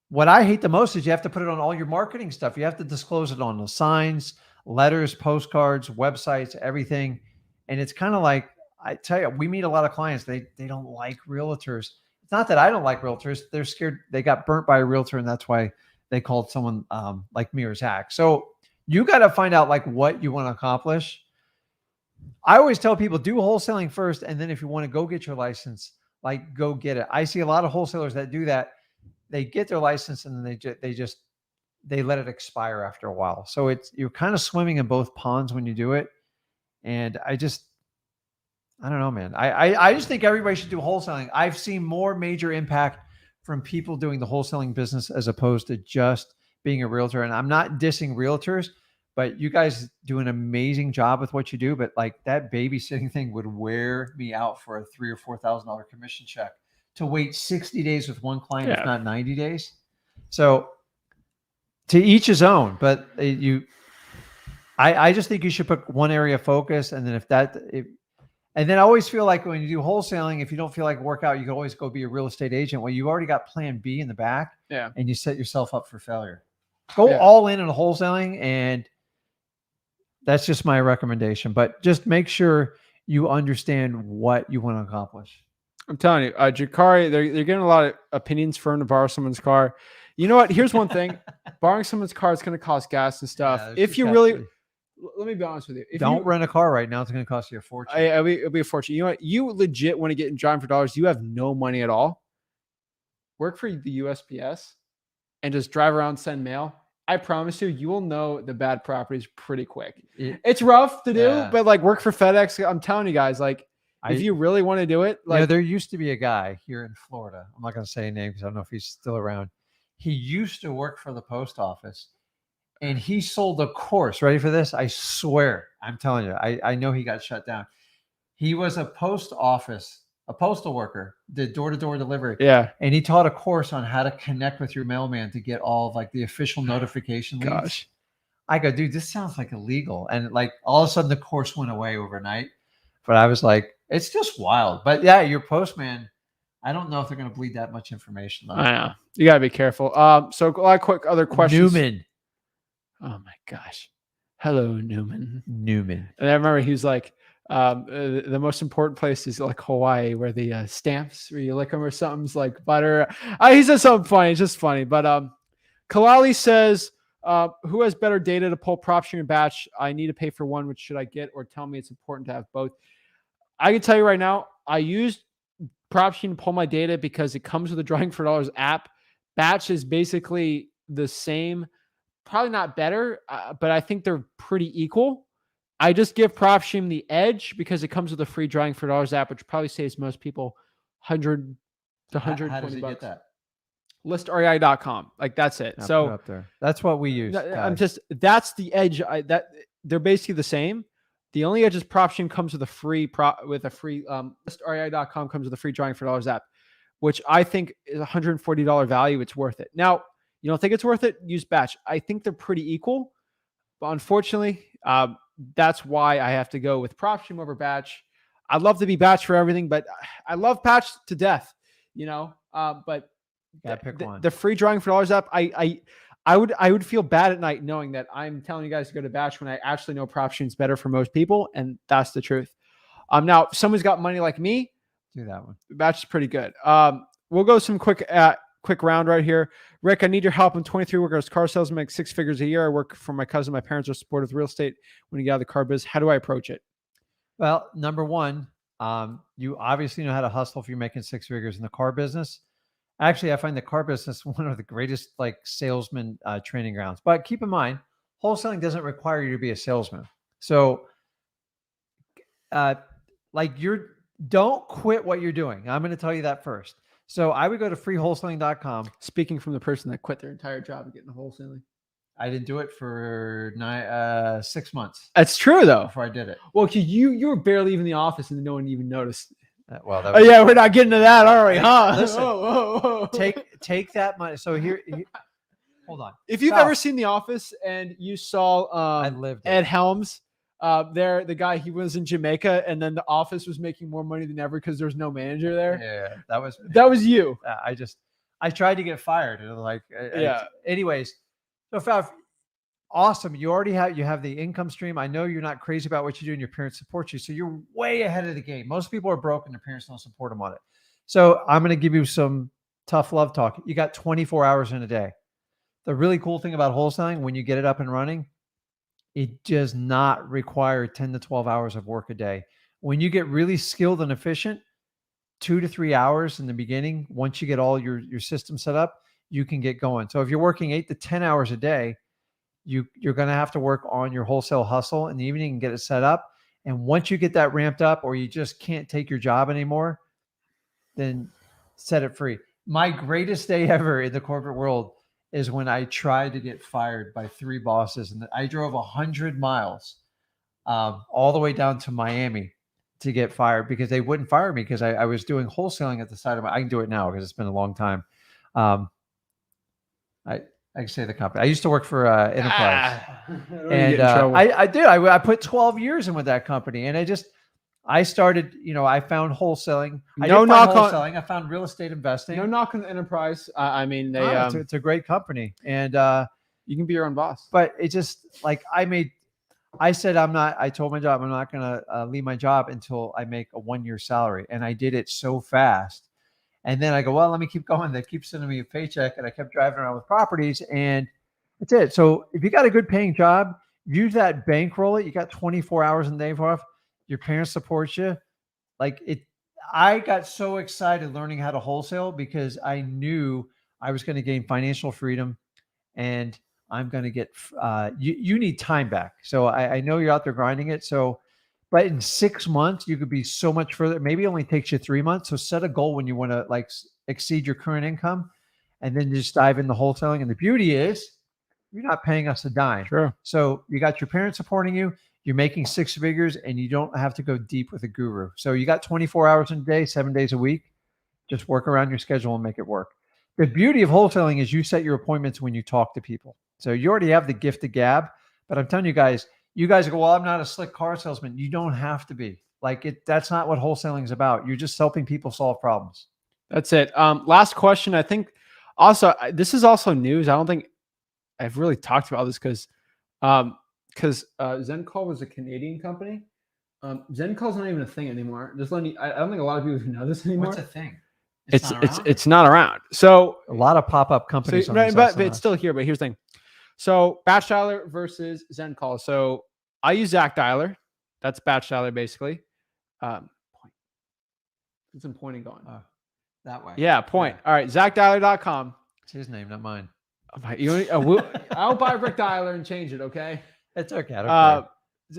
what I hate the most is you have to put it on all your marketing stuff. You have to disclose it on the signs, letters, postcards, websites, everything. And it's kind of like, I tell you, we meet a lot of clients. They don't like realtors. It's not that I don't like realtors. They're scared. They got burnt by a realtor, and that's why they called someone like me or Zach. So you got to find out like what you want to accomplish. I always tell people do wholesaling first, and then if you want to go get your license, like go get it. I see a lot of wholesalers that do that. They get their license and then they let it expire after a while. So you're kind of swimming in both ponds when you do it. And I don't know, man. I just think everybody should do wholesaling. I've seen more major impact from people doing the wholesaling business as opposed to just being a realtor. And I'm not dissing realtors, but you guys do an amazing job with what you do. But like that babysitting thing would wear me out for a $3,000 or $4,000 commission check to wait 60 days with one client, if not 90 days. So to each his own, but I just think you should put one area of focus. And then and then I always feel like when you do wholesaling, if you don't feel like work out, you can always go be a real estate agent. Well, you already got plan B in the back, and you set yourself up for failure. Go all in on wholesaling, and that's just my recommendation. But just make sure you understand what you want to accomplish. I'm telling you, Jakari, they're getting a lot of opinions for him to borrow someone's car. You know what? Here's one thing. Borrowing someone's car is going to cost gas and stuff. Yeah, if you really... Let me be honest with you. If don't rent a car right now. It's going to cost you a fortune. It'll be a fortune. You know what? You legit want to get in driving for dollars. You have no money at all. Work for the USPS and just drive around, send mail. I promise you will know the bad properties pretty quick. It's rough to do, but like work for FedEx. I'm telling you guys, like if you really want to do it, like there used to be a guy here in Florida. I'm not going to say a name because I don't know if he's still around. He used to work for the post office. And he sold a course. Ready for this? I swear. I'm telling you. I know he got shut down. He was a postal worker, did door-to-door delivery. Yeah. And he taught a course on how to connect with your mailman to get all of like the official notification leads. Gosh. I go, dude, this sounds like illegal. And like all of a sudden the course went away overnight. But I was like, it's just wild. But yeah, your postman, I don't know if they're going to bleed that much information. I know. You got to be careful. So a lot of quick other questions. Newman. Oh my gosh. Hello, Newman. And I remember he was like, The most important place is like Hawaii, where the stamps, where you lick them or something's like butter. He said something funny. It's just funny. But Kalali says, who has better data to pull Propstream and batch? I need to pay for one. Which should I get? Or tell me it's important to have both. I can tell you right now, I used Propstream to pull my data because it comes with a Drawing for Dollars app. Batch is basically the same, probably not better, but I think they're pretty equal. I just give Propstream the edge because it comes with a free Drawing for Dollars app, which probably saves most people 100 to 120 How does he bucks. get that? ListREI.com. Like that's it. I'll So put it up there. That's what we use. That's the edge. That they're basically the same. The only edge is Propstream comes with a free ListREI.com comes with a free Drawing for Dollars app, which I think is $140 value. It's worth it. Now, you don't think it's worth it? Use batch. I think they're pretty equal, but unfortunately, that's why I have to go with Propstream over batch. I'd love to be batch for everything, but I love batch to death, but pick one. The free Drawing for Dollars app, I would feel bad at night knowing that I'm telling you guys to go to batch when I actually know Propstream is better for most people, and that's the truth. Now, if someone's got money like me, do that one. Batch is pretty good. We'll go some quick round right here. Rick, I need your help. I'm 23, work as car salesman, make 6 figures a year. I work for my cousin. My parents are supportive of real estate. When you get out of the car business, how do I approach it? Well, number one, you obviously know how to hustle if you're making 6 figures in the car business. Actually, I find the car business one of the greatest salesman training grounds. But keep in mind, wholesaling doesn't require you to be a salesman. So, don't quit what you're doing. I'm going to tell you that first. So I would go to freewholesaling.com. Speaking from the person that quit their entire job and getting the wholesaling. I didn't do it for 6 months. That's true, though. Before I did it. Well, you were barely even in the office and no one even noticed. We're not getting to that, are we? Huh? Listen, take that money. So here, hold on. If you've ever seen The Office and you saw Ed Helms, the guy, he was in Jamaica, and then The Office was making more money than ever because there's no manager there. Yeah, that was you. I tried to get fired. Anyways, so Fab, awesome. You already have the income stream. I know you're not crazy about what you do and your parents support you. So you're way ahead of the game. Most people are broke and their parents don't support them on it. So I'm going to give you some tough love talk. You got 24 hours in a day. The really cool thing about wholesaling, when you get it up and running, it does not require 10 to 12 hours of work a day. When you get really skilled and efficient, 2 to 3 hours in the beginning, once you get all your system set up, you can get going. So if you're working 8 to 10 hours a day, you're going to have to work on your wholesale hustle in the evening and get it set up. And once you get that ramped up, or you just can't take your job anymore, then set it free. My greatest day ever in the corporate world is when I tried to get fired by 3 bosses. And I drove 100 miles all the way down to Miami to get fired because they wouldn't fire me because I was doing wholesaling at the side of I can do it now because it's been a long time. I can say the company. I used to work for Enterprise, and I did. I put 12 years in with that company, and I started. I found wholesaling. I found real estate investing. No knock on the Enterprise. I mean, it's a great company, and you can be your own boss. But it just I said I told my job I'm not going to leave my job until I make a 1-year salary, and I did it so fast. And then I go, well, let me keep going. They keep sending me a paycheck, and I kept driving around with properties, and that's it. So if you got a good paying job, use that bankroll it. You got 24 hours in the day off. Your parents support you. I got so excited learning how to wholesale because I knew I was going to gain financial freedom, and I'm going to get. You need time back. So I know you're out there grinding it. So. But in 6 months, you could be so much further. Maybe it only takes you 3 months. So set a goal when you want to exceed your current income, and then just dive into wholesaling. And the beauty is you're not paying us a dime. Sure. So you got your parents supporting you. You're making 6 figures, and you don't have to go deep with a guru. So you got 24 hours in a day, 7 days a week. Just work around your schedule and make it work. The beauty of wholesaling is you set your appointments when you talk to people. So you already have the gift of gab. But I'm telling you guys go, well, I'm not a slick car salesman. You don't have to be. That's not what wholesaling is about. You're just helping people solve problems. That's it. Last question. I think also, this is also news. I don't think I've really talked about this because Zencall was a Canadian company. Zen call's not even a thing anymore. Just letting you, I don't think a lot of people know this anymore. What's a thing? It's not around. So a lot of pop-up companies. But it's still here. But here's the thing. So Batch Dialer versus Zen Call. So I use Zach Dialer. That's Batch Dialer basically. Point. Get some pointing going. That way. Yeah, point. Yeah. All right, ZachDialer.com. It's his name, not mine. I'll buy Rick Dialer and change it. Okay. It's okay. I don't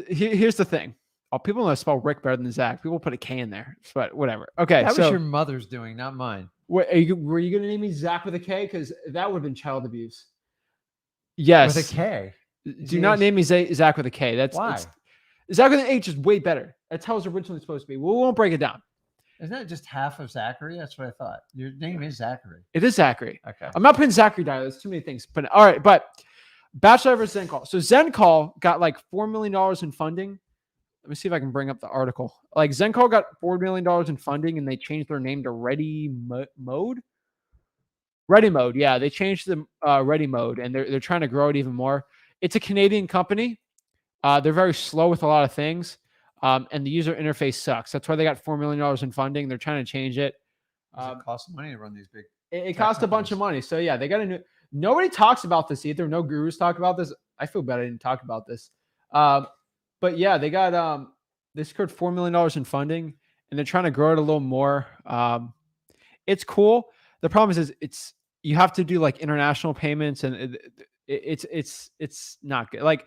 care. Here's the thing. Oh, people know how to spell Rick better than Zach. People put a K in there, but whatever. Okay, that was your mother's doing, not mine. Were you going to name me Zach with a K? Because that would have been child abuse. Yes, with a K. Do not name me Zach with a K. That's why. Zach with an H is way better. That's how it was originally supposed to be. We won't break it down. Isn't that just half of Zachary? That's what I thought. Your name is Zachary. It is Zachary. Okay. I'm not putting Zachary down. There's too many things. But all right. But Bachelor versus Zen Call. So Zen Call got like $4 million in funding. Let me see if I can bring up the article. Like Zen Call got $4 million in funding and they changed their name to Ready Mode. Ready Mode. Yeah. They changed the Ready Mode and they're trying to grow it even more. It's a Canadian company. They're very slow with a lot of things. And the user interface sucks. That's why they got $4 million in funding. They're trying to change it. Does it cost money to run these big? It costs a bunch of money. So yeah, they got a new. Nobody talks about this either. No gurus talk about this. I feel bad I didn't talk about this. But yeah, they got they secured $4 million in funding, and they're trying to grow it a little more. It's cool. The problem is it's you have to do like international payments, and it's not good. Like.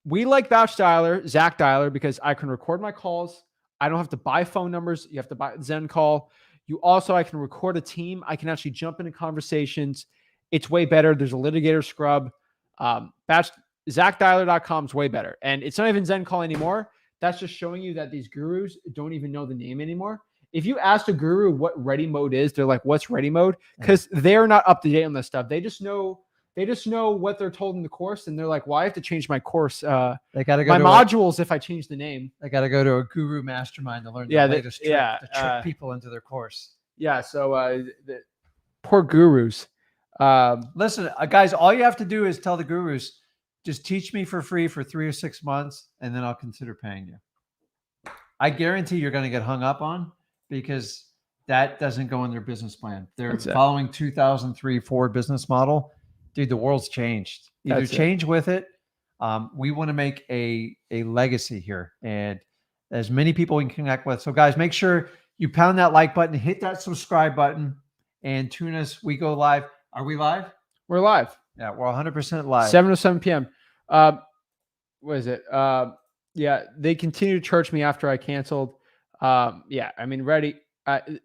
We like Batch Dialer, Zach Dialer, because I can record my calls. I don't have to buy phone numbers. You have to buy Zen Call. I can record a team. I can actually jump into conversations. It's way better. There's a litigator scrub. ZachDialer.com is way better. And it's not even Zen Call anymore. That's just showing you that these gurus don't even know the name anymore. If you ask a guru what Ready Mode is, they're like, what's Ready Mode? Because they're not up to date on this stuff. They just know what they're told in the course, and they're like, "Well, I have to change my course. They got to go my modules if I change the name. They got to go to a guru mastermind to learn the latest trick to trick people into their course." Yeah. So the poor gurus. Listen, guys, all you have to do is tell the gurus, just teach me for free for 3 or 6 months, and then I'll consider paying you. I guarantee you're going to get hung up on because that doesn't go in their business plan. They're following 2003 Ford business model. Dude, the world's changed. Either change with it. We want to make a legacy here and as many people we can connect with. So guys, make sure you pound that like button, hit that subscribe button, and tune us. We go live. Are we live? We're live. Yeah, we're 100% live. 7 to 7 p.m. What is it? Yeah, they continue to charge me after I canceled. Yeah, I mean, Ready.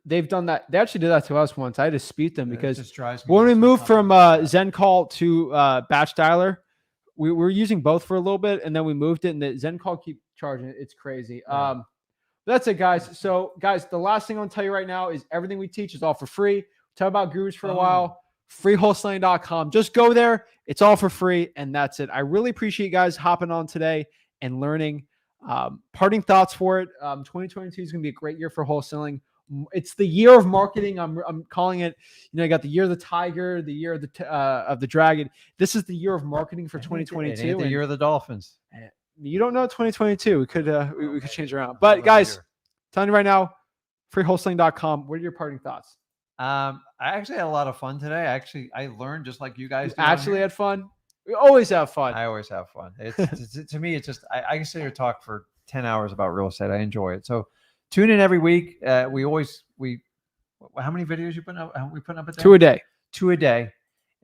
They've done that. They actually did that to us once. I had to dispute them because when we moved from Zen Call to Batch Dialer, we were using both for a little bit, and then we moved it, and the Zen Call keep charging it. It's crazy. Yeah. That's it, guys. So, guys, the last thing I want to tell you right now is everything we teach is all for free. We talk about gurus for a while. FreeWholesaling.com. Just go there. It's all for free, and that's it. I really appreciate you guys hopping on today and learning. Parting thoughts for it. 2022 is going to be a great year for wholesaling. It's the year of marketing. I'm calling it. You know, you got the year of the tiger, the year of the dragon. This is the year of marketing for 2022. The year of the dolphins. You don't know 2022. We could change around. But guys, telling you right now, freewholesaling.com. What are your parting thoughts? I actually had a lot of fun today. I learned just like you guys. Actually had fun. We always have fun. I always have fun. It's to me, it's just I can sit here and talk for 10 hours about real estate. I enjoy it. So tune in every week. How many videos you putting up? We putting up a day? 2 a day. 2 a day.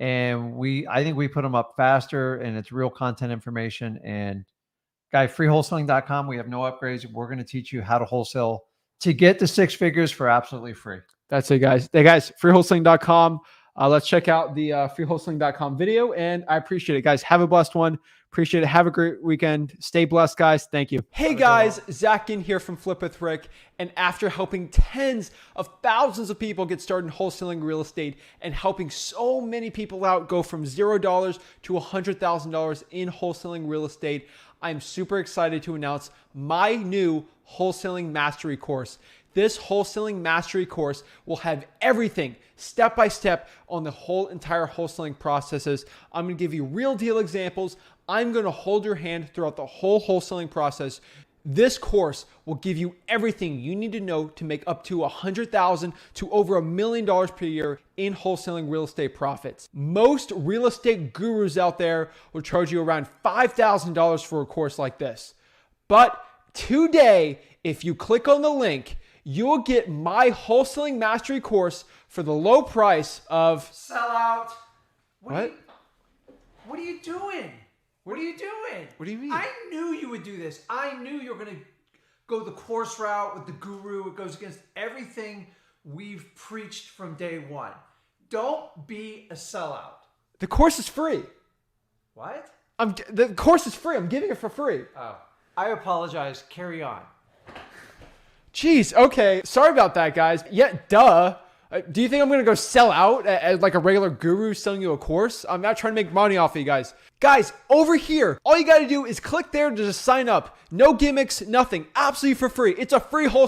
And I think we put them up faster, and it's real content information. And guys, freewholesaling.com. We have no upgrades. We're going to teach you how to wholesale to get to 6 figures for absolutely free. That's it, guys. Hey, guys, freewholesaling.com. Let's check out the freewholesaling.com video. And I appreciate it, guys. Have a blessed one. Appreciate it. Have a great weekend. Stay blessed, guys. Thank you. Hey, guys. Zach Ginn here from Flip with Rick. And after helping tens of thousands of people get started in wholesaling real estate and helping so many people out go from $0 to $100,000 in wholesaling real estate, I'm super excited to announce my new wholesaling mastery course. This wholesaling mastery course will have everything step by step on the whole entire wholesaling processes. I'm going to give you real deal examples. I'm going to hold your hand throughout the whole wholesaling process. This course will give you everything you need to know to make up to $100,000 to over $1 million per year in wholesaling real estate profits. Most real estate gurus out there will charge you around $5,000 for a course like this. But today, if you click on the link, you'll get my wholesaling mastery course for the low price of Sell out. What? What are you doing? What are you doing? What do you mean? I knew you would do this. I knew you were going to go the course route with the guru. It goes against everything we've preached from day one. Don't be a sellout. The course is free. What? The course is free. I'm giving it for free. Oh, I apologize. Carry on. Jeez, okay. Sorry about that, guys. Yeah, duh. Do you think I'm going to go sell out as like a regular guru selling you a course? I'm not trying to make money off of you guys. Guys, over here, all you got to do is click there to just sign up. No gimmicks, nothing. Absolutely for free. It's a free wholesale.